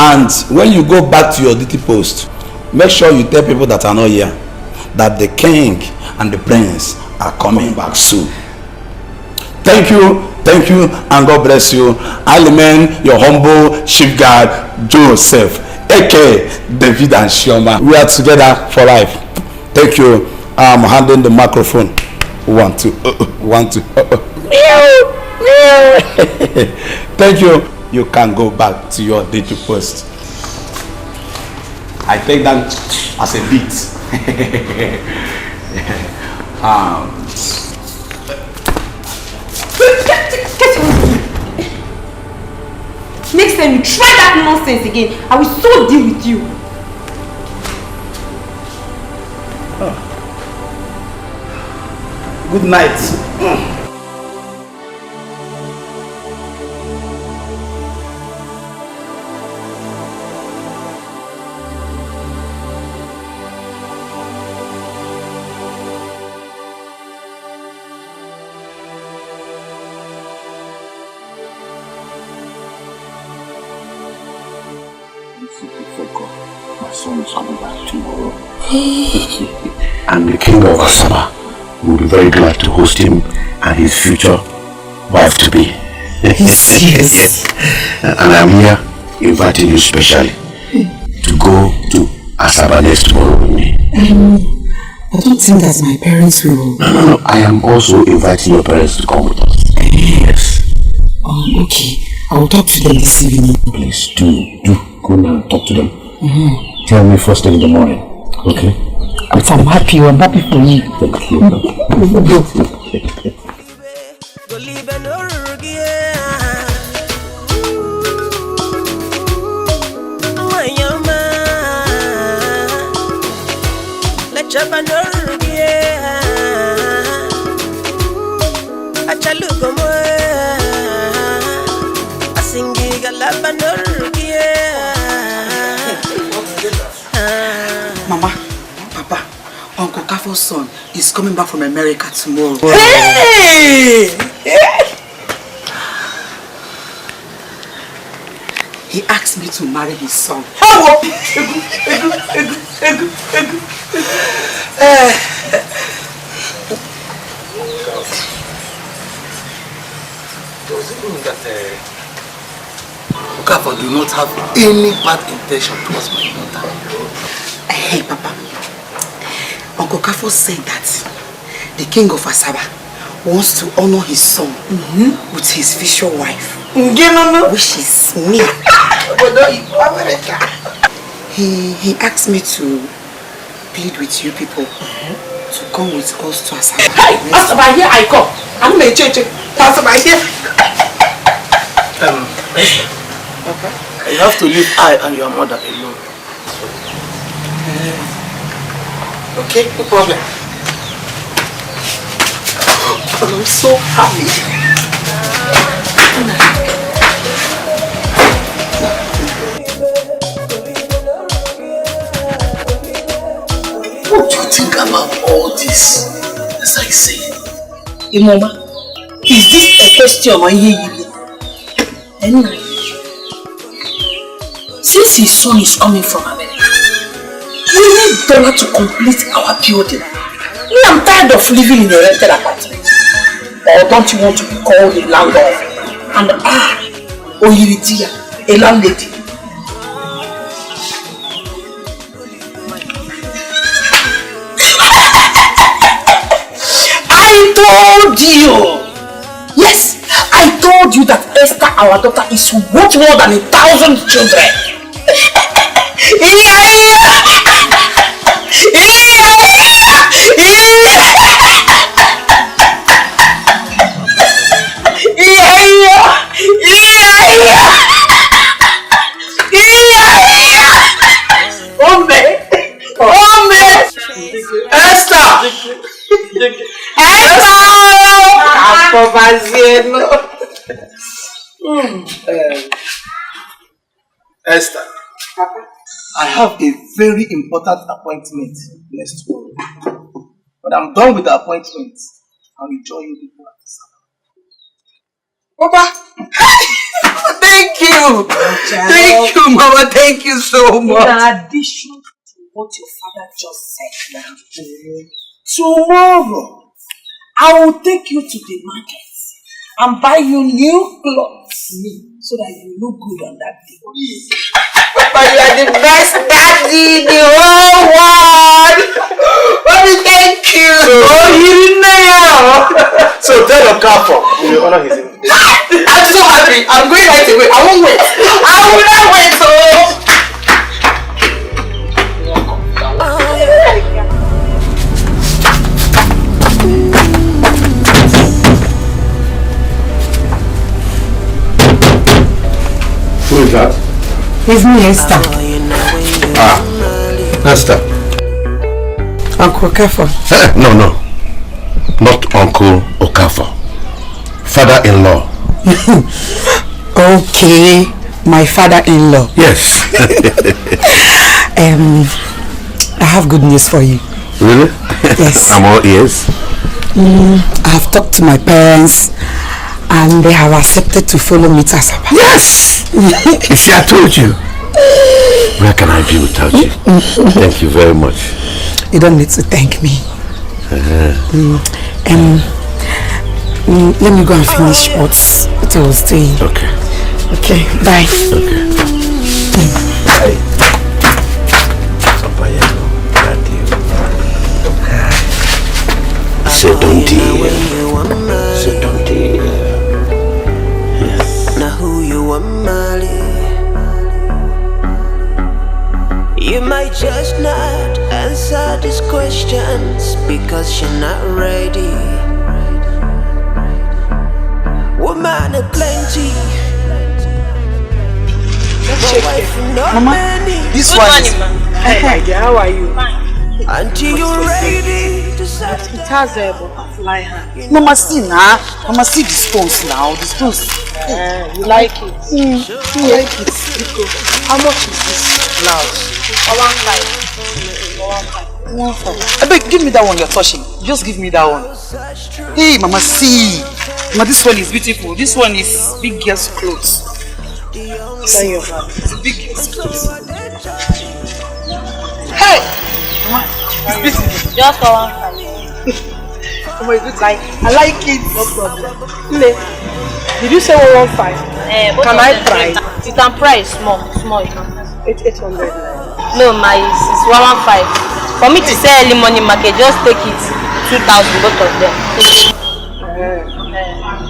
And when you go back to your duty post, make sure you tell people that are not here that the king and the prince are coming back soon. Thank you, and God bless you. I remain your humble chief guard, Joseph, aka David and Shioma. We are together for life. Thank you. I'm handing the microphone. One, two. Thank you. You can go back to your duty post. I take that as a beat. Next time you try that nonsense again, I will so deal with you. Good night. My son is coming back tomorrow. And the king of Asaba will be very glad to host him and his future wife-to-be. Yes. And I'm here inviting you specially to go to Asaba next tomorrow with me. I don't think that my parents will... No. I am also inviting your parents to come with us. Yes. Okay. I will talk to them this evening. Please do go and talk to them. Tell me first thing in the morning. Okay? I'm happy for you. Thank you. Mama, Papa, Uncle Kafo's son is coming back from America tomorrow. Hey! He asked me to marry his son. Does it mean that Okafor do not have any bad intention towards my daughter? Hey, Papa. Uncle Kafo said that the king of Asaba wants to honor his son with his future wife, which is me. He asked me to plead with you people to come with us to Asaba. Hey, Asaba, here I come. I'm going to change. Asaba, here. Papa? You have to leave I and your mother alone. Okay, no problem. I'm so happy. What do you think about all this? As I say, Imoma, is this a question on you? Since his son is coming from America, we need dollar to complete our building. Me, I'm tired of living in a rented apartment. Or don't you want to be called a landlord? And Oyiritia, a landlady. I told you! Yes, I told you that Esther, our daughter, is worth more than 1,000 children. Esther, I have a very important appointment next week. When I'm done with the appointment, I'll join you people at the salon. Papa! Thank you! Thank you, Mama. Thank you so much. In addition to what your father just said now, tomorrow I will take you to the market and buy you new clothes so that you look good on that day. Papa, you are the best daddy in the whole world! Mommy, thank you! You know! So tell your couple, you honor his invitation. I'm so happy! I'm going right away. I won't wait! I will not wait! Who is that? It's me, Esther. Esther. Uncle Kafo. No. Not Uncle Okafor. Father-in-law. Okay, my father-in-law. Yes. I have good news for you. Really? Yes. I'm all ears. I have talked to my parents and they have accepted to follow me to Asaba. Yes! You see, I told you. Where can I be without you? Thank you very much. You don't need to thank me. Let me go and finish what I was doing. Okay. Okay, bye. Okay. Sit down, dear. Sit down, dear. Yes. Now who you want, Molly? You might just not answer these questions because you're not ready. Woman are plenty. Mama, this one is... Hey, my dear, how are you? Until you're ready to set it has a butterfly hand. Mama, see now. Mama, see the stones now. The stones. You like it? You like it. How much is this blouse? 1.5. I beg, give me that one you're touching. Just give me that one. Hey, Mama, see. Mama, this one is beautiful. This one is big girl's clothes. Turn your hand. It's a big girl's clothes. Hey! Mama, it's beautiful. Just for 1.5. Oh my God, I like it. No problem. Did you say 1.15? Can I price? You can price small. You can price. 800. No, my is 1.15. For me to sell early morning market, just take it 2,000 both of them.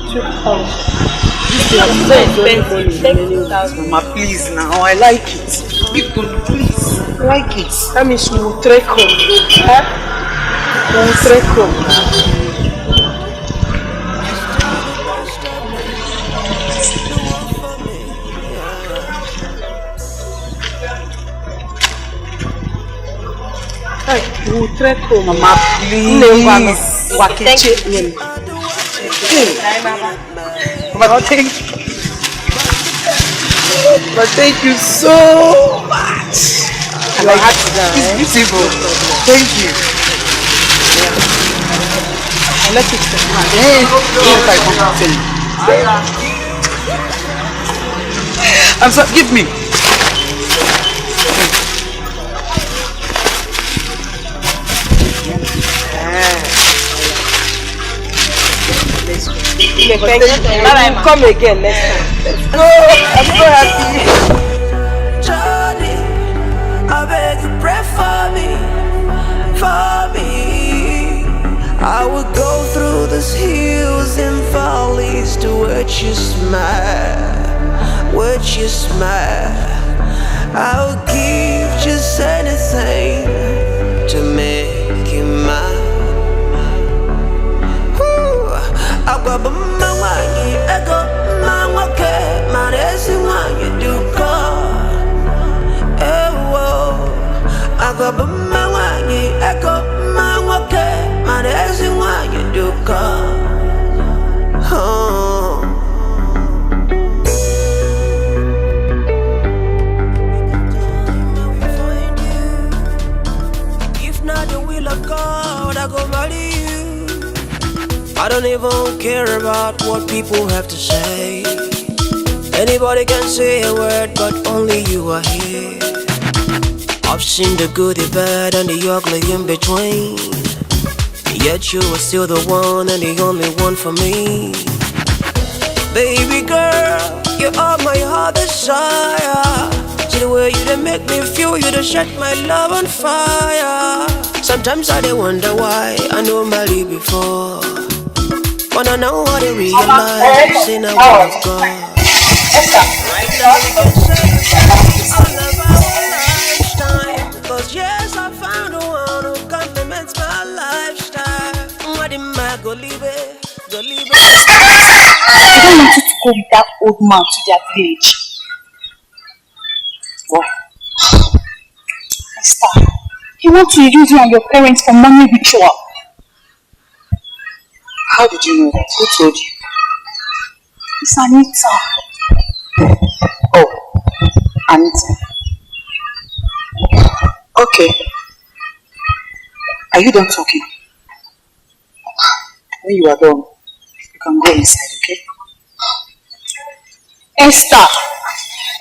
2,000. Mama, please now. I like it. People, please. I like it. That means you will trek home. You will trek home. You will trek home. Mama, please. Thank you. Mama, thank you. But thank you so much. Like, it's beautiful. Thank you. I'll let it go. I'm sorry, give me. Come again next time. Let's go. I'm so happy. Johnny, I beg you pray for me. I would go through these hills and valleys to watch you smile. I would give just anything to make you mine. I got my wangi, I got my wake, my racing one you do call. I got my wangi, I got my wake, my racing one you do call. If not the will of God, I go marry you. I don't even care about what people have to say. Anybody can say a word, but only you are here. I've seen the good, the bad, and the ugly in between. Yet you are still the one and the only one for me. Baby girl, you are my heart desire. See the way you done make me feel, you done set my love on fire. Sometimes I wonder why I know Mali before. Wanna know what I realize in a world of God. Right now we can say all about lifetime. Cause yes, I found the one who complements my lifestyle. What am I gonna leave it? I don't want you to go with that old man to their village. Why? Esther, he wants to use you and your parents for money ritual. How did you know that? Who told you? It's Anita. Oh, Anita. Okay. Are you done talking? When you are done, you can go inside, okay? Esther!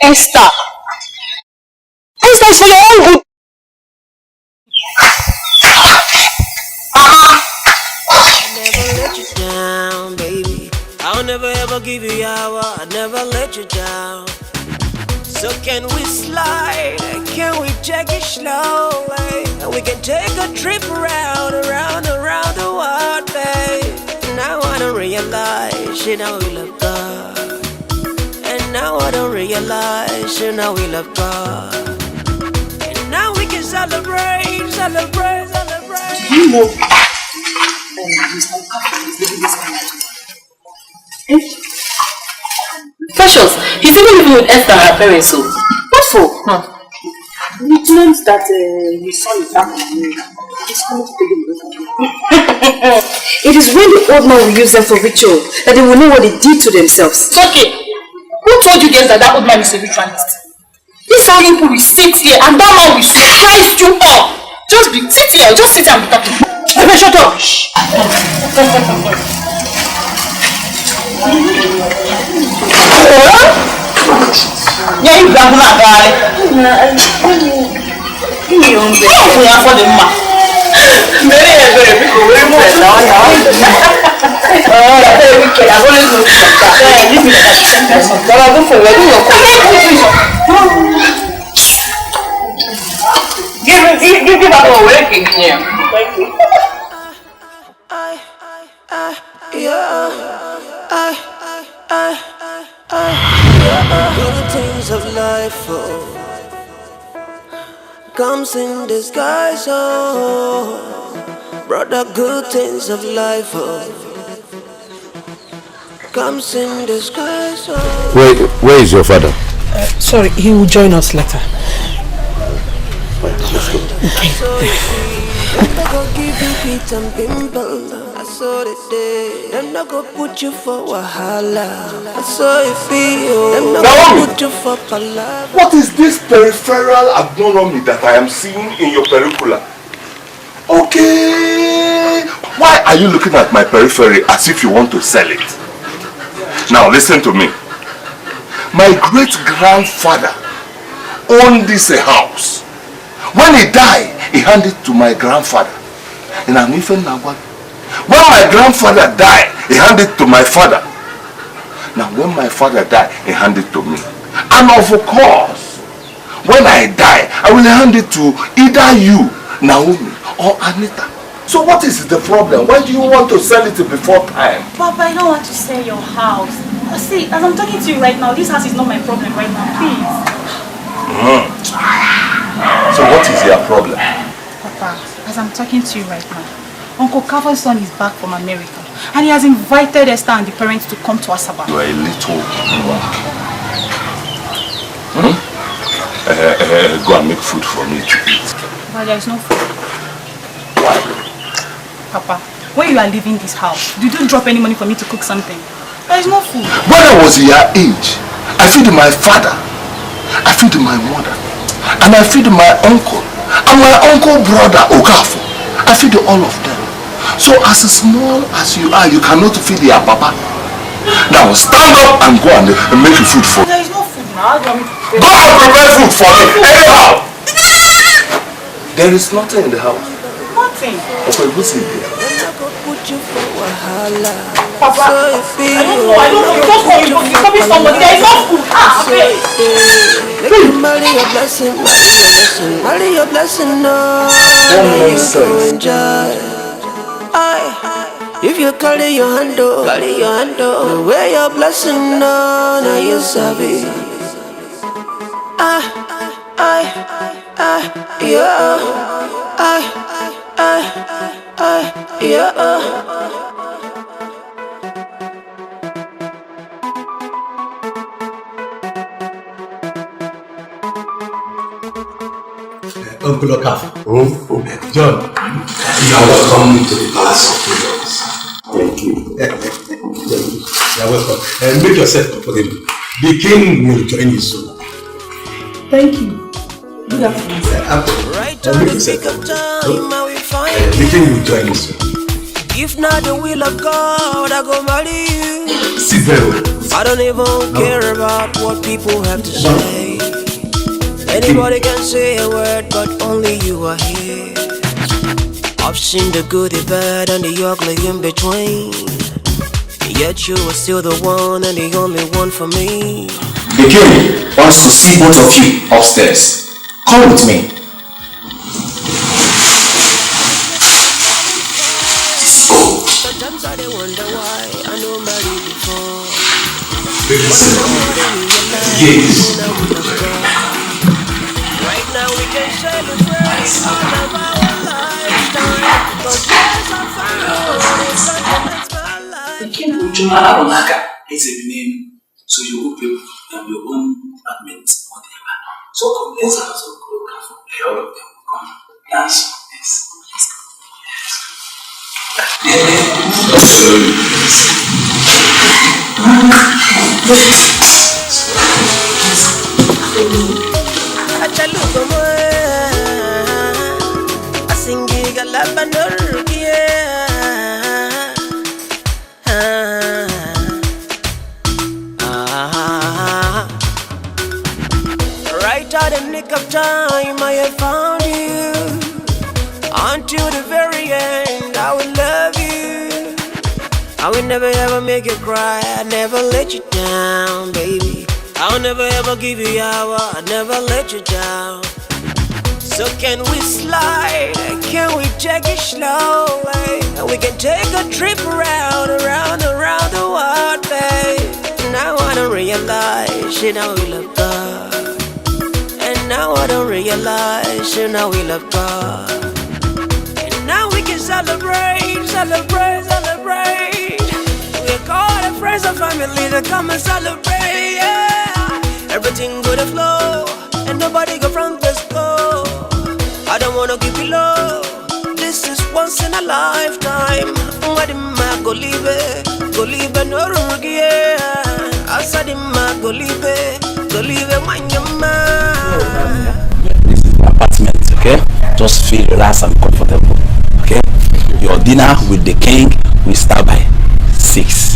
Esther! Esther, it's for your own good. I'll never let you down, baby. I'll never ever give you hour. I'll never let you down. So can we slide? Can we take it slowly? And we can take a trip around the world, babe. Now I don't realize, you know we love God. And now I don't realize, you know we love God. And now we can celebrate. You know, Precious, he's even living with Esther and her parents, so what for? we claimed that his son is back in America. He's coming to take him away from you. It is when the old man will use them for ritual that they will know what they did to themselves. Okay. Who told you guys that that old man is a ritualist? This young people will sit here and that man will slice you up. Just sit here and be talking. Hey, shut up! Yeah, you got that guy. Give me your own bed. Oh, we are for the man. Very people very much now. Oh, very wicked. I've always known that. Yeah, give me that. But I'll go for it. Give that one away. Yeah. Thank you. Good things of life, oh, comes in disguise, oh, brother. Good things of life, oh, comes in disguise, oh. Where is your father? Sorry, he will join us later. Them not go give you beat and pimple. I saw it there. Them not go put you for wahala. I saw it feel. Them not go put you for palaver. What is this peripheral abnormality that I am seeing in your peripheral? Okay. Why are you looking at my periphery as if you want to sell it? Now listen to me. My great-grandfather owned this house. When he died, he handed it to my grandfather. And I'm even now. When my grandfather died, he handed it to my father. Now when my father died, he handed it to me. And of course, when I die, I will hand it to either you, Naomi, or Anita. So what is the problem? Why do you want to sell it before time? Papa, I don't want to sell your house. See, as I'm talking to you right now, this house is not my problem right now, please. So what is your problem? Papa, as I'm talking to you right now, Uncle Carver's son is back from America and he has invited Esther and the parents to come to Asaba. You are a little... Go and make food for me to eat. But there is no food. Why? Papa, when you are leaving this house, did you drop any money for me to cook something? There is no food. When I was your age, I feed my father, I feed my mother, and I feed my uncle, and my uncle brother Okafor. I feed all of them. So as small as you are, you cannot feed your papa. Now stand up and go and make food for me. There is no food now. Go and prepare food for me. Anyhow. There is nothing in the house. Nothing. Okay, who's in there? Papa, I don't know. You just call me. You copy somebody. There is no food. Marry your blessing, marry your blessing, no. You enjoy. If you carry your hand, wear your blessing, no. Now you sabi. Uncle Okafor. John, you are welcome to the palace of kingdoms. Thank you. You're welcome. And make yourself comfortable. The king will join you soon. Thank you. Good afternoon, sir. Make yourself comfortable. The king will join you soon. If not the will of God, I go marry you. Sit very well. I don't even care about what people have to say. Anybody can say a word, but only you are here. I've seen the good, the bad, and the ugly in between. Yet you are still the one and the only one for me. The king wants to see both of you upstairs. Come with me. Sometimes I wonder why I know married before. Yes. Right now we can celebrate our lifetime. Cause yes, I found out something makes my life. The king will join Aronaka is a name, so you will pay them your own apartment, whatever. So come, let's have some choreography. All of them will come dance. Yes. Right at the nick of time, I have found you. Until the very end, I will love you. I will never ever make you cry. I never let you down, baby. I'll never ever give you hour. I never let you down. So can we slide? Can we take it slowly? And we can take a trip around the world, babe. Now I don't realize, you know we love God. And now I don't realize, you know we love God. And now we can celebrate, celebrate, celebrate. We call the friends and family to come and celebrate, yeah. Everything gonna flow, and nobody go from this go. I don't wanna keep you low. This is once in a lifetime. What am I go leave it? Go leave it, no room, yeah. Outside him, I go leave it when you're mine. This is my apartment, okay? Just feel relaxed and comfortable, okay? Your dinner with the king will start by 6.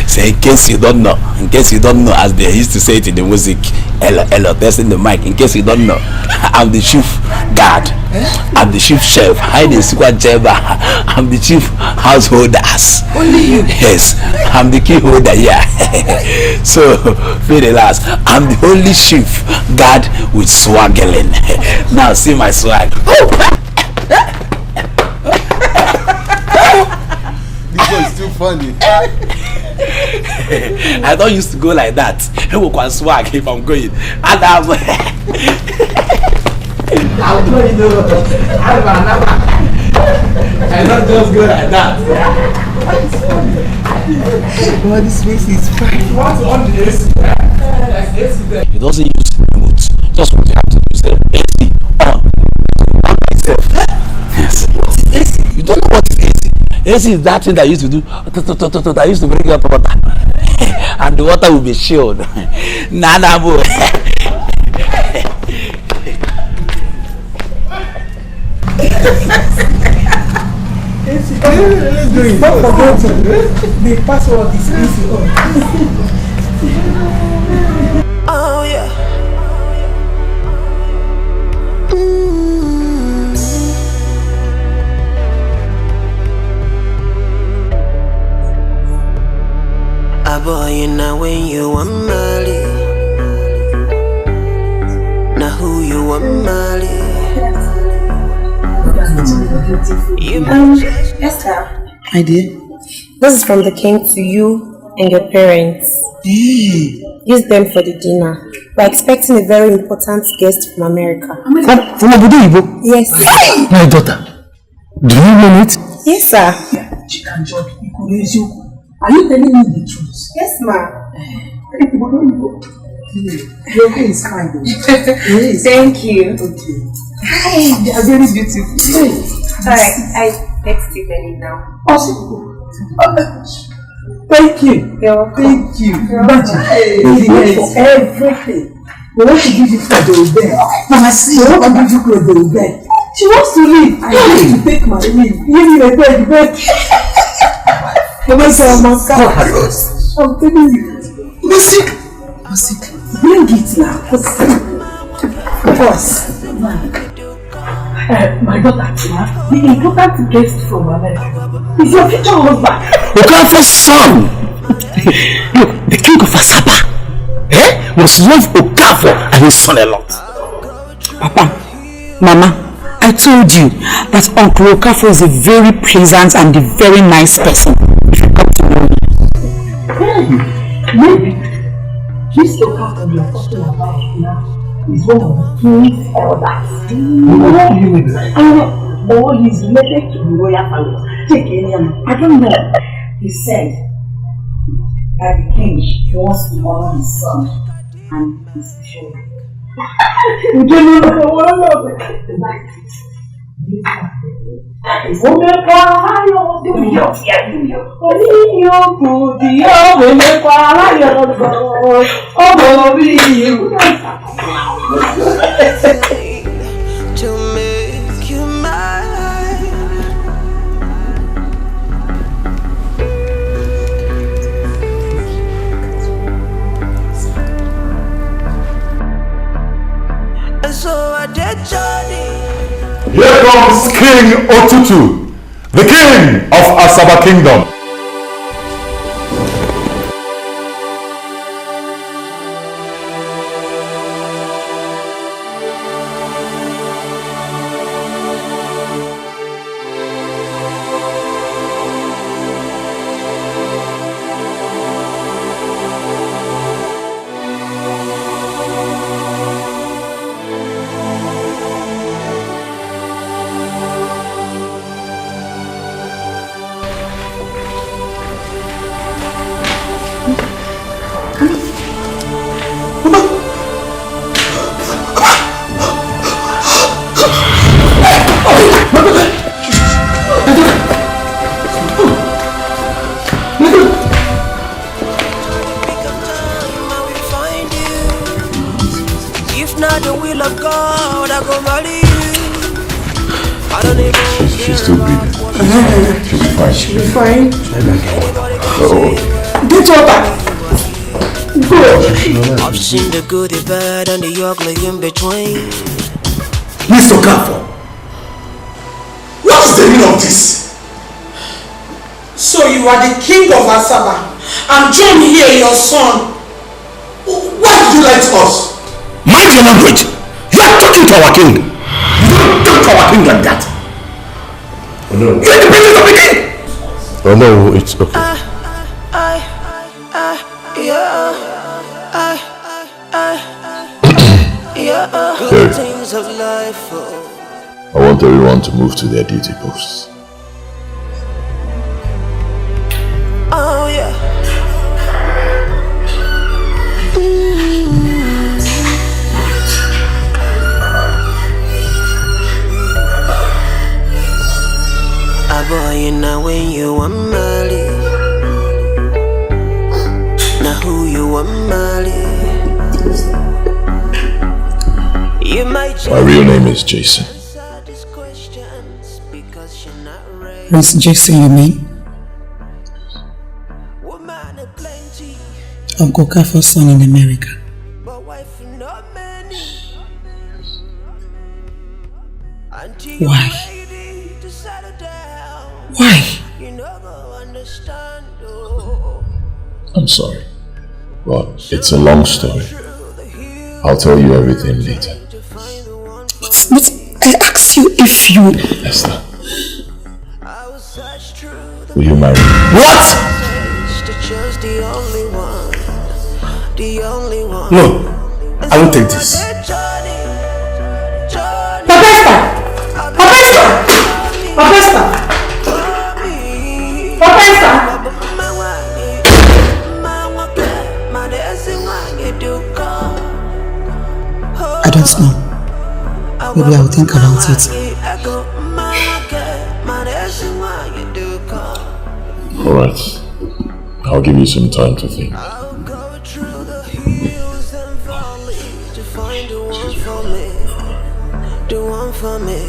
So in case you don't know, as they used to say it in the music, hello, testing the mic. In case you don't know, I'm the chief guard, I'm the chief chef, I'm the chief householders. Only you? Yes, I'm the key holder, yeah. So feel relaxed. I'm the only chief guard with swaggling. Now see my swag. This one is too funny. I don't used to go like that. Who can swag if I'm going? And I'm I don't just go like that. Well, this face is fine. What's on this? It doesn't use remote. Just what you have to do is AC on myself. Yes. AC. You don't know what is AC. AC is that thing that used to do that used to bring up water. And the water will be chilled. Nana boy. Don't forget the password is easy. Oh yeah. Boy, now when you are married, now who you are married. Esther. My dear. This is from the king to you and your parents. Use them for the dinner. We're expecting a very important guest from America. From Abu Yes. My daughter. Do you mean it? Yes, sir. She can judge. Are you telling me the truth? Yes, ma. Your hair is kind. Yes. Thank you. Okay. Hi, they are very beautiful. Alright, Let's take Benny now. Possible. Thank you. Thank you. Imagine everything. We want to give you food, they will beg. Mama, see, we want to give you clothes, they will beg. She wants to leave. I need to take my leave. Give me a beg. Mama, say I'm not I'm telling you. Mercy, bring it now. Boss. My daughter, the important guest from America is your future husband. Okafor's son! Look, the king of Asaba must love Okafor and his son a lot. Papa, Mama, I told you that Uncle Okafor is a very pleasant and a very nice person. If you come to know him. Maybe this Okafor you are talking about now is one of the king's elders. Or he's related to the royal family. Take any I don't know. He said that the king wants to honor his son and his children. We don't know what of it. To make you mine. And so I did Johnny. Here comes King Otutu, the king of Asaba Kingdom. She's still breathing. She'll be fine. She'll be fine. Oh. Get water. Go. I've seen the good, the bad, and the ugly in between. Mr. Okafor, what is the meaning of this? So you are the king of Asaba, and John here, your son. Why did you lie to us? Mind your language. You are talking to our king. You don't talk to our king like that. Oh no. You are the president of the king. Oh no, it's okay. Good things of life. I want everyone to move to their duty posts. Oh yeah. Boy, now when you want Mali, now who you want Mali? You might. My real name is Jason. Prince Jason, you mean? Uncle Okafor's son in America. Why? Why? I'm sorry, but it's a long story. I'll tell you everything later. But I asked you if you... Esther, will you marry me? What? No, I won't take this. I don't know. Maybe I will think about it. Alright. I'll give you some time to think. The one for me.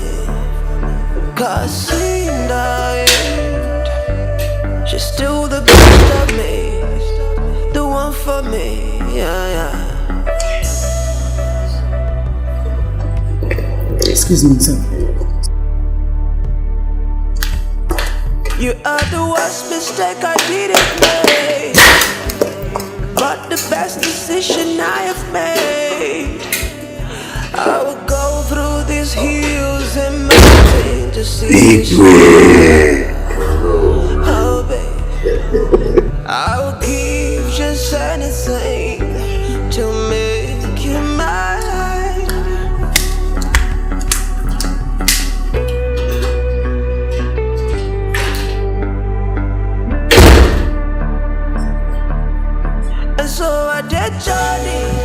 Cause in the end, she's still the best of me. The one for me, yeah. Excuse me, sir. You are the worst mistake I didn't make, but the best decision I have made. I will go through these hills and mountains to see this. Oh, baby, I will give just anything to make you mine. And so I did, Johnny.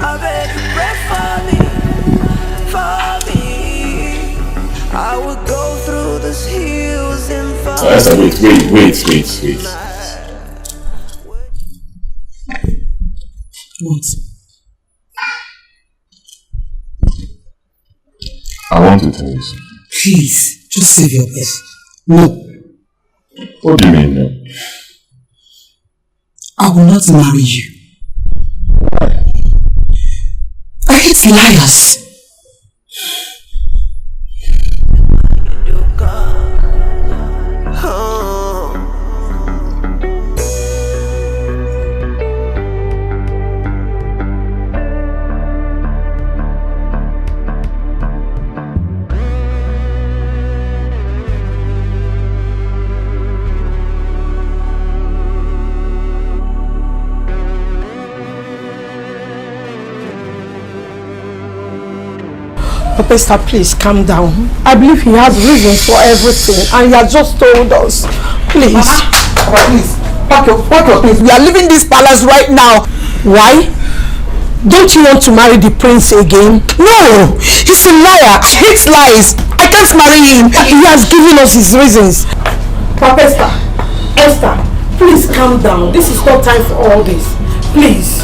I beg you pray for me. I would go through these hills and fall. Wait. What? I want to tell you something. Please, just save your best. No. What do you mean, no? I will not marry you. Why? I hate liars. Pastor, please calm down. I believe he has reasons for everything and he has just told us. Please. Papa, please. Pack your things. We are leaving this palace right now. Why? Don't you want to marry the prince again? No! He's a liar. I hate lies. I can't marry him. He has given us his reasons. Papa, Esther, please calm down. This is not time for all this. Please.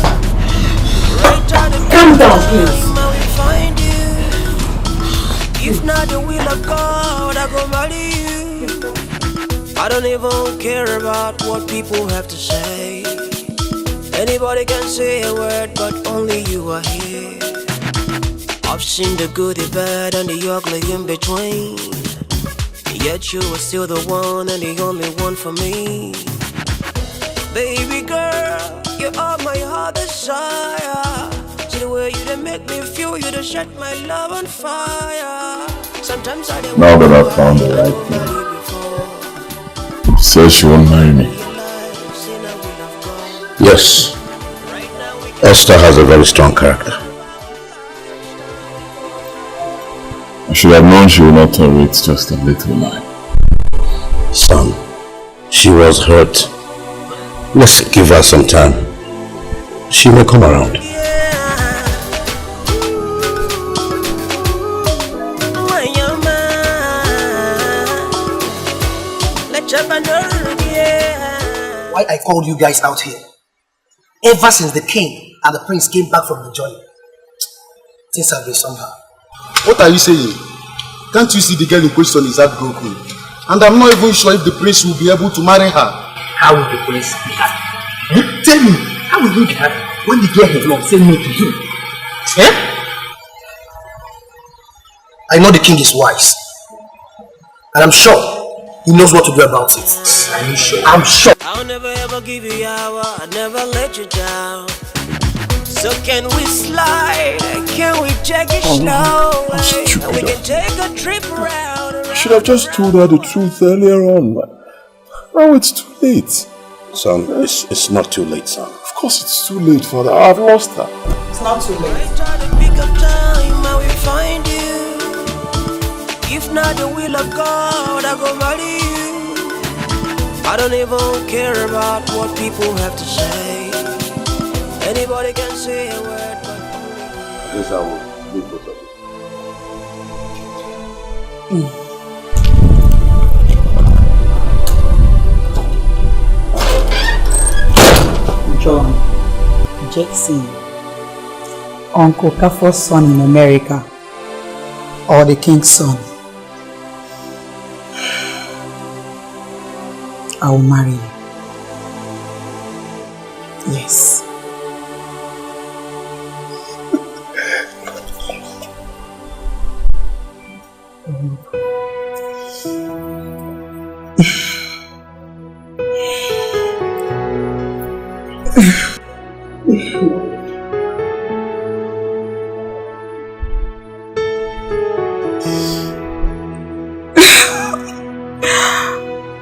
Calm down, please. If not the will of God, I go marry you. I don't even care about what people have to say. Anybody can say a word, but only you are here. I've seen the good, the bad, and the ugly in between. Yet you are still the one and the only one for me. Baby girl, you are my heart desire. See the way you done make me feel, you done set my love on fire. Sometimes I don't. Now that I've found the right thing, she says she won't marry me. Yes, Esther has a very strong character. I should have known she would not tolerate just a little lie. Son, she was hurt. Let's give her some time. She may come around. Why I called you guys out here? Ever since the king and the prince came back from the journey, things have been somehow. What are you saying? Can't you see the girl in question is heartbroken? And I'm not even sure if the prince will be able to marry her. How will the prince be happy? Tell me, how will he be happy when the girl has not said no to him? Eh? I know the king is wise. And I'm sure he knows what to do about it. Are you sure? I'm sure. I'll never ever give you hour, I'll never let you down. So can we slide? Can we take it slow? We can take a trip around. I should have just told her the truth earlier on. Now it's too late. Son, it's not too late, son. Of course it's too late, Father. I've lost her. It's not too late. I try to pick up time, I will find you. If not the will of God, I go marry you. I don't even care about what people have to say. Anybody can say a word, but I guess I will leave both of you. Jackson, Uncle Kafo's son in America, or the king's son, I will marry you. Yes.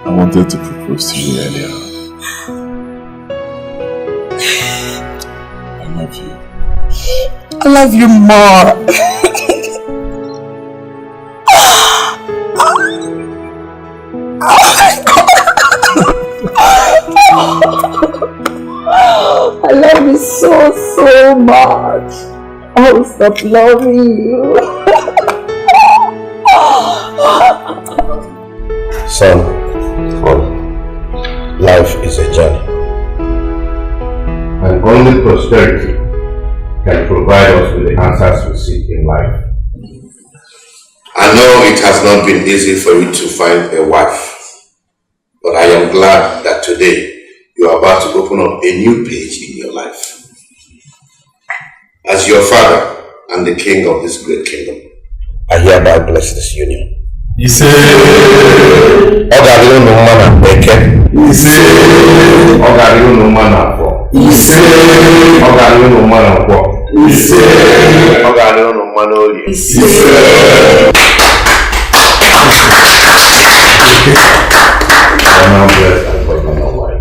I wanted to propose to you earlier. I love you. I love you more. I love you so much. I will stop loving you. Son, life is a journey. And only prosperity can provide us with the answers we seek in life. I know it has not been easy for you to find a wife, but I am glad that today you are about to open up a new page in your life. As your father and the king of this great kingdom, I hereby bless this union. He said, Ogario no mana beke. He said, Ogario no mana for. He said, Ogario no mana for. He said, Ogario no mana ori. He said, I'm now blessed and for my wife.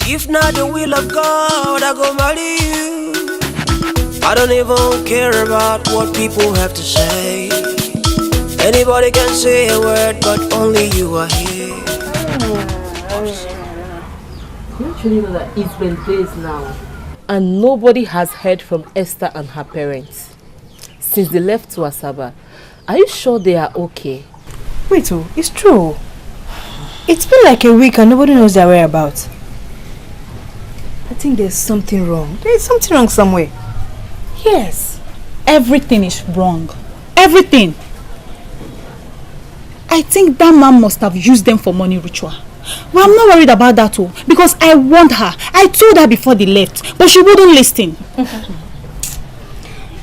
If not the will of God, I go marry you. I don't even care about what people have to say. Anybody can say a word, but only you are here. You actually know that it's been days now, and nobody has heard from Esther and her parents since they left to Asaba. Are you sure they are okay? Wait, oh, it's true. It's been like a week and nobody knows their whereabouts. I think there's something wrong. There's something wrong somewhere. Yes, everything is wrong. Everything. I think that man must have used them for money ritual. But I'm not worried about that too, because I warned her. I told her before they left, but she wouldn't listen.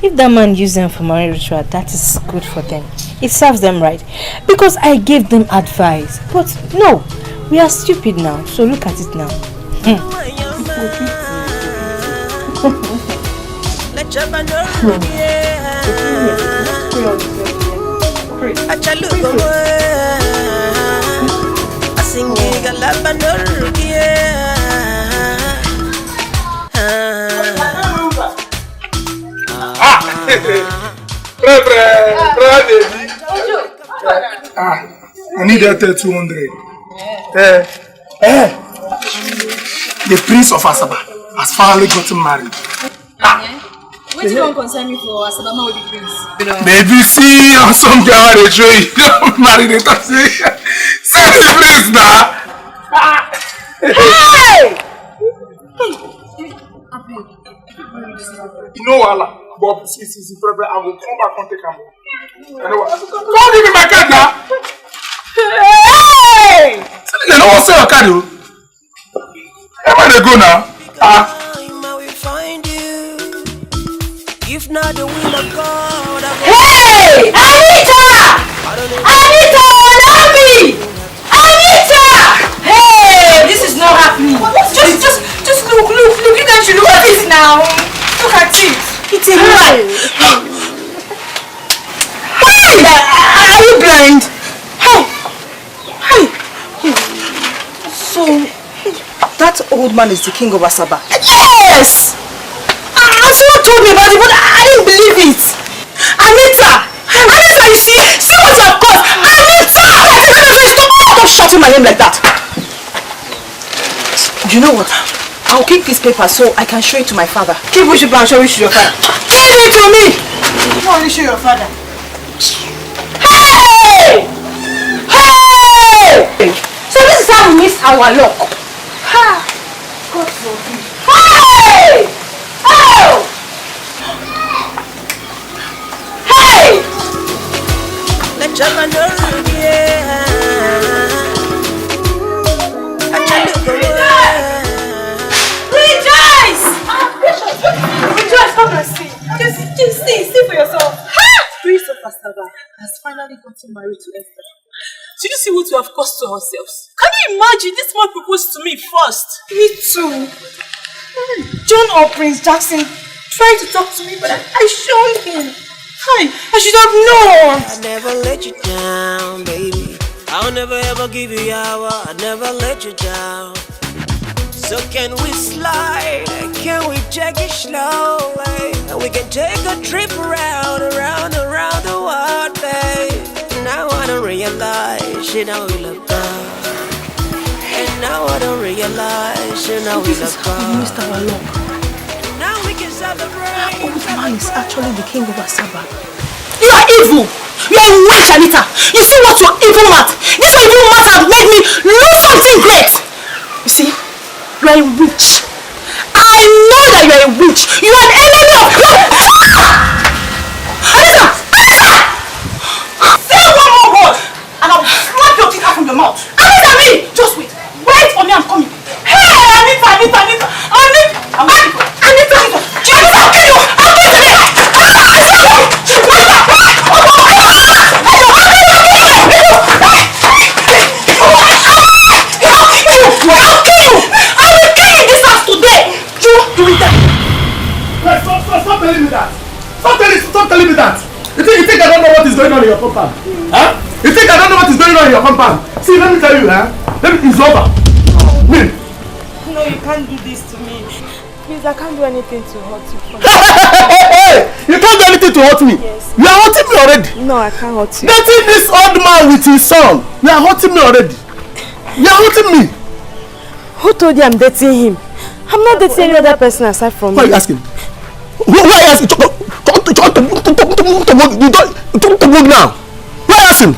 If that man used them for money ritual, that is good for them. It serves them right. Because I gave them advice. But no, we are stupid now. So look at it now. I need that 200. The prince of Asaba has finally gotten married. What do you want concern me for Asaba with the prince? Baby, see some girl they show you don't marry the say the prince now. Hey! You know what? Bob, see, I will come back and take him. Don't give me my card now. Hey! You know what's your card? Where am I go now? If not the will of God, hey! Anita! Anita, allow me! Anita! Hey! This is not happening. Just look. You guys should look at this now. Look at it. It's a lie. Hey! Are you blind? Hey! So, that old man is the king of Asaba? Yes! So what told me about it, but I didn't believe it. Anita, you see what you have caused. Anita! Stop shouting my name like that. You know what? I'll keep this paper so I can show it to my father. Keep which paper and show it to your father. Give it to me! You only show your father. Hey! Hey! So this is how we missed our luck. Ha! God forbid. Hey! Oh! Hey! Let your man know, yeah. Rejoice! Rejoice, come and see. Just see for yourself. Prince of Asaba has finally gotten married to Esther. Did you see what we have caused to ourselves? Can you imagine? This man proposed to me first. Me too. John or Prince Jackson tried to talk to me, but I shunned him. I should have known. I never let you down, baby. I'll never ever give you hour. I never let you down. So can we slide? Can we check it slowly? And we can take a trip around the world, babe. Now I don't realize, you know we look good. And now I don't realize, you know we look good. We missed our luck. Now we can celebrate. Old man is actually the king of Asaba. You are evil! You are a witch, Anita! You see what your evil mouth? This your evil mouth have made me lose something great! You see? You are a witch. I know that you are a witch. You are an enemy of God. Anita! Anita! Say one more word and I will slap your teeth out from your mouth. Anita, me! Just wait. Wait for me, I'm coming. Hey, Anita! Anita! I'll kill you! I'll kill you! Stop telling me that. You think I don't know what is going on in your compound? Huh? You think I don't know what is going on in your compound? See, let me tell you, it's over. Me. No, you can't do this to me. Please, I can't do anything to hurt you. Hey! You can't do anything to hurt me? Yes. You are hurting me already. No, I can't hurt you. Dating this old man with his son. You are hurting me already. You are hurting me. Who told you I'm dating him? I'm not dating any other person aside from Why are you asking? Why are you asking? Talk to move now. Why are you asking?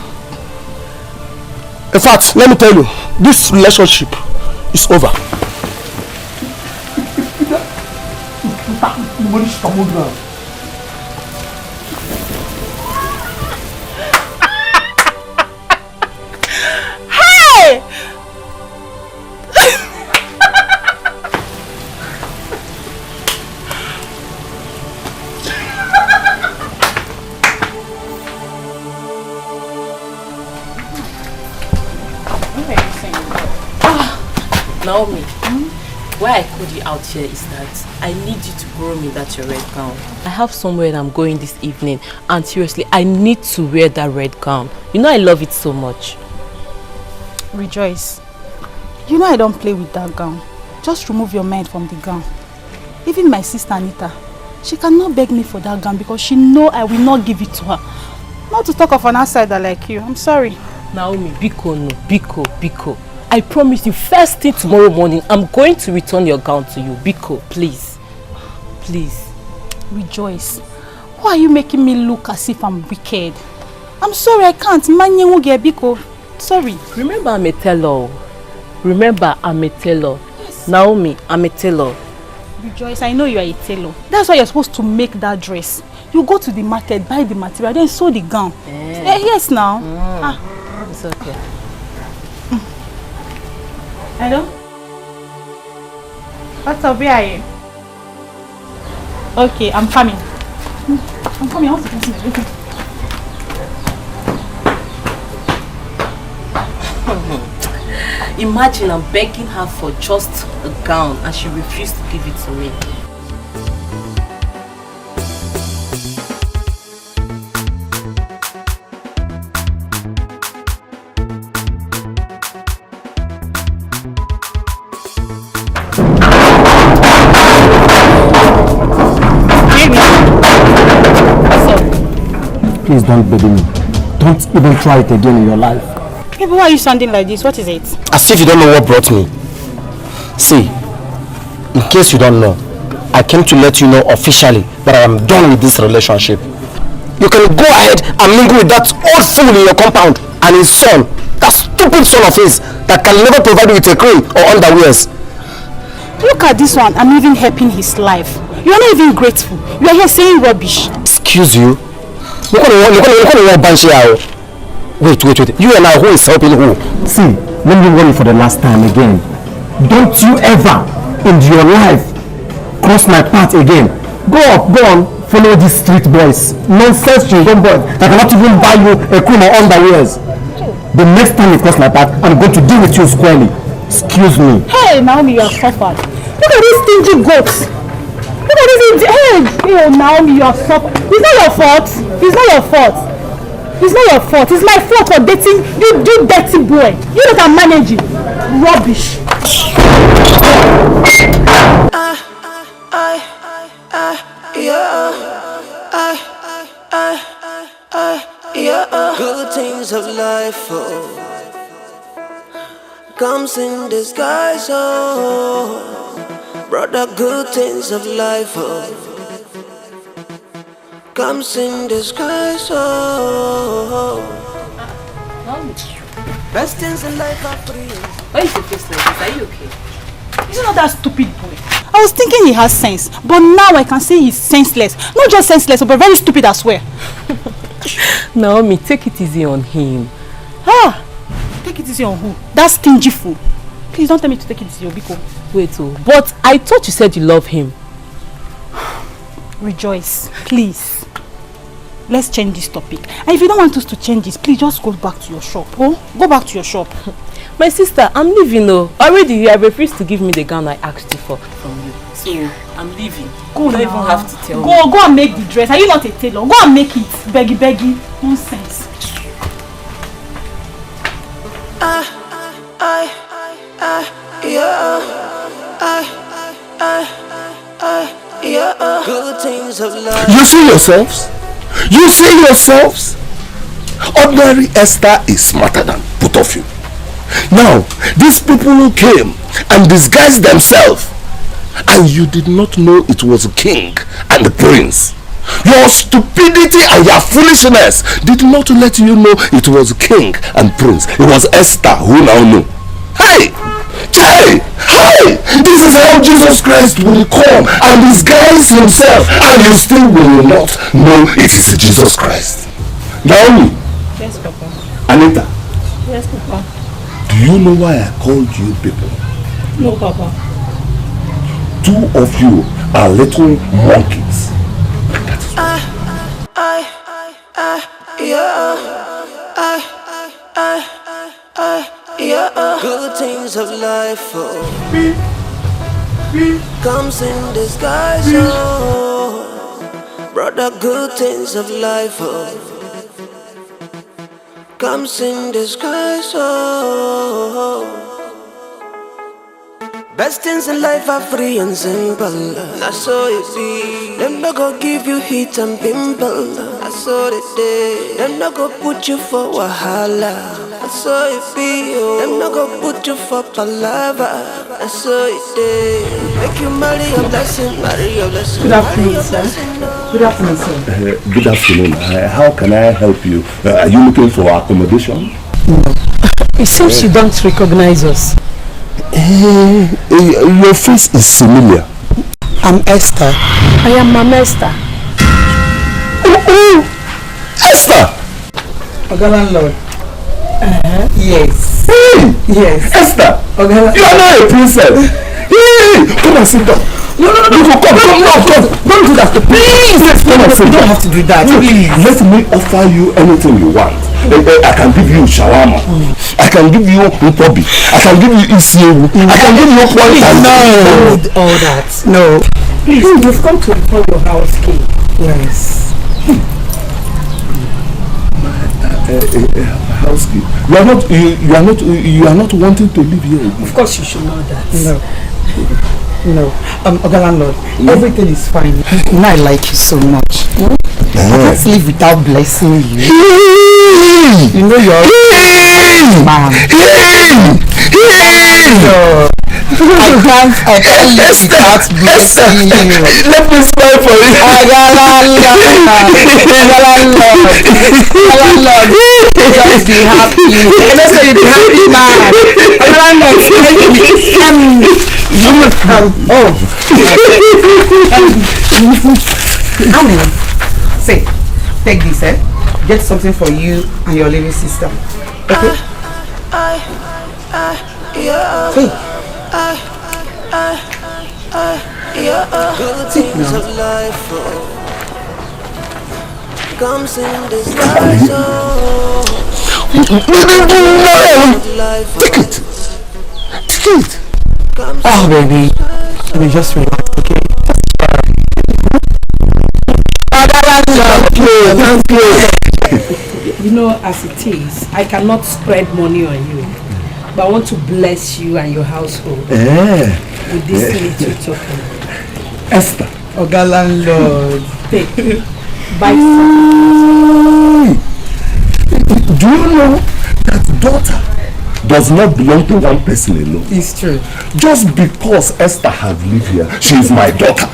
In fact, let me tell you, this relationship is over. Hey! Naomi, why I called you out here is that I need you to borrow me that your red gown. I have somewhere I'm going this evening and seriously, I need to wear that red gown. You know I love it so much. Rejoice. You know I don't play with that gown. Just remove your mind from the gown. Even my sister Anita, she cannot beg me for that gown because she know I will not give it to her. Not to talk of an outsider like you. I'm sorry. Naomi, Biko no, Biko. I promise you, first thing tomorrow morning, I'm going to return your gown to you. Biko, please. Please. Rejoice. Why are you making me look as if I'm wicked? I'm sorry, I can't. Manye won't get Biko. Sorry. Remember, I'm a tailor. Yes. Naomi, I'm a tailor. Rejoice, I know you are a tailor. That's why you're supposed to make that dress. You go to the market, buy the material, then sew the gown. Yes, now. It's okay. Hello? What's up? Where are you? Okay, I'm coming. I want to get in. Imagine I'm begging her for just a gown and she refused to give it to me. Please don't baby me. Don't even try it again in your life. Hey, but why are you sounding like this? What is it? As if you don't know what brought me. See, in case you don't know, I came to let you know officially that I am done with this relationship. You can go ahead and mingle with that old fool in your compound and his son, that stupid son of his that can never provide you with a cream or underwears. Look at this one. I'm even helping his life. You are not even grateful. You are here saying rubbish. Excuse you? Wait. You and I, who is helping who? See, let me warn you for the last time again. Don't you ever in your life cross my path again. Go on, follow these street boys. Nonsense children boys that cannot even buy you a cream or underwears. The next time you cross my path, I'm going to deal with you squarely. Excuse me. Hey, Naomi, you are suffered. Look at these stingy goats. Look at this. Hey, Naomi, you are suffered. It's not your fault. It's not your fault. It's not your fault. It's my fault for dating you, dirty boy. You don't can manage it. Rubbish. Good things of life, oh, comes in disguise, oh, brother. Good things of life, oh, comes in disguise, oh. Best things in life are free. Why is your face like this? Are you okay? Is it not that stupid boy? I was thinking he has sense, but now I can say he's senseless. Not just senseless, but very stupid as well. Naomi, take it easy on him. Take it easy on who? That stingy fool. Please don't tell me to take it easy, Obiko. Wait, but I thought you said you love him. Rejoice, please. Let's change this topic. And if you don't want us to change this, please just go back to your shop. Oh, go back to your shop. My sister, I'm leaving though. Already you have refused to give me the gown I asked you for from you. So I'm leaving. Go you don't now. even have to tell me. Go and make the dress. Are you not a tailor? Go and make it. Beggy. Nonsense. Good things of life. You see yourselves? You see yourselves? Ordinary Esther is smarter than both of you. Now, these people who came and disguised themselves, and you did not know it was a king and the prince. Your stupidity and your foolishness did not let you know it was a king and prince. It was Esther who now knew. Hey! This is how Jesus Christ will come and disguise himself, and you still will not know it is Jesus Christ. Naomi. Yes, Papa. Anita. Yes, Papa. Do you know why I called you people? No, Papa. Two of you are little monkeys. Good things of life, oh, comes in disguise, oh, brother. Good things of life, oh, comes in disguise, oh. Best things in life are free and simple. That's so it be. Them not go give you heat and pimple. That's all it is. Them not go put you for wahala. That's all it be. Them not go put you for palava. That's all it is. Make you marry a blessing, marry a blessing. Good afternoon, sir. Good afternoon, sir. Good afternoon. How can I help you? Are you looking for accommodation? No. It seems you don't recognize us. Your face is familiar. I'm Esther. I am Mama Esther. Esther! Landlord. Yes. Hey! Yes. Esther! You are not a princess. Hey! Come and sit down. No, come. Don't do that. Please! You don't have to do that. Please. Let me offer you anything you want. I can give you shawarma. I can give you upobi. I can give you isiewu. I can give you pointer. No, all that. No. Please, you've come to inform your house key. Yes. Housekeeper. You are not wanting to live here again. Of course you should know that. No. Landlord, everything is fine. I like you so much. I can't live without blessing you. You know you're man. I can't live without blessing you. Let me smile for you. Just be happy. I just say you be happy, man. Amen. Say, take this, get something for you and your living sister. Okay? Take now. Comes in this life, Take it. Take it. Oh, baby. Let me just relax, okay? You know, as it is, I cannot spread money on you, but I want to bless you and your household with this little token. Esther. Oga landlord. Take. Buy something. Do you know that daughter does not belong to one person alone? It's true. Just because Esther have lived here, she is my daughter.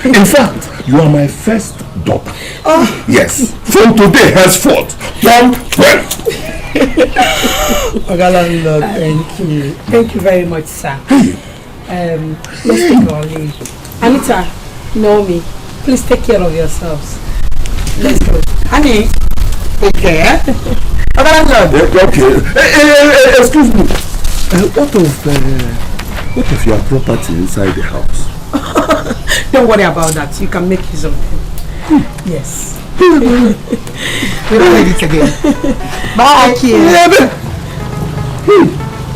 In fact, you are my first daughter. Oh. Yes. From today henceforth, from 12. Oga landlord, thank you. Thank you very much, sir. Let's take our leave. Anita, Naomi, please take care of yourselves. Let's go. Honey, take care. Oga landlord. Okay. Excuse me. What of your property inside the house? Don't worry about that. You can make use of them. Yes. We don't need it again. Bye.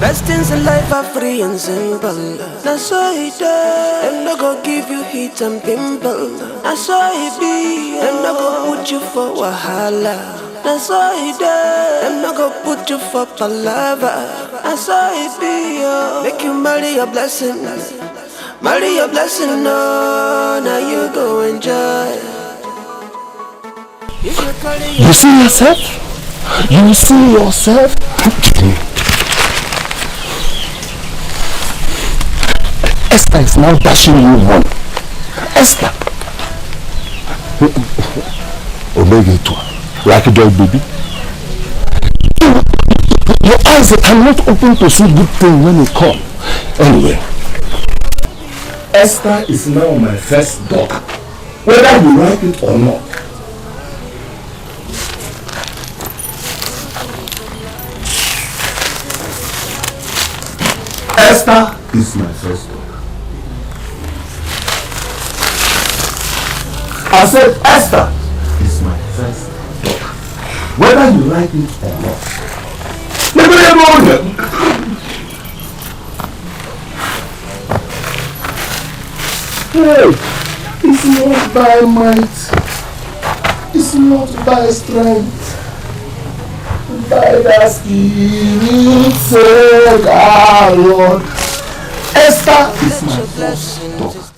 Best things in life are free and simple. That's why it them not go give you heat and pimple. That's why it be them not go put you for wahala. That's why it them not go put you for palava. That's why it be make you marry your blessing. Marry your blessing, no, now you go enjoy. You see yourself? You see yourself? Esther is now dashing you one. Esther. Omega to like a dog baby. Your eyes are not open to see good things when they come. Anyway. Esther is now my first daughter, whether you like it or not. Esther is my first daughter. I said Esther is my first daughter, whether you like it or not. Hey, it's not by might, it's not by strength, by the Spirit, said our Lord. Esther is my first daughter.